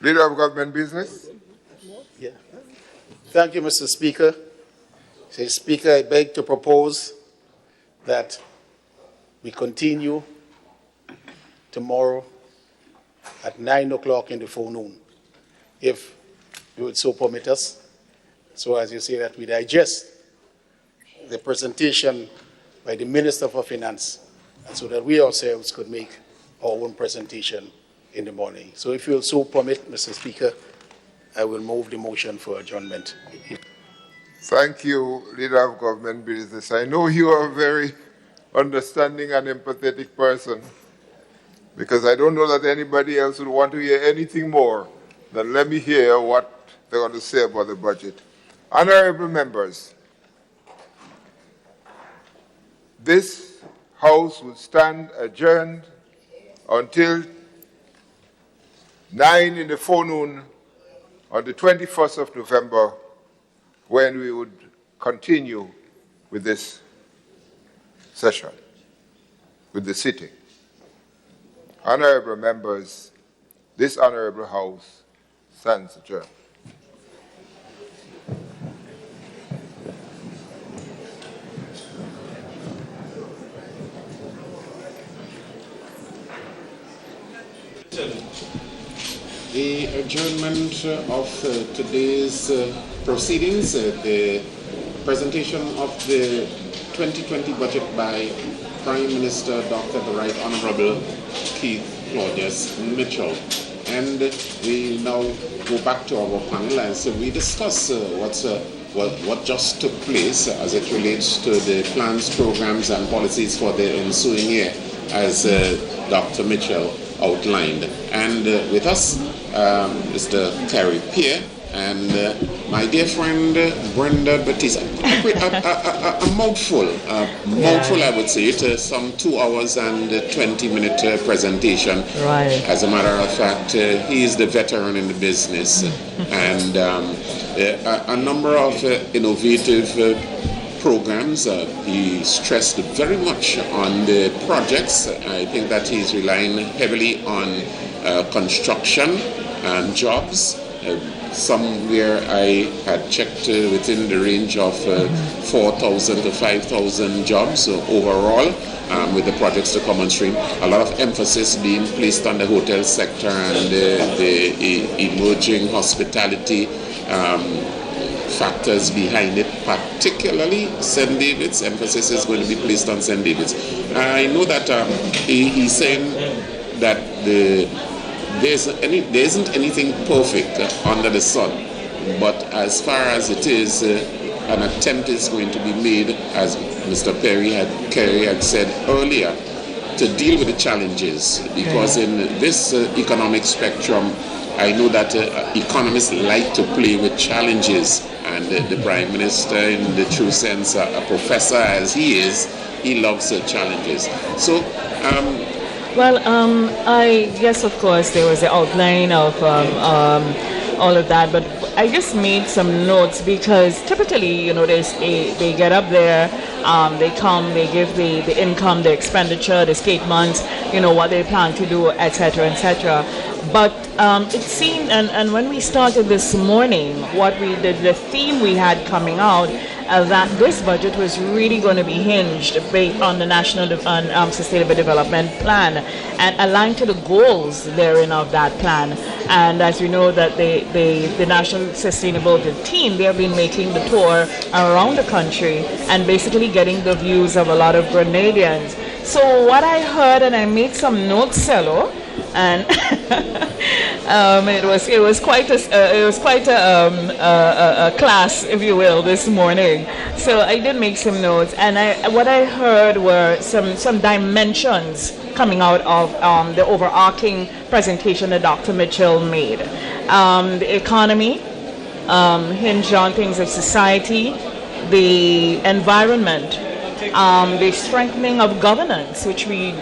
Leader of Government Business. Yeah. Thank you, Mr. Speaker. Mr. Speaker, I beg to propose that we continue tomorrow at 9 o'clock in the forenoon, if you would so permit us. So as you say, that we digest the presentation by the Minister for Finance, and so that we ourselves could make our own presentation in the morning. So if you will so permit, Mr. Speaker, I will move the motion for adjournment. Thank you, Leader of Government Business. I know you are a very understanding and empathetic person, because I don't know that anybody else would want to hear anything more than let me hear what they're going to say about the budget. Honorable members, this House will stand adjourned until 9 in the forenoon on the 21st of November, when we would continue with this session, with the sitting. Honorable members, this Honorable House stands adjourned. The adjournment of today's proceedings, the presentation of the 2020 budget by Prime Minister Dr. the Right Honorable Keith Claudius Mitchell. And we now go back to our panel and so we discuss what just took place as it relates to the plans, programs, and policies for the ensuing year, as Dr. Mitchell outlined. And with us, Mr. Terry Pierre, and my dear friend Brenda Batista. A mouthful, I would say. It's some 2 hours and 20-minute presentation. Right. As a matter of fact, he is the veteran in the business, and a number of innovative programs. He stressed very much on the projects. I think that he's relying heavily on construction and jobs. Somewhere I had checked within the range of 4,000 to 5,000 jobs overall, with the projects to come on stream. A lot of emphasis being placed on the hotel sector and the emerging hospitality factors behind it, particularly St. David's. Emphasis is going to be placed on St. David's. I know that he's saying that there isn't anything perfect under the sun, but as far as it is, an attempt is going to be made, as Mr. Kerry had said earlier, to deal with the challenges, because in this economic spectrum, I know that economists like to play with challenges, and the Prime Minister, in the true sense, a professor as he is, he loves challenges. So, yes, of course, there was the outline of all of that, but I just made some notes because typically, you know, they get up there, they come, they give the income, the expenditure, the statements, you know, what they plan to do, etc., etc. But it seemed, and when we started this morning, what we did, the theme we had coming out, that this budget was really going to be hinged based on the National Sustainable Development Plan and aligned to the goals therein of that plan. And as we know that the National Sustainable team, they have been making the tour around the country and basically getting the views of a lot of Grenadians. So what I heard, and I made some notes, Cello, and it was quite a class, if you will, this morning. So I did make some notes, and what I heard were some dimensions coming out of the overarching presentation that Dr. Mitchell made. The economy, hinge on things of society, the environment, the strengthening of governance, which we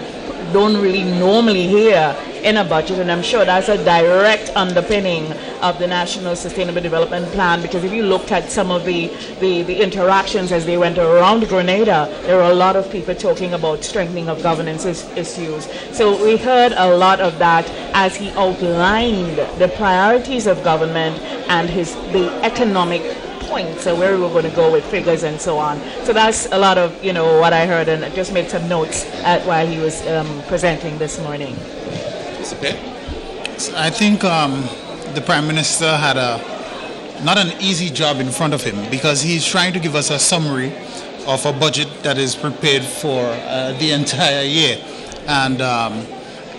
don't really normally hear in a budget, and I'm sure that's a direct underpinning of the National Sustainable Development Plan, because if you looked at some of the interactions as they went around Grenada, there were a lot of people talking about strengthening of governance issues. So we heard a lot of that as he outlined the priorities of government and the economic points, so where we were going to go with figures and so on. So that's a lot of, you know, what I heard, and I just made some notes while he was presenting this morning. I think the Prime Minister had not an easy job in front of him, because he's trying to give us a summary of a budget that is prepared for the entire year. And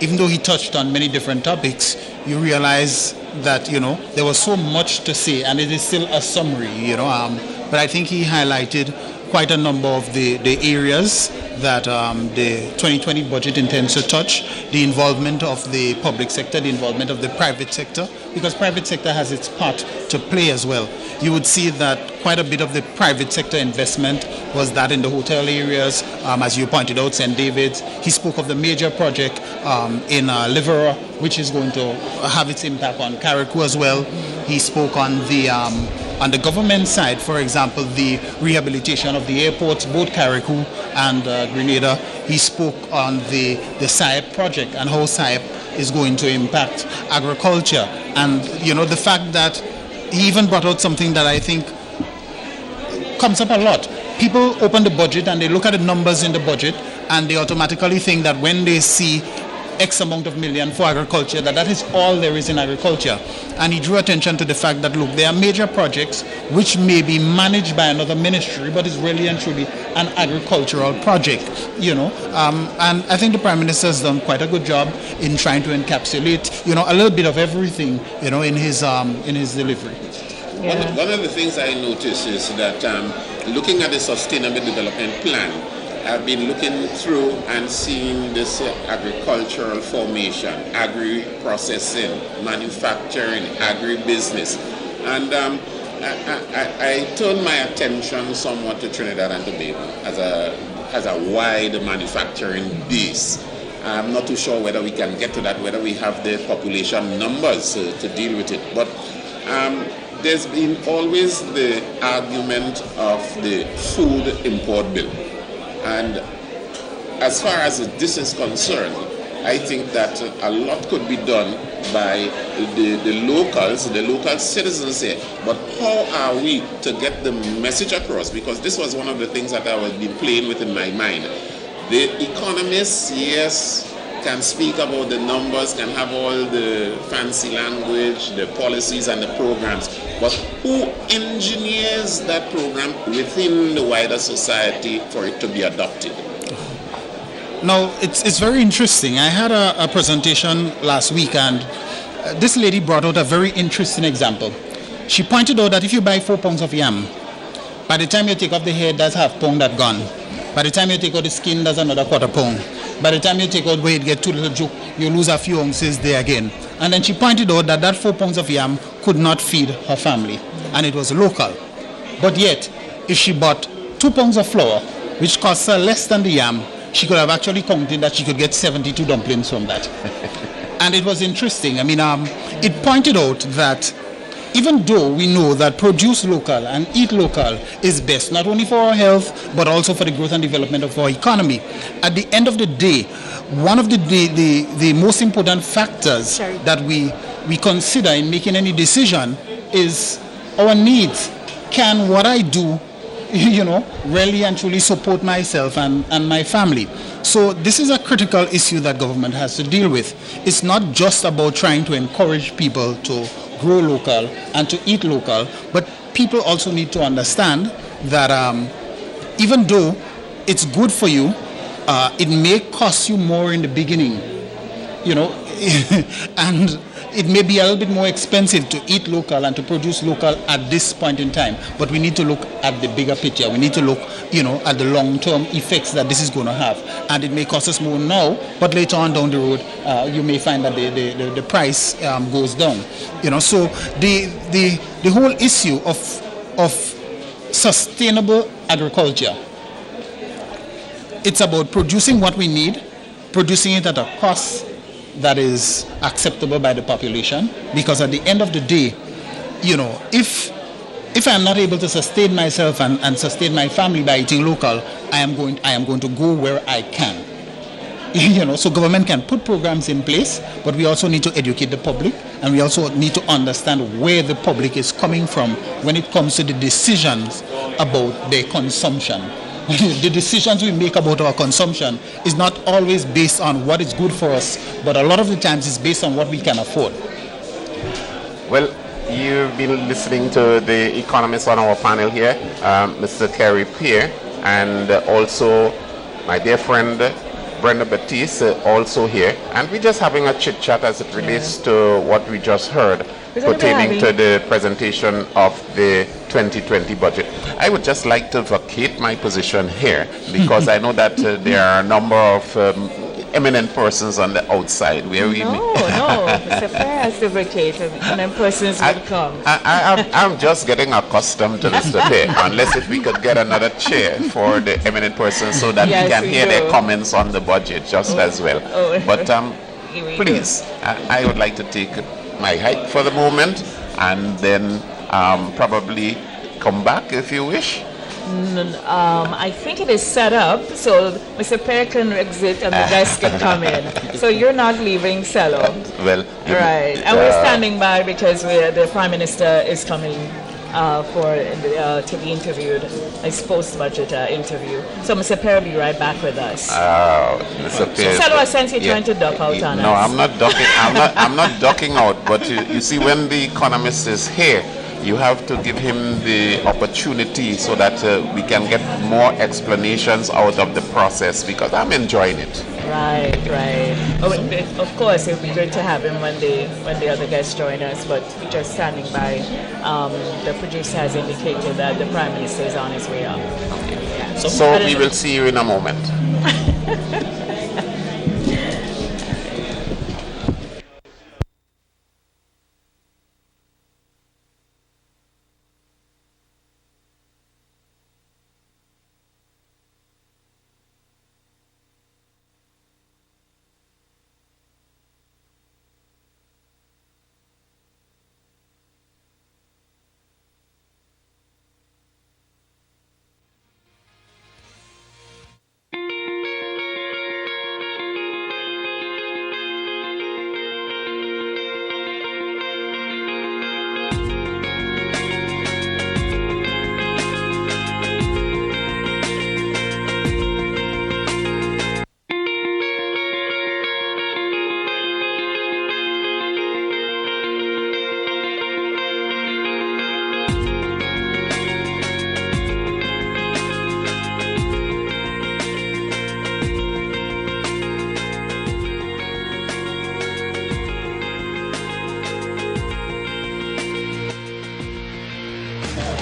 even though he touched on many different topics, you realize that, you know, there was so much to say, and it is still a summary, you know. But I think he highlighted quite a number of the areas that the 2020 budget intends to touch: the involvement of the public sector, the involvement of the private sector, because private sector has its part to play as well. You would see that quite a bit of the private sector investment was that in the hotel areas, as you pointed out, St. David's. He spoke of the major project in Liverpool, which is going to have its impact on Carriacou as well. He spoke on the government side, for example, the rehabilitation of the airports, both Carriacou and Grenada. He spoke on the SIEP project and how SIEP is going to impact agriculture. And, you know, the fact that he even brought out something that I think comes up a lot. People open the budget and they look at the numbers in the budget and they automatically think that when they see X amount of million for agriculture, that is all there is in agriculture. And he drew attention to the fact that, look, there are major projects which may be managed by another ministry, but is really and truly an agricultural project, you know. And I think the Prime Minister has done quite a good job in trying to encapsulate, you know, a little bit of everything, you know, in his delivery. Yeah. One of the things I noticed is that looking at the Sustainable Development Plan, I've been looking through and seeing this agricultural formation, agri-processing, manufacturing, agri-business. And I turned my attention somewhat to Trinidad and Tobago as a wide manufacturing base. I'm not too sure whether we can get to that, whether we have the population numbers to deal with it. But there's been always the argument of the food import bill. And as far as this is concerned, I think that a lot could be done by the local citizens here. But how are we to get the message across? Because this was one of the things that I was been playing with in my mind. The economists, yes, can speak about the numbers, can have all the fancy language, the policies and the programs, but who engineers that program within the wider society for it to be adopted? Now, it's very interesting. I had a presentation last week, and this lady brought out a very interesting example. She pointed out that if you buy 4 pounds of yam, by the time you take off the head, that's half pound that gone. By the time you take out the skin, that's another quarter pound. By the time you take out where it get too little juke, you lose a few ounces there again. And then she pointed out that 4 pounds of yam could not feed her family, and it was local. But yet, if she bought 2 pounds of flour, which costs her less than the yam, she could have actually counted that she could get 72 dumplings from that. And it was interesting. I mean, it pointed out that even though we know that produce local and eat local is best, not only for our health, but also for the growth and development of our economy, at the end of the day, one of the most important factors that we consider in making any decision is our needs. Can what I do, really and truly support myself and my family? So this is a critical issue that government has to deal with. It's not just about trying to encourage people to grow local and to eat local, but people also need to understand that even though it's good for you, it may cost you more in the beginning, and it may be a little bit more expensive to eat local and to produce local at this point in time, but we need to look at the bigger picture. We need to look, at the long-term effects that this is going to have. And it may cost us more now, but later on down the road, you may find that the price goes down. So the whole issue of sustainable agriculture, it's about producing what we need, producing it at a cost that is acceptable by the population, because at the end of the day, if I'm not able to sustain myself and sustain my family by eating local, I am going to go where I can. So government can put programs in place, but we also need to educate the public, and we also need to understand where the public is coming from when it comes to the decisions about their consumption. The decisions we make about our consumption is not always based on what is good for us, but a lot of the times it's based on what we can afford. Well, you've been listening to the economists on our panel here, Mr. Kerry Peer, and also my dear friend Brenda Batiste, also here. And we're just having a chit-chat as it relates to what we just heard pertaining to the presentation of the 2020 budget. I would just like to vacate my position here, because I know that there are a number of eminent persons on the outside where we... No, Mr. Fair has to vacate, eminent persons will come. I'm just getting accustomed to this today, unless if we could get another chair for the eminent persons so that we can hear their comments on the budget just as well. But please, I would like to take my hike for the moment, and then probably come back if you wish. I think it is set up so Mr. Pear can exit and the guests can come in. So you're not leaving Cello. Well, right. And we're standing by because the Prime Minister is coming to be interviewed, his post-budget interview. So Mr. Pear will be right back with us. Mr. Pear. So I sense you're trying to duck out on us. No, I'm not ducking. I'm not ducking out. But you see, when the economist is here, you have to give him the opportunity so that we can get more explanations out of the process, because I'm enjoying it. Right. Of course, it would be good to have him when the other guests join us, but we're just standing by. The producer has indicated that the Prime Minister is on his way up. Yeah. So we will see you in a moment.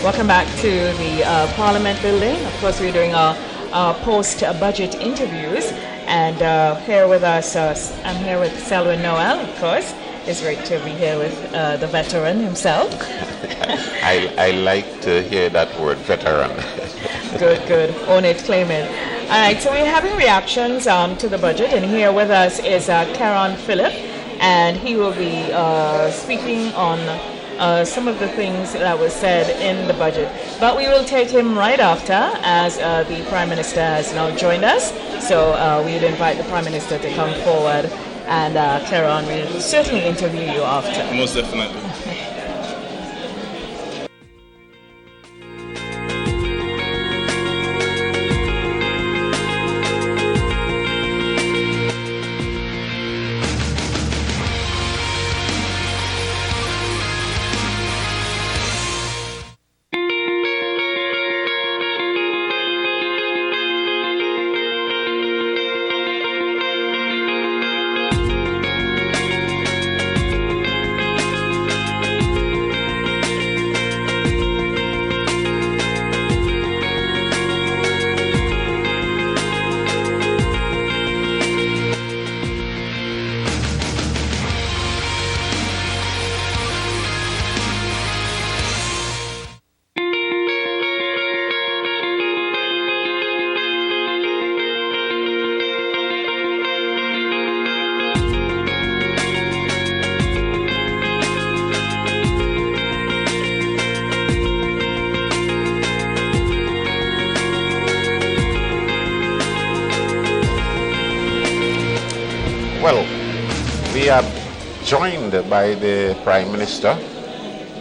Welcome back to the Parliament building. Of course, we're doing our post-budget interviews. And here with us, I'm here with Selwyn Noel, of course. It's great to be here with the veteran himself. I like to hear that word, veteran. Good. Own it, claim it. All right, so we're having reactions to the budget, and here with us is Karen Phillip, and he will be speaking on some of the things that was said in the budget. But we will take him right after, as the Prime Minister has now joined us. So we would invite the Prime Minister to come forward, and Karen will certainly interview you after. Most definitely. Well, we are joined by the Prime Minister,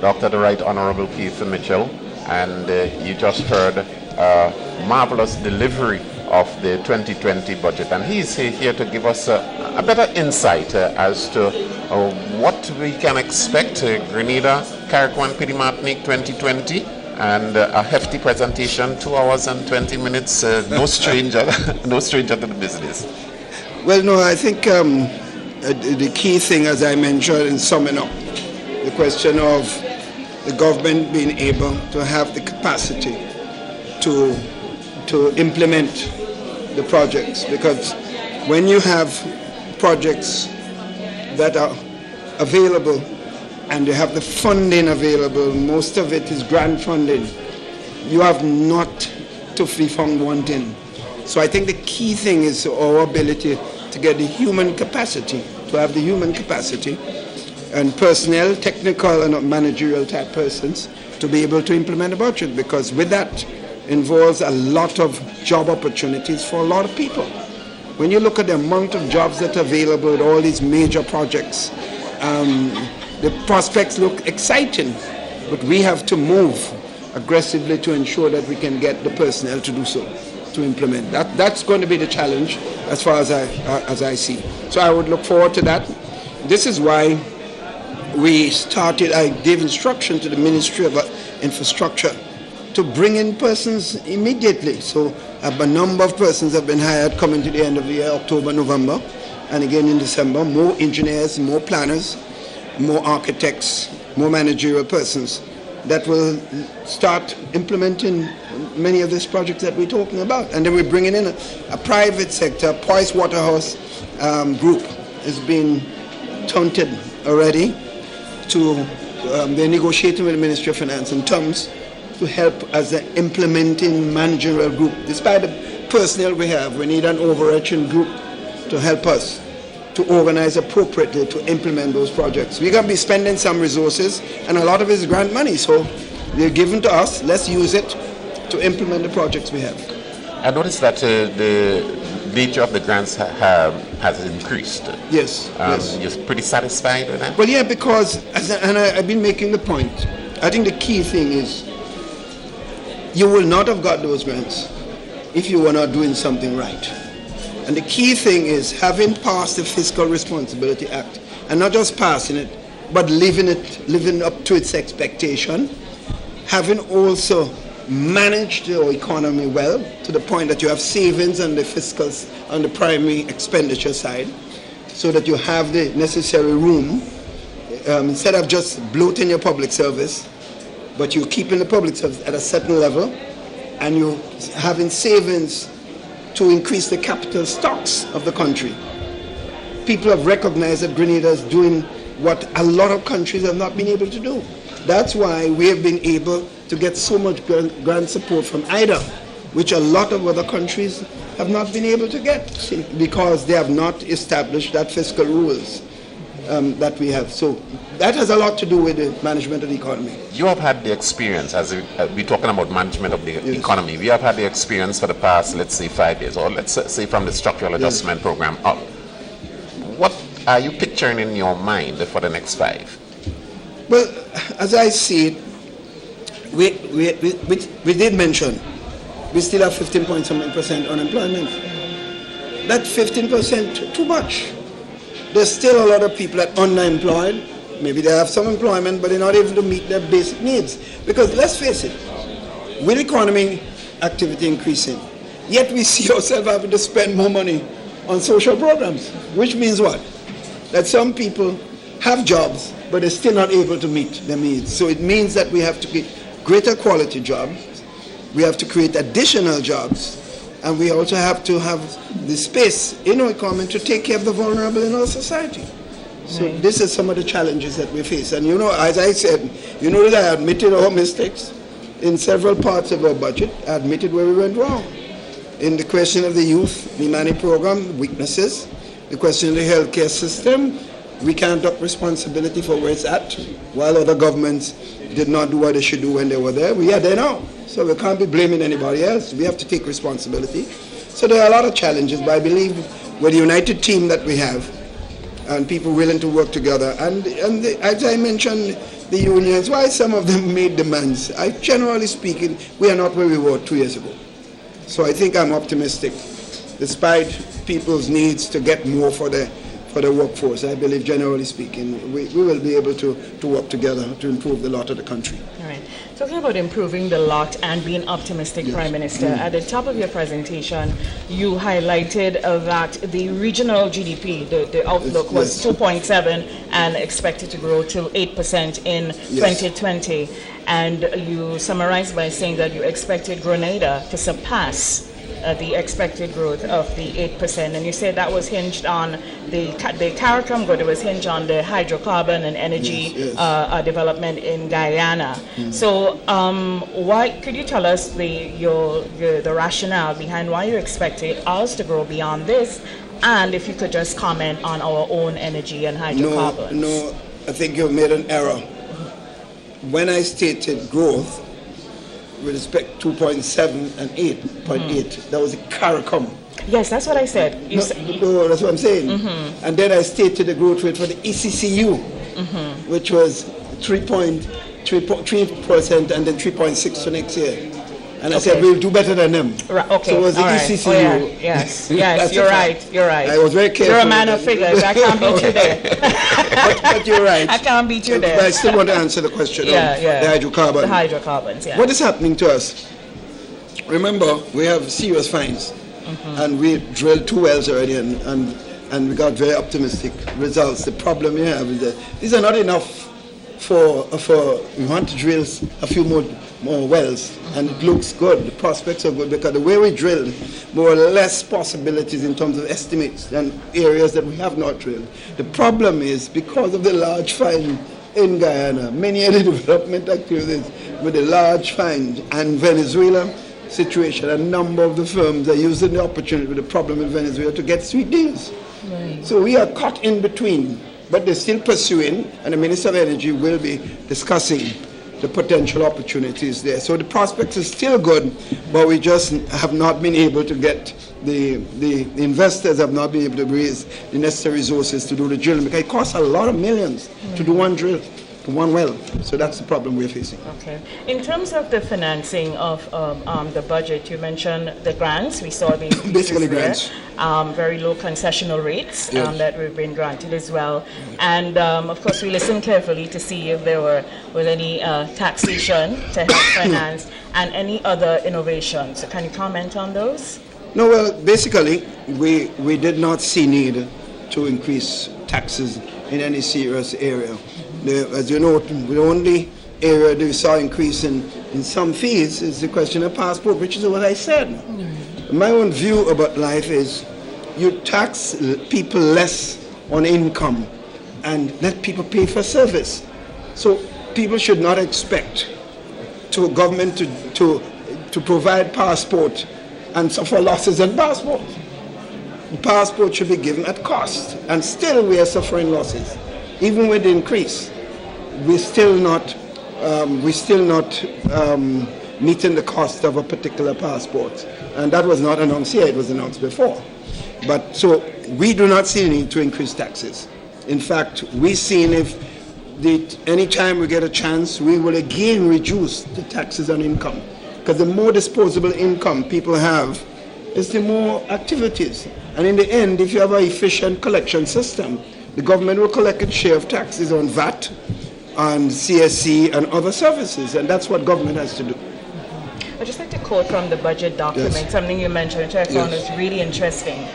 Dr. the Right Honorable Keith Mitchell, and you just heard a marvelous delivery of the 2020 budget, and he's here to give us a better insight as to what we can expect, Grenada, Carriacou, Pidi Martinique 2020, and a hefty presentation, 2 hours and 20 minutes, no stranger to the business. Well, no, I think the key thing, as I mentioned in summing up, the question of the government being able to have the capacity to implement the projects. Because when you have projects that are available and you have the funding available, most of it is grant funding, you have not to be found wanting. So I think the key thing is our ability to get the human capacity, to have the human capacity and personnel, technical and managerial type persons to be able to implement a budget, because with that involves a lot of job opportunities for a lot of people. When you look at the amount of jobs that are available with all these major projects, the prospects look exciting, but we have to move aggressively to ensure that we can get the personnel to do so, to implement. That's going to be the challenge as far as I see. So I would look forward to that. This is why I gave instruction to the Ministry of Infrastructure to bring in persons immediately. So a number of persons have been hired coming to the end of the year, October, November, and again in December, more engineers, more planners, more architects, more managerial persons that will start implementing many of these projects that we're talking about. And then we're bringing in a private sector. Price Waterhouse Group has been taunted already to, they're negotiating with the Ministry of Finance in terms to help as an implementing managerial group. Despite the personnel we have, we need an overarching group to help us to organize appropriately to implement those projects. We're going to be spending some resources, and a lot of it is grant money, so they're given to us. Let's use it to implement the projects we have. I noticed that the nature of the grants has increased. Yes, yes. You're pretty satisfied with that? Well, yeah, because, I've been making the point, I think the key thing is you will not have got those grants if you were not doing something right. And the key thing is having passed the Fiscal Responsibility Act, and not just passing it, but living up to its expectation, having also managed your economy well to the point that you have savings on the fiscal, on the primary expenditure side, so that you have the necessary room, instead of just bloating your public service, but you're keeping the public service at a certain level, and you're having savings to increase the capital stocks of the country. People have recognized that Grenada is doing what a lot of countries have not been able to do. That's why we have been able to get so much grant support from IDA, which a lot of other countries have not been able to get because they have not established that fiscal rules that we have. So that has a lot to do with the management of the economy. You have had the experience, as we're talking about management of the economy, we have had the experience for the past, let's say, 5 years, or let's say from the structural adjustment program up. What are you picturing in your mind for the next 5? Well, as I see it, we did mention we still have 15.something% unemployment. That 15% too much. There's still a lot of people that are unemployed. Maybe they have some employment, but they're not able to meet their basic needs. Because let's face it, with economic activity increasing, yet we see ourselves having to spend more money on social programs, which means what? That some people have jobs, but they're still not able to meet their needs. So it means that we have to get greater quality jobs, we have to create additional jobs, and we also have to have the space in our economy to take care of the vulnerable in our society. So this is some of the challenges that we face. And as I said, that I admitted our mistakes in several parts of our budget. I admitted where we went wrong. In the question of the youth, the money program, weaknesses. The question of the healthcare system, we can't take responsibility for where it's at, while other governments did not do what they should do when they were there. We are there now. So we can't be blaming anybody else. We have to take responsibility. So there are a lot of challenges, but I believe with the united team that we have and people willing to work together, and as I mentioned, the unions, why some of them made demands. Generally speaking, we are not where we were 2 years ago. So I think I'm optimistic, despite people's needs to get more for the workforce. I believe, generally speaking, we will be able to work together to improve the lot of the country. All right. Talking about improving the lot and being optimistic, yes. Prime Minister, at the top of your presentation, you highlighted that the regional GDP, the outlook was 2.7 and expected to grow to 8% in 2020. And you summarized by saying that you expected Grenada to surpass the expected growth of the 8%, and you said that was hinged on the CARICOM growth. It was hinged on the hydrocarbon and energy development in Guyana. So, why could you tell us the rationale behind why you expected ours to grow beyond this, and if you could just comment on our own energy and hydrocarbons? No, I think you've made an error. When I stated growth, with respect 2.7 and 8.8. That was the CARICOM. Yes, that's what I said. No, that's what I'm saying. And then I stated the growth rate for the ECCU, which was 3% and then 3.6 for next year. And I said we'll do better than them. Right, okay. So it was the ECCU. Oh, yeah. Yes, yes, you're right. I was very careful. You're a man of figures. I can't beat you there. but you're right. I can't beat you there. But I still want to answer the question on the hydrocarbon. The hydrocarbons, yeah. What is happening to us? Remember, we have serious fines. And we drilled 2 wells already and we got very optimistic results. The problem we have is that these are not enough for we want to drill a few more wells, and it looks good. The prospects are good because the way we drill, more or less possibilities in terms of estimates than areas that we have not drilled. The problem is because of the large fine in Guyana, many of the development activities with the large fines, and Venezuela situation, a number of the firms are using the opportunity with the problem in Venezuela to get sweet deals. Right. So we are caught in between, but they're still pursuing, and the Minister of Energy will be discussing the potential opportunities there. So the prospects are still good, but we just have not been able to get the investors have not been able to raise the necessary resources to do the drilling, because it costs a lot of millions to do one drill, to one well. So that's the problem we're facing. Okay. In terms of the financing of the budget, you mentioned the grants. We saw the basically grants. Very low concessional rates that we've been granted as well. And of course, we listened carefully to see if there was any taxation to help finance and any other innovations. So can you comment on those? No, well, basically, we did not see need to increase taxes in any serious area. As you know, the only area we saw increase in some fees is the question of passport, which is what I said. My own view about life is you tax people less on income and let people pay for service. So people should not expect government to provide passport and suffer losses on passport. The passport should be given at cost, and still we are suffering losses. Even with the increase, we're still not meeting the cost of a particular passport. And that was not announced here, it was announced before. But so we do not see a need to increase taxes. In fact, we've seen any time we get a chance, we will again reduce the taxes on income. Because the more disposable income people have, is the more activities. And in the end, if you have an efficient collection system, the government will collect its share of taxes on VAT, on CSC, and other services. And that's what government has to do. I'd just like to quote from the budget document, Yes. something you mentioned, which I found was really interesting.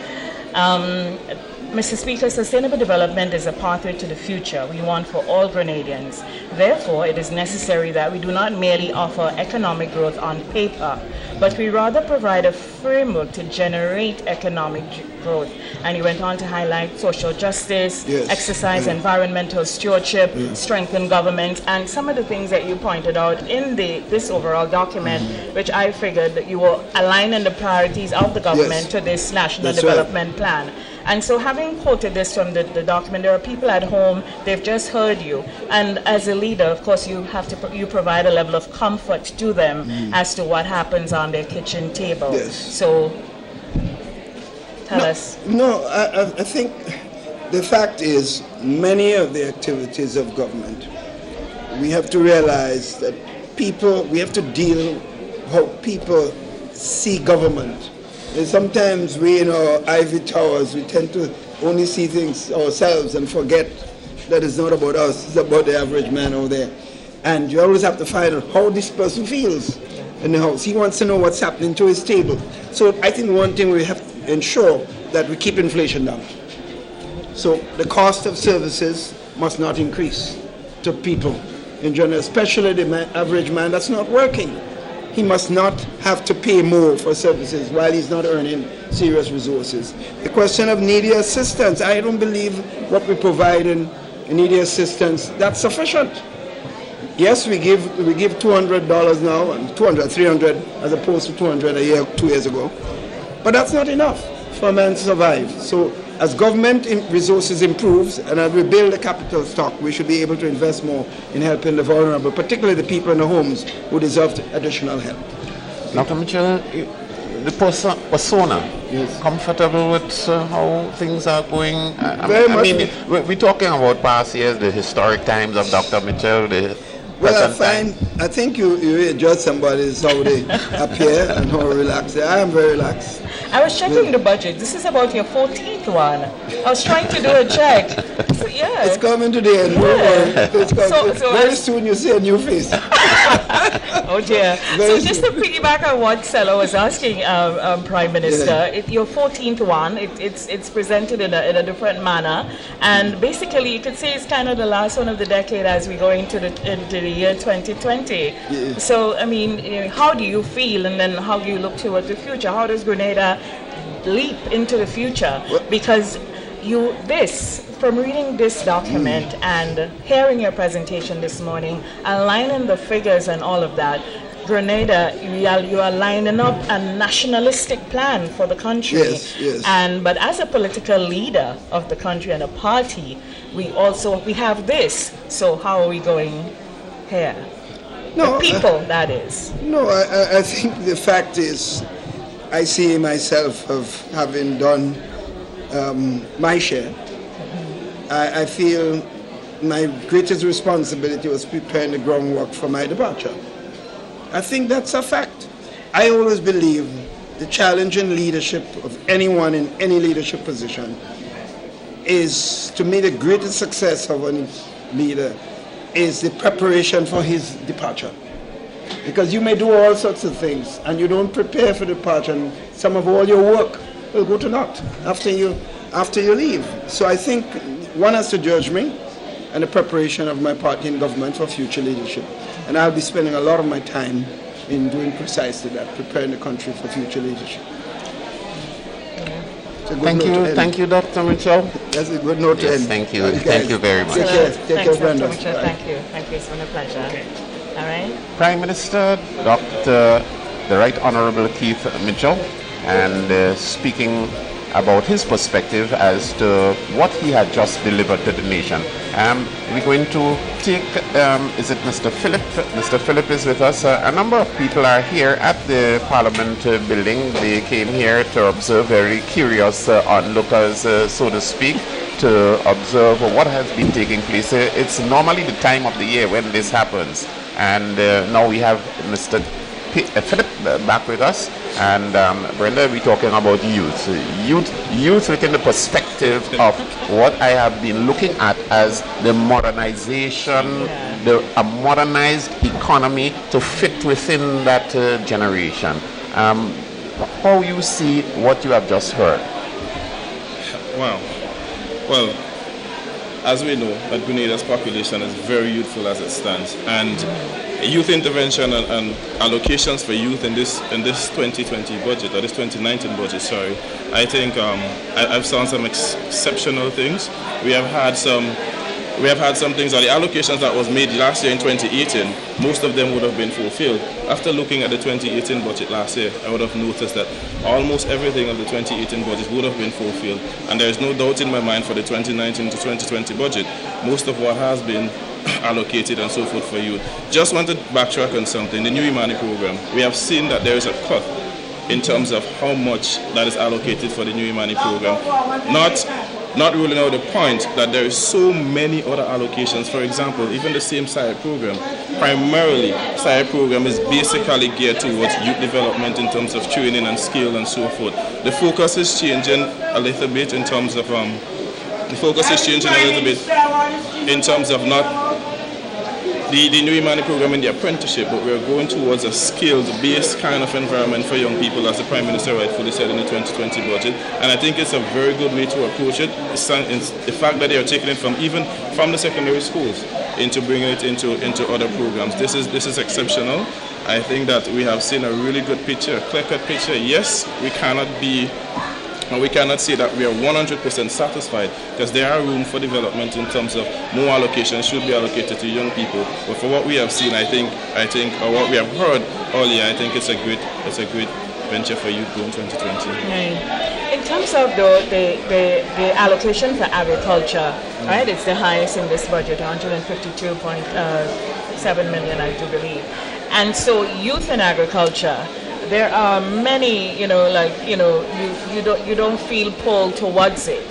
Mr. Speaker, sustainable development is a pathway to the future we want for all Grenadians. Therefore, it is necessary that we do not merely offer economic growth on paper, but we rather provide a framework to generate economic growth. And he went on to highlight social justice, Yes. exercise environmental stewardship, strengthen government, and some of the things that you pointed out in this overall document, which I figured that you were aligning the priorities of the government Yes. to this national That's right. development plan. And so having quoted this from the document, there are people at home, they've just heard you. And as a leader, of course, you provide a level of comfort to them as to what happens on their kitchen table. Yes. So tell us. No, I think the fact is many of the activities of government, we have to realize that we have to deal how people see government. And sometimes we in our ivory towers, we tend to only see things ourselves and forget that it's not about us, it's about the average man out there. And you always have to find out how this person feels in the house. He wants to know what's happening to his table. So I think one thing we have to ensure that we keep inflation down. So the cost of services must not increase to people in general, especially the average man that's not working. He must not have to pay more for services while he's not earning serious resources. The question of needy assistance, I don't believe what we provide in needy assistance, that's sufficient. Yes, we give $200 now, and 200, 300, as opposed to 200 a year, 2 years ago. But that's not enough for a man to survive. So as government resources improves and as we build a capital stock, we should be able to invest more in helping the vulnerable, particularly the people in the homes who deserve additional help. Dr. Mitchell, the persona, comfortable with how things are going? Very much. I mean, we're talking about past years, the historic times of Dr. Mitchell, the Well, present time. I think you judge somebody's how they appear and how relaxed they are. I am very relaxed. I was checking the budget. This is about your 14th one. I was trying to do a check. So, yeah. It's coming today. And it's coming. So very soon you see a new face. Oh dear. Very So just to piggyback on what Stella was asking, Prime Minister, your 14th one, it's presented in a different manner, and basically you could say it's kind of the last one of the decade as we go into the year 2020. Yeah. So I mean, how do you feel, and then how do you look toward the future? How does Grenada leap into the future? Because from reading this document and hearing your presentation this morning, aligning the figures and all of that, Grenada, you are lining up a nationalistic plan for the country. Yes. But as a political leader of the country and a party, we have this. So how are we going here? No, the people, that is. No, I think the fact is, I see myself of having done my share. I feel my greatest responsibility was preparing the groundwork for my departure. I think that's a fact. I always believe the challenge in leadership of anyone in any leadership position is, to me, the greatest success of a leader is the preparation for his departure. Because you may do all sorts of things and you don't prepare for departure, and some of all your work will go to naught after you leave. So I think one has to judge me and the preparation of my party in government for future leadership. And I'll be spending a lot of my time in doing precisely that, preparing the country for future leadership. Thank you, Dr. Mitchell. That's a good note to end. Thank you very much. Take care, Thanks, Brenda. Dr. Mitchell. Thank you. It's been a pleasure. All right. Prime Minister Dr. the Right Honorable Keith Mitchell, and speaking about his perspective as to what he had just delivered to the nation. We're going to take, is it Mr. Philip? Mr. Philip is with us. A number of people are here at the Parliament building. They came here to observe, very curious onlookers, so to speak, to observe what has been taking place. It's normally the time of the year when this happens. And now we have Mr. Philip back with us, and Brenda, we're talking about youth within the perspective of what I have been looking at as the modernization, a modernized economy to fit within that generation. How you see what you have just heard? Wow. Well, as we know, that Grenada's population is very youthful as it stands, and youth intervention and allocations for youth in this 2020 budget, or this 2019 budget, sorry, I think I've seen some exceptional things. We have had some things, or the allocations that was made last year in 2018, most of them would have been fulfilled. After looking at the 2018 budget last year, I would have noticed that almost everything of the 2018 budget would have been fulfilled. And there is no doubt in my mind for the 2019 to 2020 budget, most of what has been allocated and so forth for youth. Just want to backtrack on something. The New Imani program, we have seen that there is a cut in terms of how much that is allocated for the New Imani program. Not ruling out the point that there is so many other allocations. For example, even the same SIRE program, primarily SIRE program is basically geared towards youth development in terms of training and skill and so forth. The focus is changing a little bit in terms of not the New Imani program in the apprenticeship, but we're going towards a skilled-based kind of environment for young people, as the Prime Minister rightfully said in the 2020 budget. And I think it's a very good way to approach it. It's the fact that they are taking it from the secondary schools into bringing it into other programs. This is exceptional. I think that we have seen a really good picture, a clear-cut picture. Yes, we cannot say that we are 100% satisfied, because there are room for development in terms of more allocations should be allocated to young people. But for what we have seen, I think, or what we have heard earlier, I think it's a great venture for youth going 2020. Right. In terms of the allocation for agriculture, right? It's the highest in this budget, 152.7 million, I do believe. And so youth in agriculture, there are many, you don't feel pulled towards it.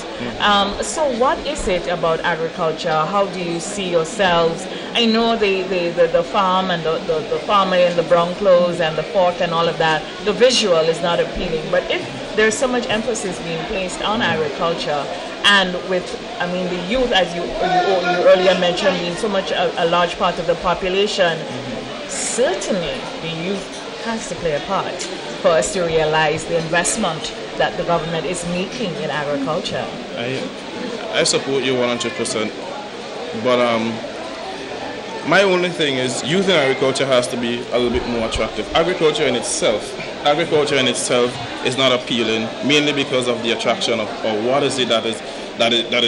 So what is it about agriculture? How do you see yourselves? I know the farm and the farmer in the brown clothes and the fork and all of that, the visual is not appealing. But if there's so much emphasis being placed on agriculture, and with, the youth, as you earlier mentioned, being so much a large part of the population, certainly the youth has to play a part for us to realize the investment that the government is making in agriculture. I support you 100%, but my only thing is youth in agriculture has to be a little bit more attractive. Agriculture in itself is not appealing, mainly because of the attraction of, or what is it that is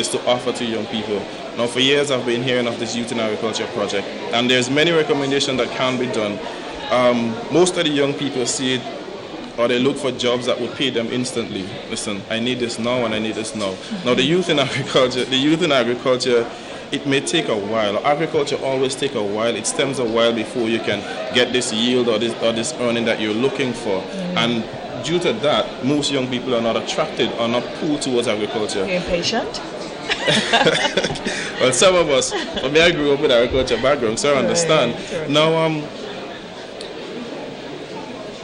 to offer to young people. Now, for years I've been hearing of this Youth in Agriculture project, and there's many recommendations that can be done. Most of the young people see it, or they look for jobs that would pay them instantly. Listen, I need this now and I need this now. Now the youth in agriculture, it may take a while. Agriculture always takes a while. It stems a while before you can get this yield or this earning that you're looking for. And due to that, most young people are not attracted or not pulled towards agriculture. You're impatient? Well, some of us, for me, I grew up with agriculture background, so I understand. Right. Now,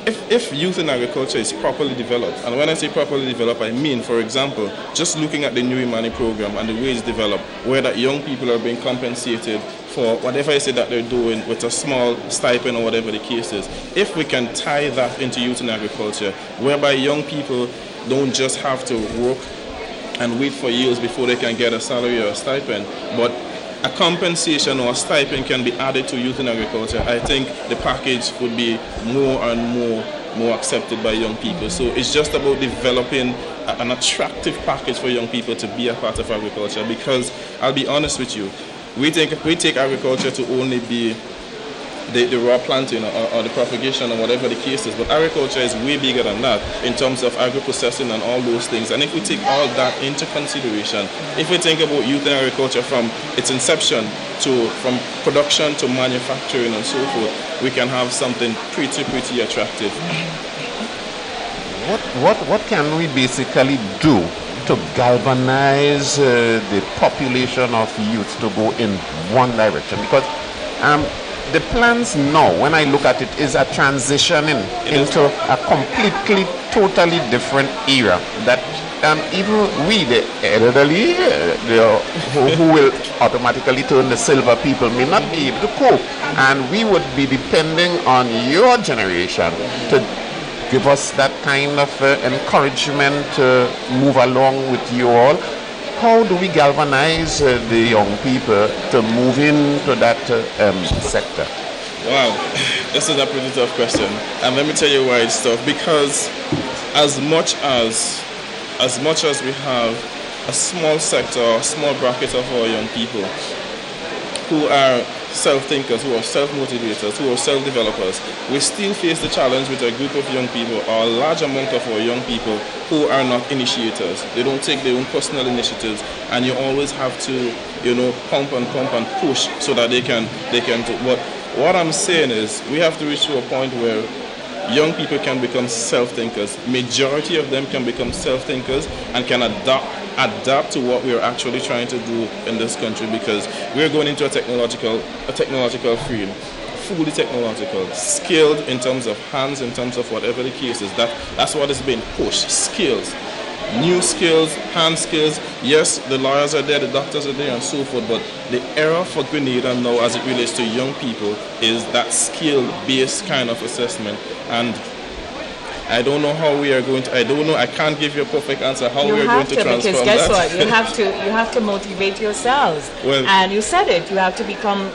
if youth in agriculture is properly developed, and when I say properly developed, I mean, for example, just looking at the New Imani program and the way it's developed, where that young people are being compensated for whatever I say that they're doing with a small stipend or whatever the case is. If we can tie that into youth in agriculture, whereby young people don't just have to work and wait for years before they can get a salary or a stipend, but a compensation or a stipend can be added to youth in agriculture, I think the package would be more and more accepted by young people. So it's just about developing an attractive package for young people to be a part of agriculture, because I'll be honest with you, we take agriculture to only be the raw planting or the propagation or whatever the case is, but agriculture is way bigger than that in terms of agro-processing and all those things. And if we take all that into consideration, if we think about youth in agriculture from its inception from production to manufacturing and so forth, we can have something pretty attractive. What can we basically do to galvanize the population of youth to go in one direction? Because the plans now, when I look at it, is a transitioning into a completely, totally different era that even we, the elderly, who will automatically turn the silver people, may not be able to cope. And we would be depending on your generation to give us that kind of encouragement to move along with you all. How do we galvanize the young people to move into that sector? Wow, this is a pretty tough question. And let me tell you why it's tough. Because as much as we have a small sector, a small bracket of our young people who are self-thinkers, who are self-motivators, who are self-developers, we still face the challenge with a group of young people, or a large amount of our young people, who are not initiators. They don't take their own personal initiatives, and you always have to, pump and push so that they can do. But what I'm saying is, we have to reach to a point where young people can become self-thinkers. Majority of them can become self-thinkers and can adapt to what we're actually trying to do in this country, because we're going into a technological field, fully technological, skilled in terms of hands, in terms of whatever the case is. That's what is being pushed. Skills, new skills, hand skills. Yes, the lawyers are there, the doctors are there, and so forth. But the era for Grenada now, as it relates to young people, is that skill-based kind of assessment. And I don't know how we are going to. I can't give you a perfect answer how we are going to transform that. Because guess what? You have to motivate yourselves. Well, and you said it. You have to become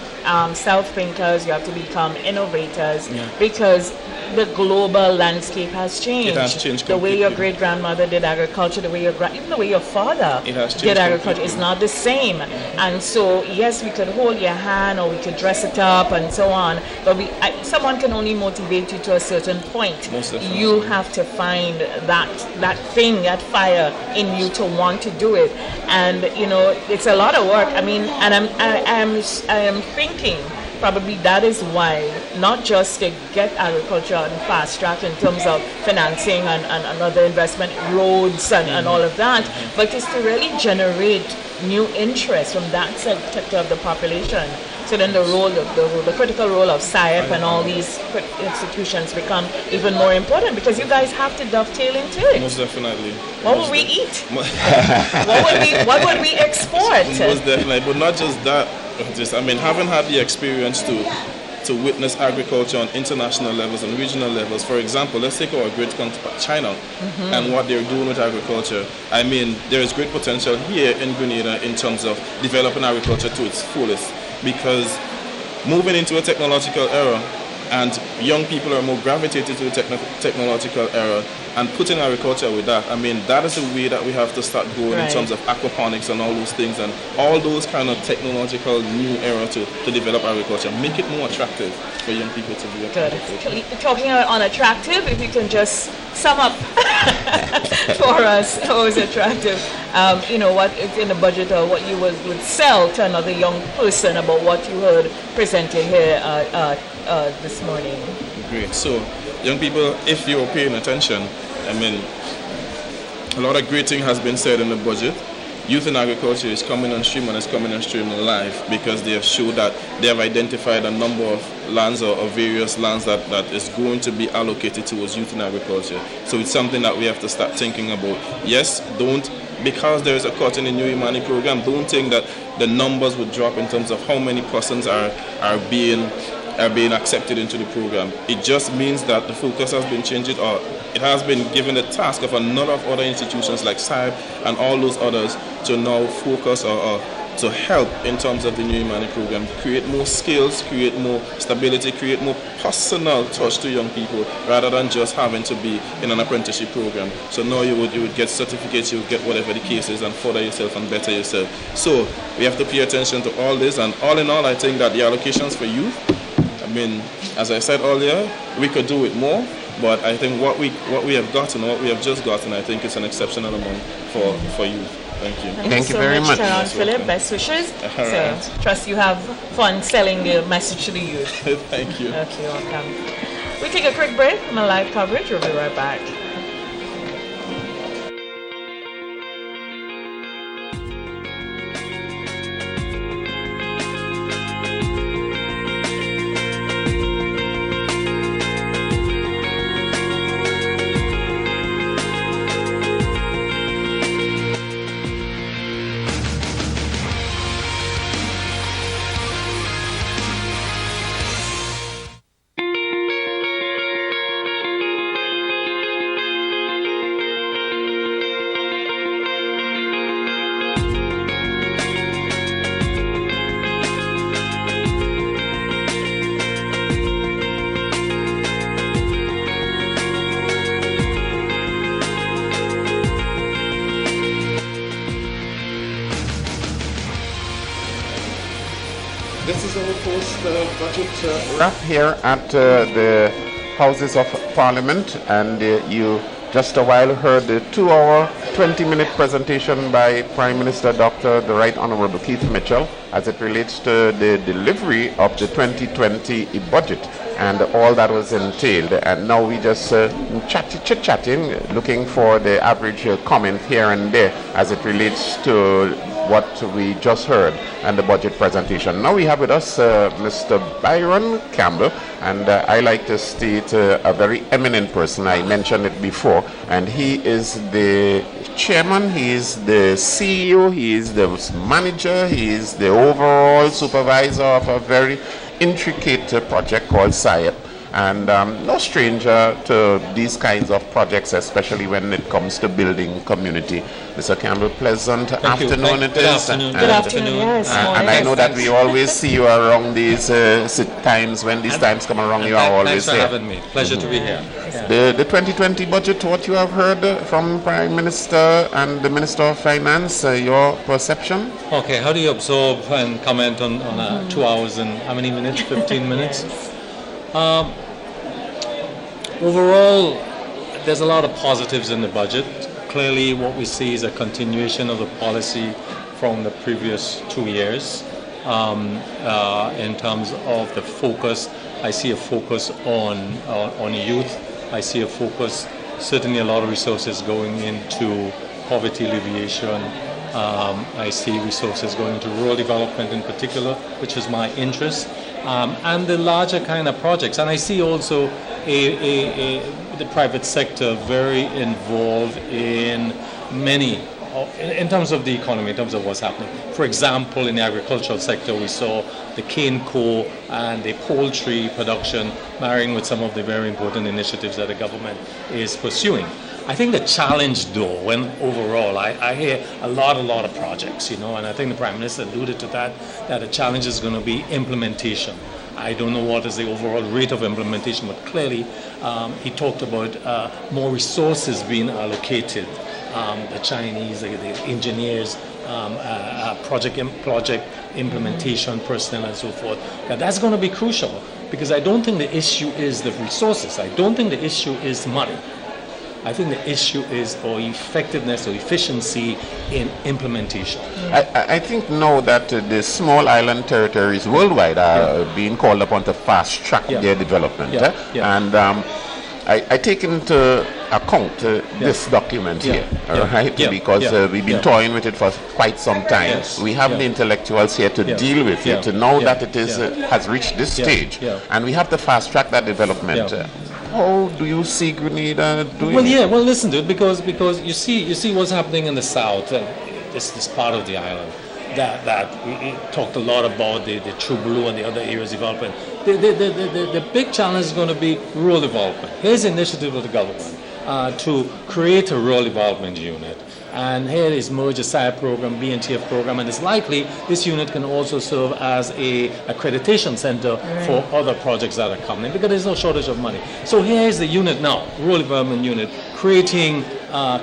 self-thinkers. You have to become innovators, because the global landscape has changed. It has changed completely. The way your great-grandmother did agriculture, even the way your father did agriculture, is not the same. And so, yes, we could hold your hand or we could dress it up and so on, but someone can only motivate you to a certain point. Most definitely. You have to find that thing, that fire in you to want to do it. And, it's a lot of work. I mean, and I am thinking, probably that is why, not just to get agriculture on fast track in terms of financing and other investment, roads and all of that, but is to really generate new interest from that sector of the population. So then the critical role of SIAP and all these institutions become even more important, because you guys have to dovetail into it. Most definitely. What would we eat? what would we export? Most definitely, but not just that. Having had the experience to witness agriculture on international levels and regional levels. For example, let's take our great country, China, and what they're doing with agriculture. There is great potential here in Grenada in terms of developing agriculture to its fullest, because moving into a technological era, and young people are more gravitated to the technological era, and putting agriculture with that. That is the way that we have to start going in terms of aquaponics and all those things, and all those kind of technological new era to develop agriculture. Make it more attractive for young people to be Good. Talking on attractive, if you can just sum up for us how is attractive, what is in the budget, or what you would sell to another young person about what you heard presented here this morning. Great. So, young people, if you're paying attention, a lot of great things has been said in the budget. Youth in agriculture is coming on stream, and it's coming on stream live, because they have showed that they have identified a number of lands or various lands that is going to be allocated towards youth in agriculture. So it's something that we have to start thinking about. Yes, because there is a cut in the New Imani program, don't think that the numbers would drop in terms of how many persons are being accepted into the program. It just means that the focus has been changed, or it has been given the task of a number of other institutions like SIAP and all those others to now focus or to help in terms of the new Imani program, create more skills, create more stability, create more personal touch to young people rather than just having to be in an apprenticeship program. So now you would get certificates, you would get whatever the case is and further yourself and better yourself. So we have to pay attention to all this, and all in all I think that the allocations for youth, I mean, as I said earlier, we could do it more, but I think what we have gotten, what we have just gotten, I think it's an exceptional amount for youth. Thank you. Thank you so very much. Philip. Best wishes. Right. So trust you have fun selling the message to the youth. Thank you. Okay, welcome. We take a quick break from a live coverage. We'll be right back. This is our post-budget wrap here at the Houses of Parliament, and you just a while heard the 2-hour, 20-minute presentation by Prime Minister Dr. the Right Honorable Keith Mitchell as it relates to the delivery of the 2020 budget and all that was entailed. And now we just chit-chatting, looking for the average comment here and there as it relates to what we just heard and the budget presentation. Now we have with us Mr. Byron Campbell, and I like to state a very eminent person. I mentioned it before, and he is the chairman, he is the CEO, he is the manager, he is the overall supervisor of a very intricate project called SIEP. And no stranger to these kinds of projects, especially when it comes to building community. Mr. Campbell, pleasant afternoon it is. Good afternoon. Yes, and I know that we always see you around these times. When these times come around, you are always here. Thanks for having me. Pleasure to be here. The 2020 budget, what you have heard from Prime Minister and the Minister of Finance, your perception? Okay, how do you absorb and comment on 2 hours and how many minutes? 15 minutes? Overall, there's a lot of positives in the budget. Clearly, what we see is a continuation of the policy from the previous 2 years. In terms of the focus, I see a focus on youth. I see a focus, certainly a lot of resources going into poverty alleviation. I see resources going into rural development in particular, which is my interest, and the larger kind of projects. And I see also the private sector very involved in many, in terms of the economy, in terms of what's happening. For example, in the agricultural sector, we saw the cane co and the poultry production marrying with some of the very important initiatives that the government is pursuing. I think the challenge, though, when overall, I hear a lot of projects, and I think the Prime Minister alluded to that the challenge is going to be implementation. I don't know what is the overall rate of implementation, but clearly he talked about more resources being allocated. The Chinese, the engineers, project implementation personnel and so forth. That's going to be crucial, because I don't think the issue is the resources. I don't think the issue is money. I think the issue is or effectiveness or efficiency in implementation. I think now that the small island territories worldwide are being called upon to fast track their development. And I take into account this document here, right? Because we've been toying with it for quite some time. Yes. We have the intellectuals here to deal with it, to know that it is has reached this stage, and we have to fast track that development. How do you see Grenada doing? Well, listen to it, because you see what's happening in the south, this part of the island. That we talked a lot about the True Blue and the other areas development. The big challenge is going to be rural development. Here's an initiative of the government to create a rural development unit And here is merge a SIAP program, BNTF program, and it's likely this unit can also serve as a accreditation center for other projects that are coming, because there's no shortage of money. So here is the unit now, Rural Development Unit, creating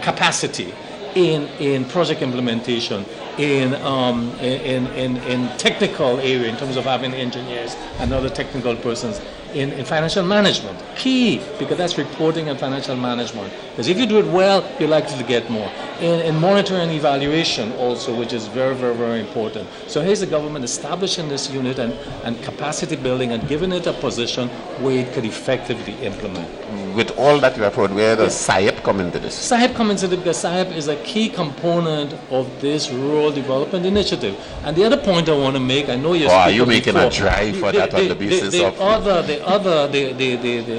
capacity in project implementation, in technical area, in terms of having engineers and other technical persons, in financial management. Key, because that's reporting and financial management. Because if you do it well, you're likely to get more. In monitoring and evaluation also, which is very, very, very important. So here's the government establishing this unit and capacity building and giving it a position where it could effectively implement. With all that you have heard, where does SIAP come into this? SIAP comes into it because SIAP is a key component of this rural development initiative. And the other point I want to make, I know you're making a drive for that on the basis of...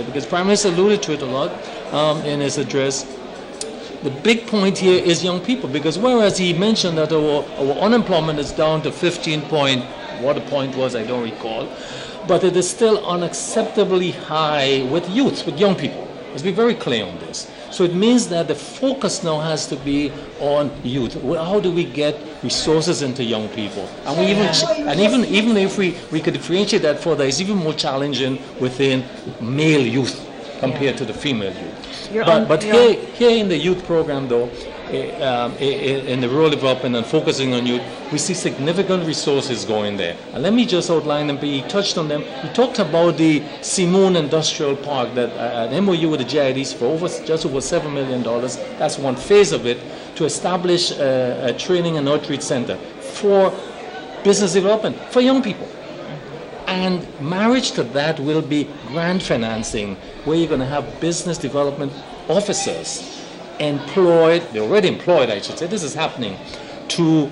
Because Prime Minister alluded to it a lot in his address. The big point here is young people, because whereas he mentioned that our unemployment is down to 15 point, what the point was, I don't recall, but it is still unacceptably high with youth, with young people. Let's be very clear on this. So it means that the focus now has to be on youth. How do we get resources into young people? And we even if we could differentiate that further, it's even more challenging within male youth compared to the female youth. But here in the youth program, though, in the rural development and focusing on youth, we see significant resources going there. And let me just outline them. He touched on them. He talked about the Simone Industrial Park, that an MOU with the GIDs for just over $7 million. That's one phase of it, to establish a training and outreach center for business development for young people. And marriage to that will be grant financing, where you're going to have business development officers employed, they're already employed, I should say, this is happening, to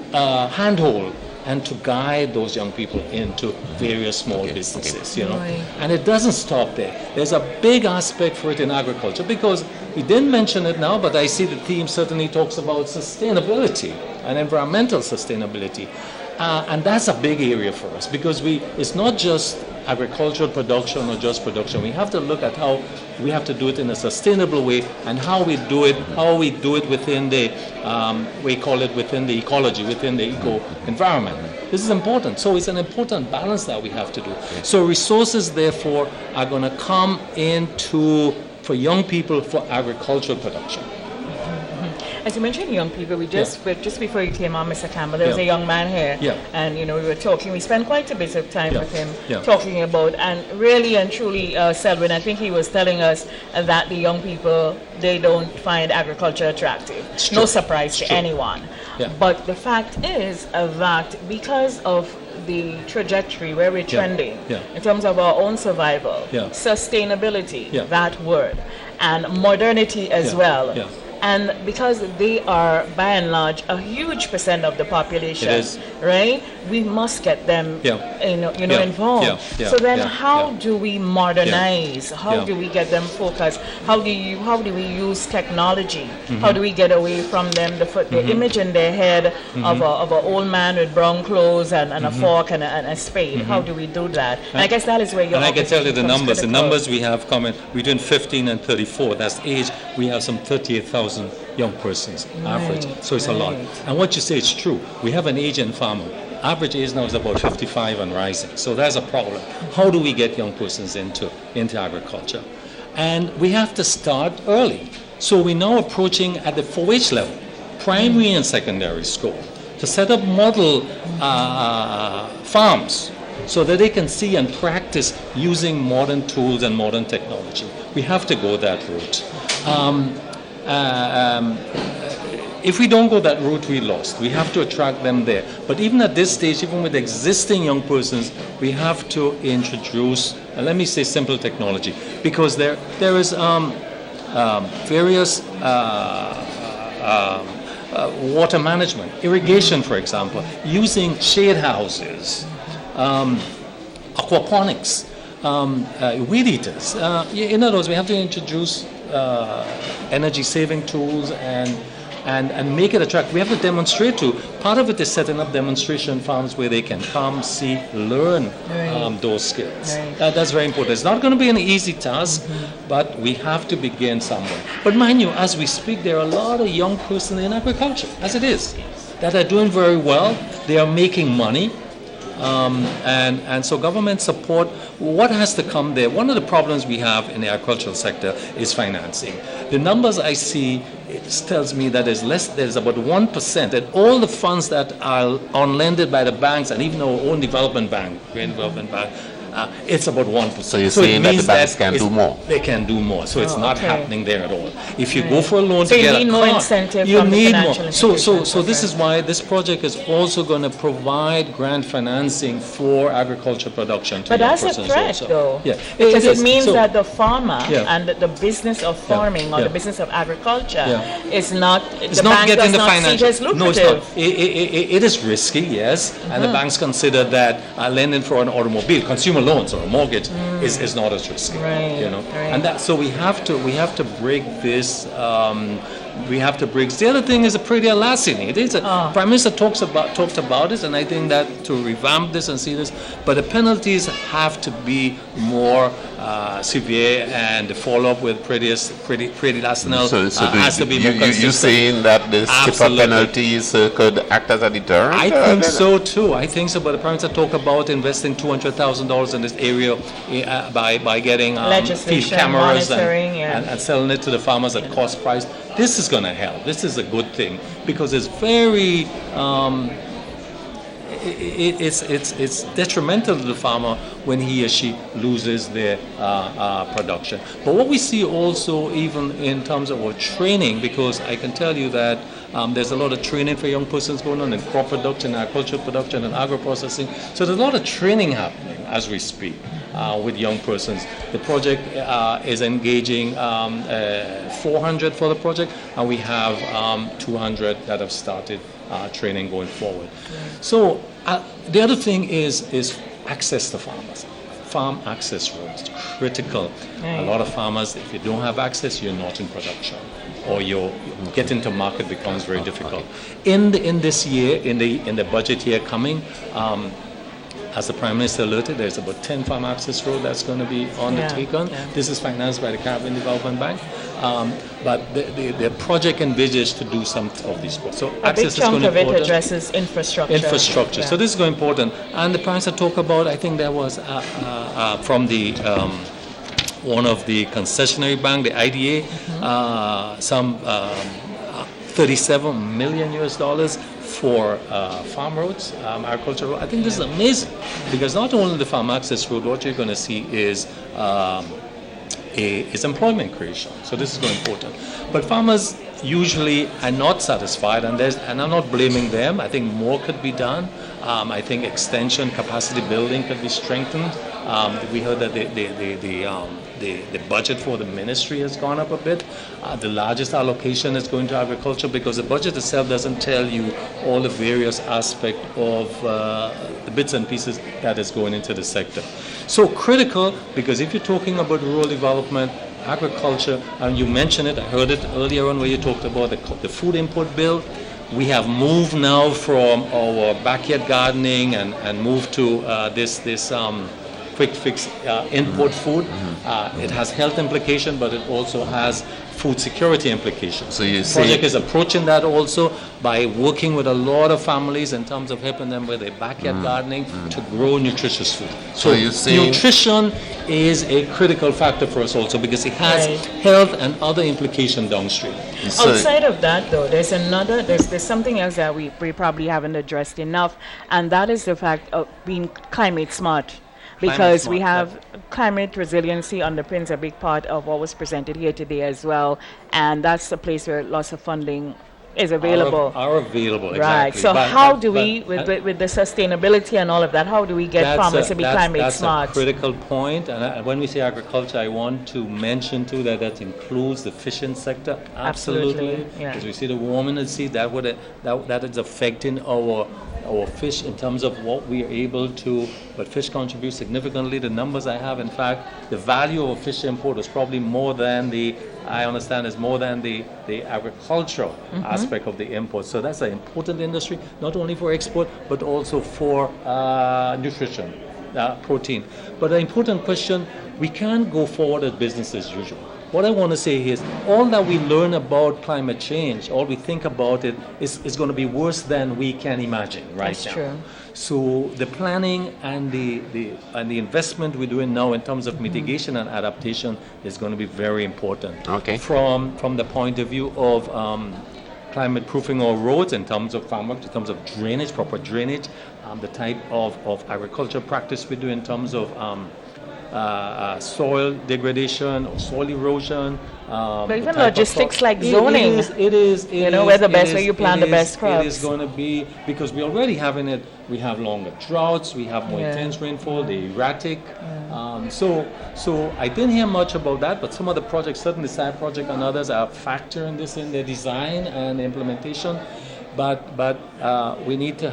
handhold and to guide those young people into various small businesses, you know. Right. And it doesn't stop there. There's a big aspect for it in agriculture, because we didn't mention it now, but I see the theme certainly talks about sustainability and environmental sustainability. And that's a big area for us, because it's not just agricultural production or just production. We have to look at how we have to do it in a sustainable way, and how we do it within the, we call it within the ecology, within the eco-environment. This is important. So it's an important balance that we have to do. So resources, therefore, are going to come into, for young people, for agricultural production. As you mentioned young people, just before you came on, Mr. Campbell, there was a young man here, and we were talking, we spent quite a bit of time with him talking about, and really and truly, Selwyn, I think he was telling us that the young people, they don't find agriculture attractive. No surprise to anyone. But the fact is that because of the trajectory where we're trending in terms of our own survival, sustainability, that word, and modernity as well. And because they are, by and large, a huge percent of the population, right? We must get them, involved. So then, how do we modernize? How do we get them focused? How do we use technology? How do we get away from them the image in their head of an old man with brown clothes and a fork and a spade? How do we do that? And I guess that is where you're. And I can tell you the numbers. The numbers we have coming between 15 and 34. That's age. We have some 38,000 young persons average, so it's a lot. And what you say is true. We have an aging farmer. Average age now is about 55 and rising, so that's a problem. How do we get young persons into agriculture? And we have to start early. So we're now approaching at the 4H level, primary and secondary school, to set up model farms so that they can see and practice using modern tools and modern technology. We have to go that route. If we don't go that route, we lost. We have to attract them there. But even at this stage, even with existing young persons, we have to introduce, let me say, simple technology, because there is various water management, irrigation, for example, using shade houses, aquaponics, weed eaters. In other words, we have to introduce energy saving tools and make it attractive. We have to demonstrate to part of it is setting up demonstration farms where they can come, see, learn those skills. That's very important. It's not going to be an easy task, but we have to begin somewhere. But mind you, as we speak, there are a lot of young persons in agriculture, as it is, that are doing very well. They are making money. And so government support, what has to come there? One of the problems we have in the agricultural sector is financing. The numbers I see, it tells me that there's about 1%, and all the funds that are on-lended by the banks and even our own development bank, Grain Development Bank, it's about 1%. So you're saying that the banks can do more? They can do more. So it's not happening there at all. If you go for a loan to you get need a more car, incentive you from the need financial more. So institutions. this is why this project is also going to provide grant financing for agriculture production. To But young that's a persons threat, also. though, Yeah, because it is. means So- that the farmer Yeah. and the business of farming or Yeah. the business of agriculture Yeah. is not. It's the not bank getting does the not see it financial. as No, it's lucrative. not. It is risky, yes, and the banks consider that lending for an automobile, consumer loans or a mortgage, is not as risky. Right, You know, right. and that so we have to break this. We have to break. The other thing is a pretty elastic. It is. Prime Minister talked about this, and I think that to revamp this and see this, but the penalties have to be more severe, and the follow-up with pretty national has to be more consistent. You're saying that the stiffer Absolutely. penalties could act as a deterrent? I think so too. I think so. But the Prime Minister talk about investing $200,000 in this area by getting field Legislation, cameras monitoring, and selling it to the farmers at cost price. This is going to help. This is a good thing because it's very. It's detrimental to the farmer when he or she loses their production. But what we see also, even in terms of our training, because I can tell you that there's a lot of training for young persons going on in crop production, agricultural production, and agro-processing. So there's a lot of training happening as we speak with young persons. The project is engaging 400 for the project, and we have 200 that have started training going forward. So the other thing is access to farmers. Farm access roads, critical. A lot of farmers, if you don't have access, you're not in production, or your getting to market becomes very difficult. In this year, in the budget year coming, as the Prime Minister alerted, there's about 10 farm access road that's going to be undertaken. This is financed by the Caribbean Development Bank. But the project envisages to do some of these work. So A big access is going chunk to of be it important. addresses infrastructure. So this is going important. And the Prime Minister talked about, I think there was from the one of the concessionary bank, the IDA, some $37 million for farm roads, agricultural roads. I think this is amazing because not only the farm access road, what you're going to see is employment creation. So this is very important. But farmers usually are not satisfied, and I'm not blaming them. I think more could be done. I think extension, capacity building could be strengthened. We heard that the budget for the ministry has gone up a bit. The largest allocation is going to agriculture because the budget itself doesn't tell you all the various aspects of the bits and pieces that is going into the sector. So critical, because if you're talking about rural development, agriculture, and you mentioned it, I heard it earlier on where you talked about the food import bill. We have moved now from our backyard gardening and moved to this quick fix import food. It has health implications, but it also has food security implications. So you the project is approaching that also by working with a lot of families in terms of helping them with their backyard gardening to grow nutritious food. So you see, nutrition is a critical factor for us also because it has health and other implications downstream. Outside of that, though, there's something else that we probably haven't addressed enough, and that is the fact of being climate smart. Because we have climate resiliency underpins a big part of what was presented here today as well, and that's the place where lots of funding is available. Are available, right. exactly. So how do we, with the sustainability and all of that, how do we get farmers to be climate smart? That's a critical point. And when we say agriculture, I want to mention too that includes the fishing sector. Absolutely. Because we see the warming of the sea, that is affecting our our fish in terms of what we are able to, but fish contributes significantly. The numbers I have, in fact, the value of a fish import is probably more than the agricultural aspect of the import. So that's an important industry, not only for export, but also for nutrition, protein. But the important question, we can't go forward as business as usual. What I want to say is, all that we learn about climate change, all we think about it, is going to be worse than we can imagine right now. That's true. So the planning and the investment we're doing now in terms of mitigation and adaptation is going to be very important. Okay. From the point of view of climate proofing our roads, in terms of farm work, in terms of drainage, proper drainage, the type of agriculture practice we do in terms of soil degradation or soil erosion. But even logistics like zoning. It is. Where the best way you plant the best crops. It is going to be, because we're already having it. We have longer droughts. We have more intense rainfall. The erratic. So I didn't hear much about that. But some of the projects, certainly the SAD project and others, are factoring this in their design and implementation. But we need to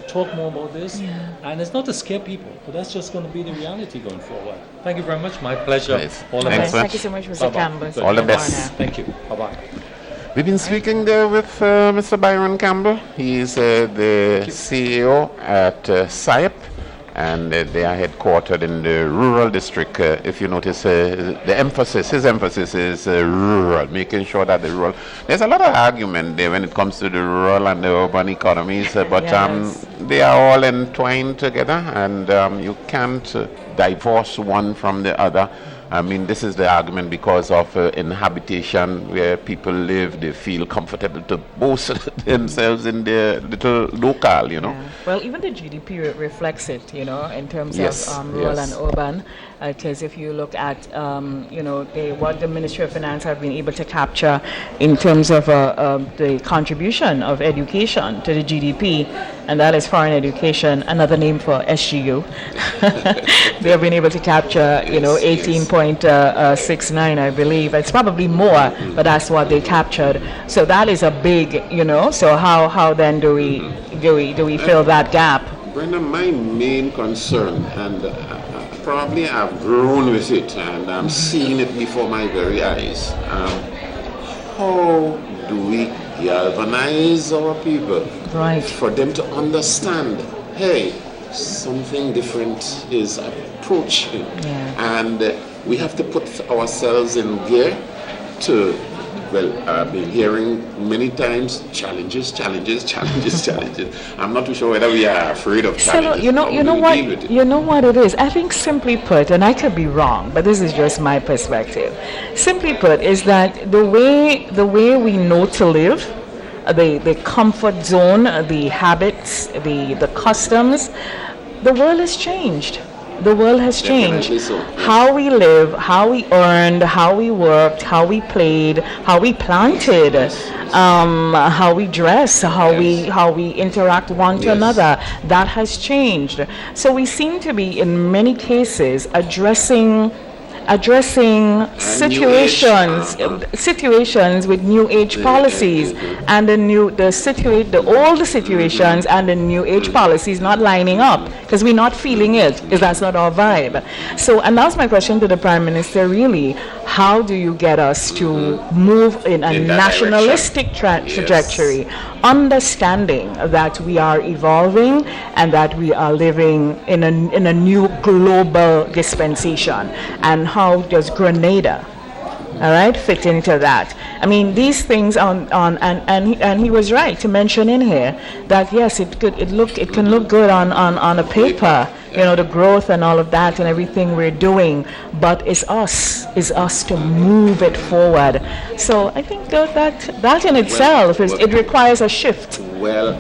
talk more about this, and it's not to scare people, but that's just going to be the reality going forward. Thank you very much. My pleasure. Nice. All the best. Thank you so much, Mr. Campbell. All the best. Thank you. Bye-bye. We've been speaking there with Mr. Byron Campbell. He is the CEO at SIEP, and they are headquartered in the rural district. If you notice, his emphasis is rural, making sure that the rural. There's a lot of argument there when it comes to the rural and the urban economies, but they are all entwined together, and you can't divorce one from the other. I mean, this is the argument because of inhabitation, where people live, they feel comfortable to boast themselves in their little locale, you know. Yeah. Well, even the GDP reflects it, in terms of rural and urban. Because if you look at, what the Ministry of Finance have been able to capture in terms of the contribution of education to the GDP, and that is foreign education, another name for SGU. They have been able to capture, 18.69, I believe. It's probably more, but that's what they captured. So that is a big, So how then do we fill that gap? Brenda, my main concern, and probably I've grown with it, and I'm seeing it before my very eyes. How do we galvanize our people, for them to understand, hey, something different is approaching, and we have to put ourselves in gear to, I've been hearing many times, challenges. I'm not too sure whether we are afraid of challenges. You know what it is? I think, simply put, and I could be wrong, but this is just my perspective. Simply put, is that the way we know to live, the comfort zone, the habits, the customs, the world has changed. The world has changed. So, How we live, how we earned, how we worked, how we played, how we planted, how we dress, how we interact one to another, that has changed. So we seem to be, in many cases, addressing situations with new age policies, and the old situations and the new age policies not lining up, because we're not feeling it, because that's not our vibe. So, and that's my question to the Prime Minister, really. How do you get us to move in a nationalistic trajectory, understanding that we are evolving and that we are living in a new global dispensation? And how does Grenada, fit into that? I mean, these things and he was right to mention in here that yes, it can look good on a paper, the growth and all of that and everything we're doing, but it's us to move it forward. So I think that in itself it requires a shift. Well,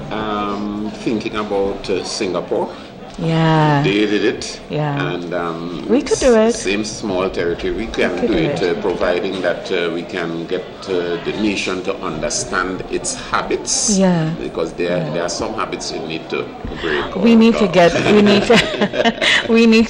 thinking about Singapore, Yeah. They did it. Yeah. And we could do it. Same small territory. We can do it, providing that we can get the nation to understand its habits. Yeah. Because there are some habits you need to break. We need to get we need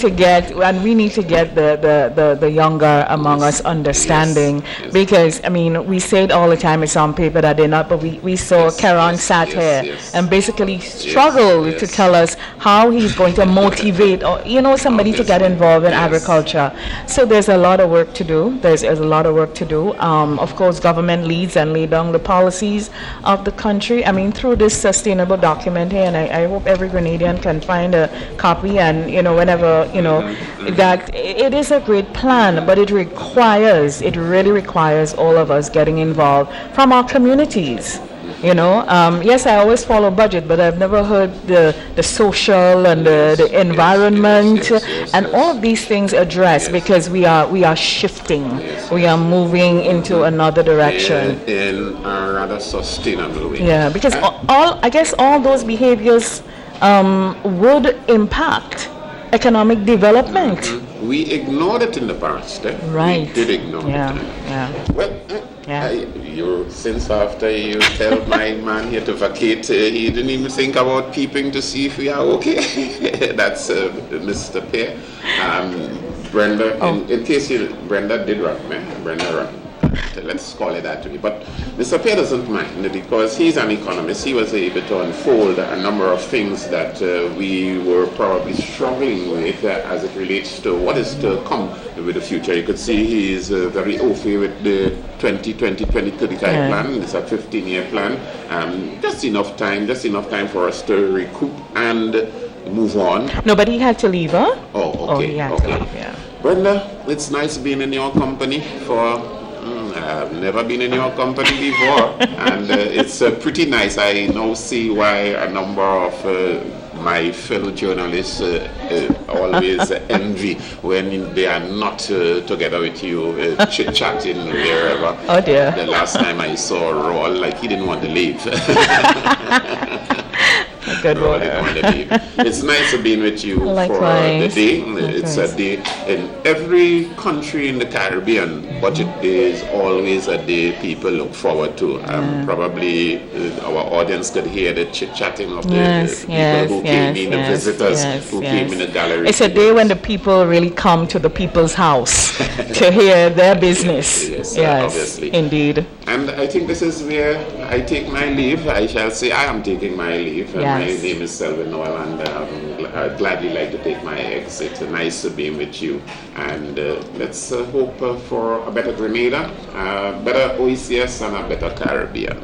to get the younger among us understanding, because I mean we say it all the time, it's on paper that they're not, but we saw Karan sat here and basically struggled to tell us how he's going to motivate or somebody to get involved in agriculture. So there's a lot of work to do. There's a lot of work to do. Of course, government leads and lay down the policies of the country. I mean, through this sustainable document here, and I hope every Grenadian can find a copy, and whenever that it is a great plan, but it really requires all of us getting involved from our communities. Yes, I always follow budget, but I've never heard the social and the environment and all of these things addressed, because we are shifting, we are moving into another direction in a rather sustainable way. Yeah, because I guess all those behaviors would impact economic development. Mm-hmm. We ignored it in the past. Right. We did ignore it. Yeah. Well, since after you tell my man here to vacate, he didn't even think about peeping to see if we are okay. That's Mr. Pear. Brenda, in case Brenda did run, man. Brenda ran. Let's call it that way. But Mr. Pear doesn't mind, because he's an economist. He was able to unfold a number of things that we were probably struggling with as it relates to what is to come with the future. You could see he is very au fait with the 2020-2035 plan. It's a 15-year plan. Just enough time for us to recoup and move on. No, but he had to leave, huh? Oh, okay. He had to leave, yeah. Brenda, it's nice being in your company for... I've never been in your company before, and it's pretty nice. I now see why a number of my fellow journalists always envy when they are not together with you, chit-chatting wherever. Oh dear. The last time I saw Roll, like he didn't want to leave. Good one. It's nice being with you for the day. It's a day in every country in the Caribbean. Budget Day is always a day people look forward to. Probably our audience could hear the chit-chatting of the people who came in, the visitors who came in the gallery. It's a day when the people really come to the people's house to hear their business. Yes, obviously. Indeed. And I think this is where I take my leave. I shall say I am taking my leave. My name is Selwyn Noel, and I'd gladly like to take my exit. Nice being with you. And let's hope for a better Grenada, a better OECS, and a better Caribbean.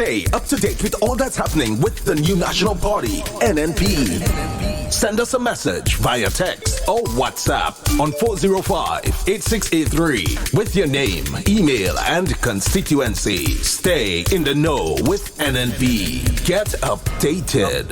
Stay up to date with all that's happening with the new national party, NNP. Send us a message via text or WhatsApp on 405-8683 with your name, email, and constituency. Stay in the know with NNP. Get updated.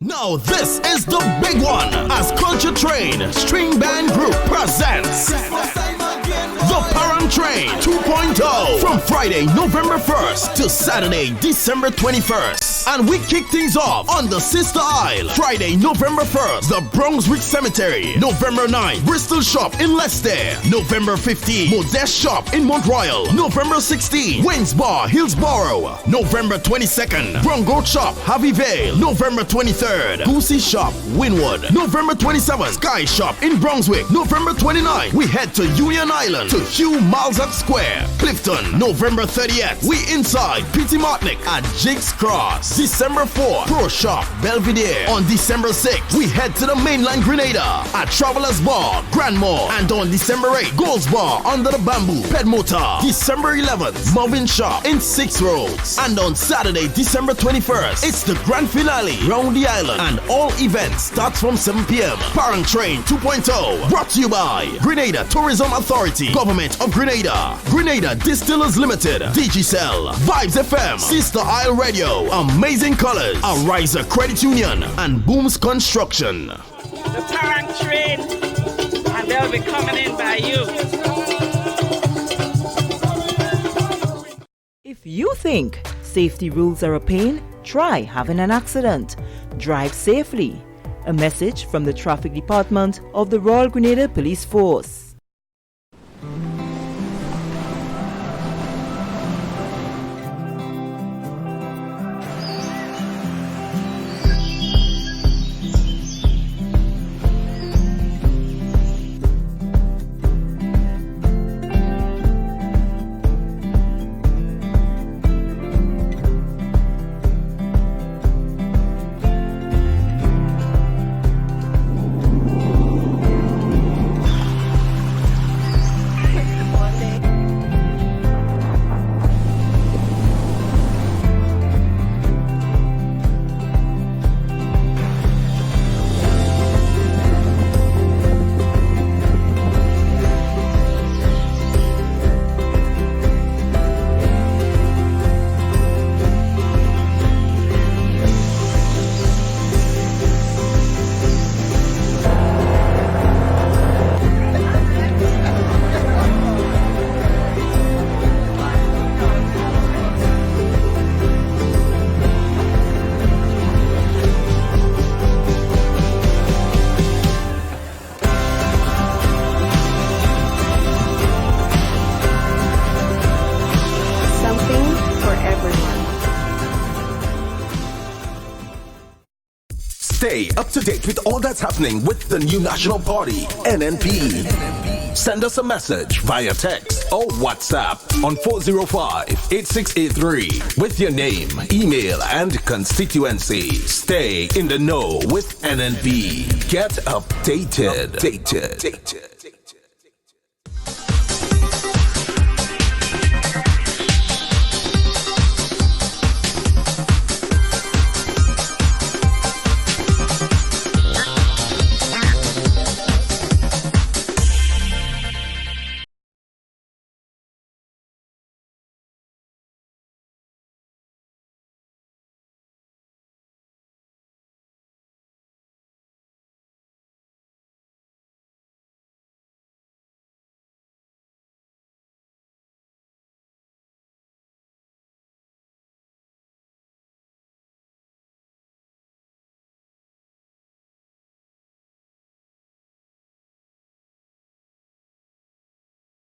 Now this is the big one, as Culture Train String Band Group presents the Parliamentary Parang Train 2.0 from Friday, November 1st to Saturday, December 21st. And we kick things off on the Sister Isle. Friday, November 1st, the Brunswick Cemetery. November 9th, Bristol Shop in Leicester. November 15th, Modest Shop in Mount Royal. November 16th, Wayne's Bar, Hillsborough. November 22nd, Brongo Shop, Harvey Vale. November 23rd, Goosey Shop, Winwood. November 27th, Sky Shop in Brunswick. November 29th, we head to Union Island to Hugh Malzak Square, Clifton. November 30th, we inside P.T. Martinick at Jigs Cross. December 4th, Pro Shop, Belvedere. On December 6th, we head to the mainland Grenada at Travelers Bar, Grand Mall. And on December 8th, Gold's Bar under the Bamboo, Pedmota. December 11th, Marvin Shop in 6 Roads. And on Saturday, December 21st, it's the grand finale round the island. And all events start from 7 p.m. Parang Train 2.0, brought to you by Grenada Tourism Authority, Government of Grenada, Grenada Distillers Limited, Digicel, Vibes FM, Sister Isle Radio, Amazing Colors, Ariza Credit Union, and Booms Construction. The Parang Train, and they'll be coming in by you. If you think safety rules are a pain, try having an accident. Drive safely. A message from the Traffic Department of the Royal Grenada Police Force. Stay up to date with all that's happening with the new National Party, NNP. Send us a message via text or WhatsApp on 405-8683 with your name, email, and constituency. Stay in the know with NNP. Get updated.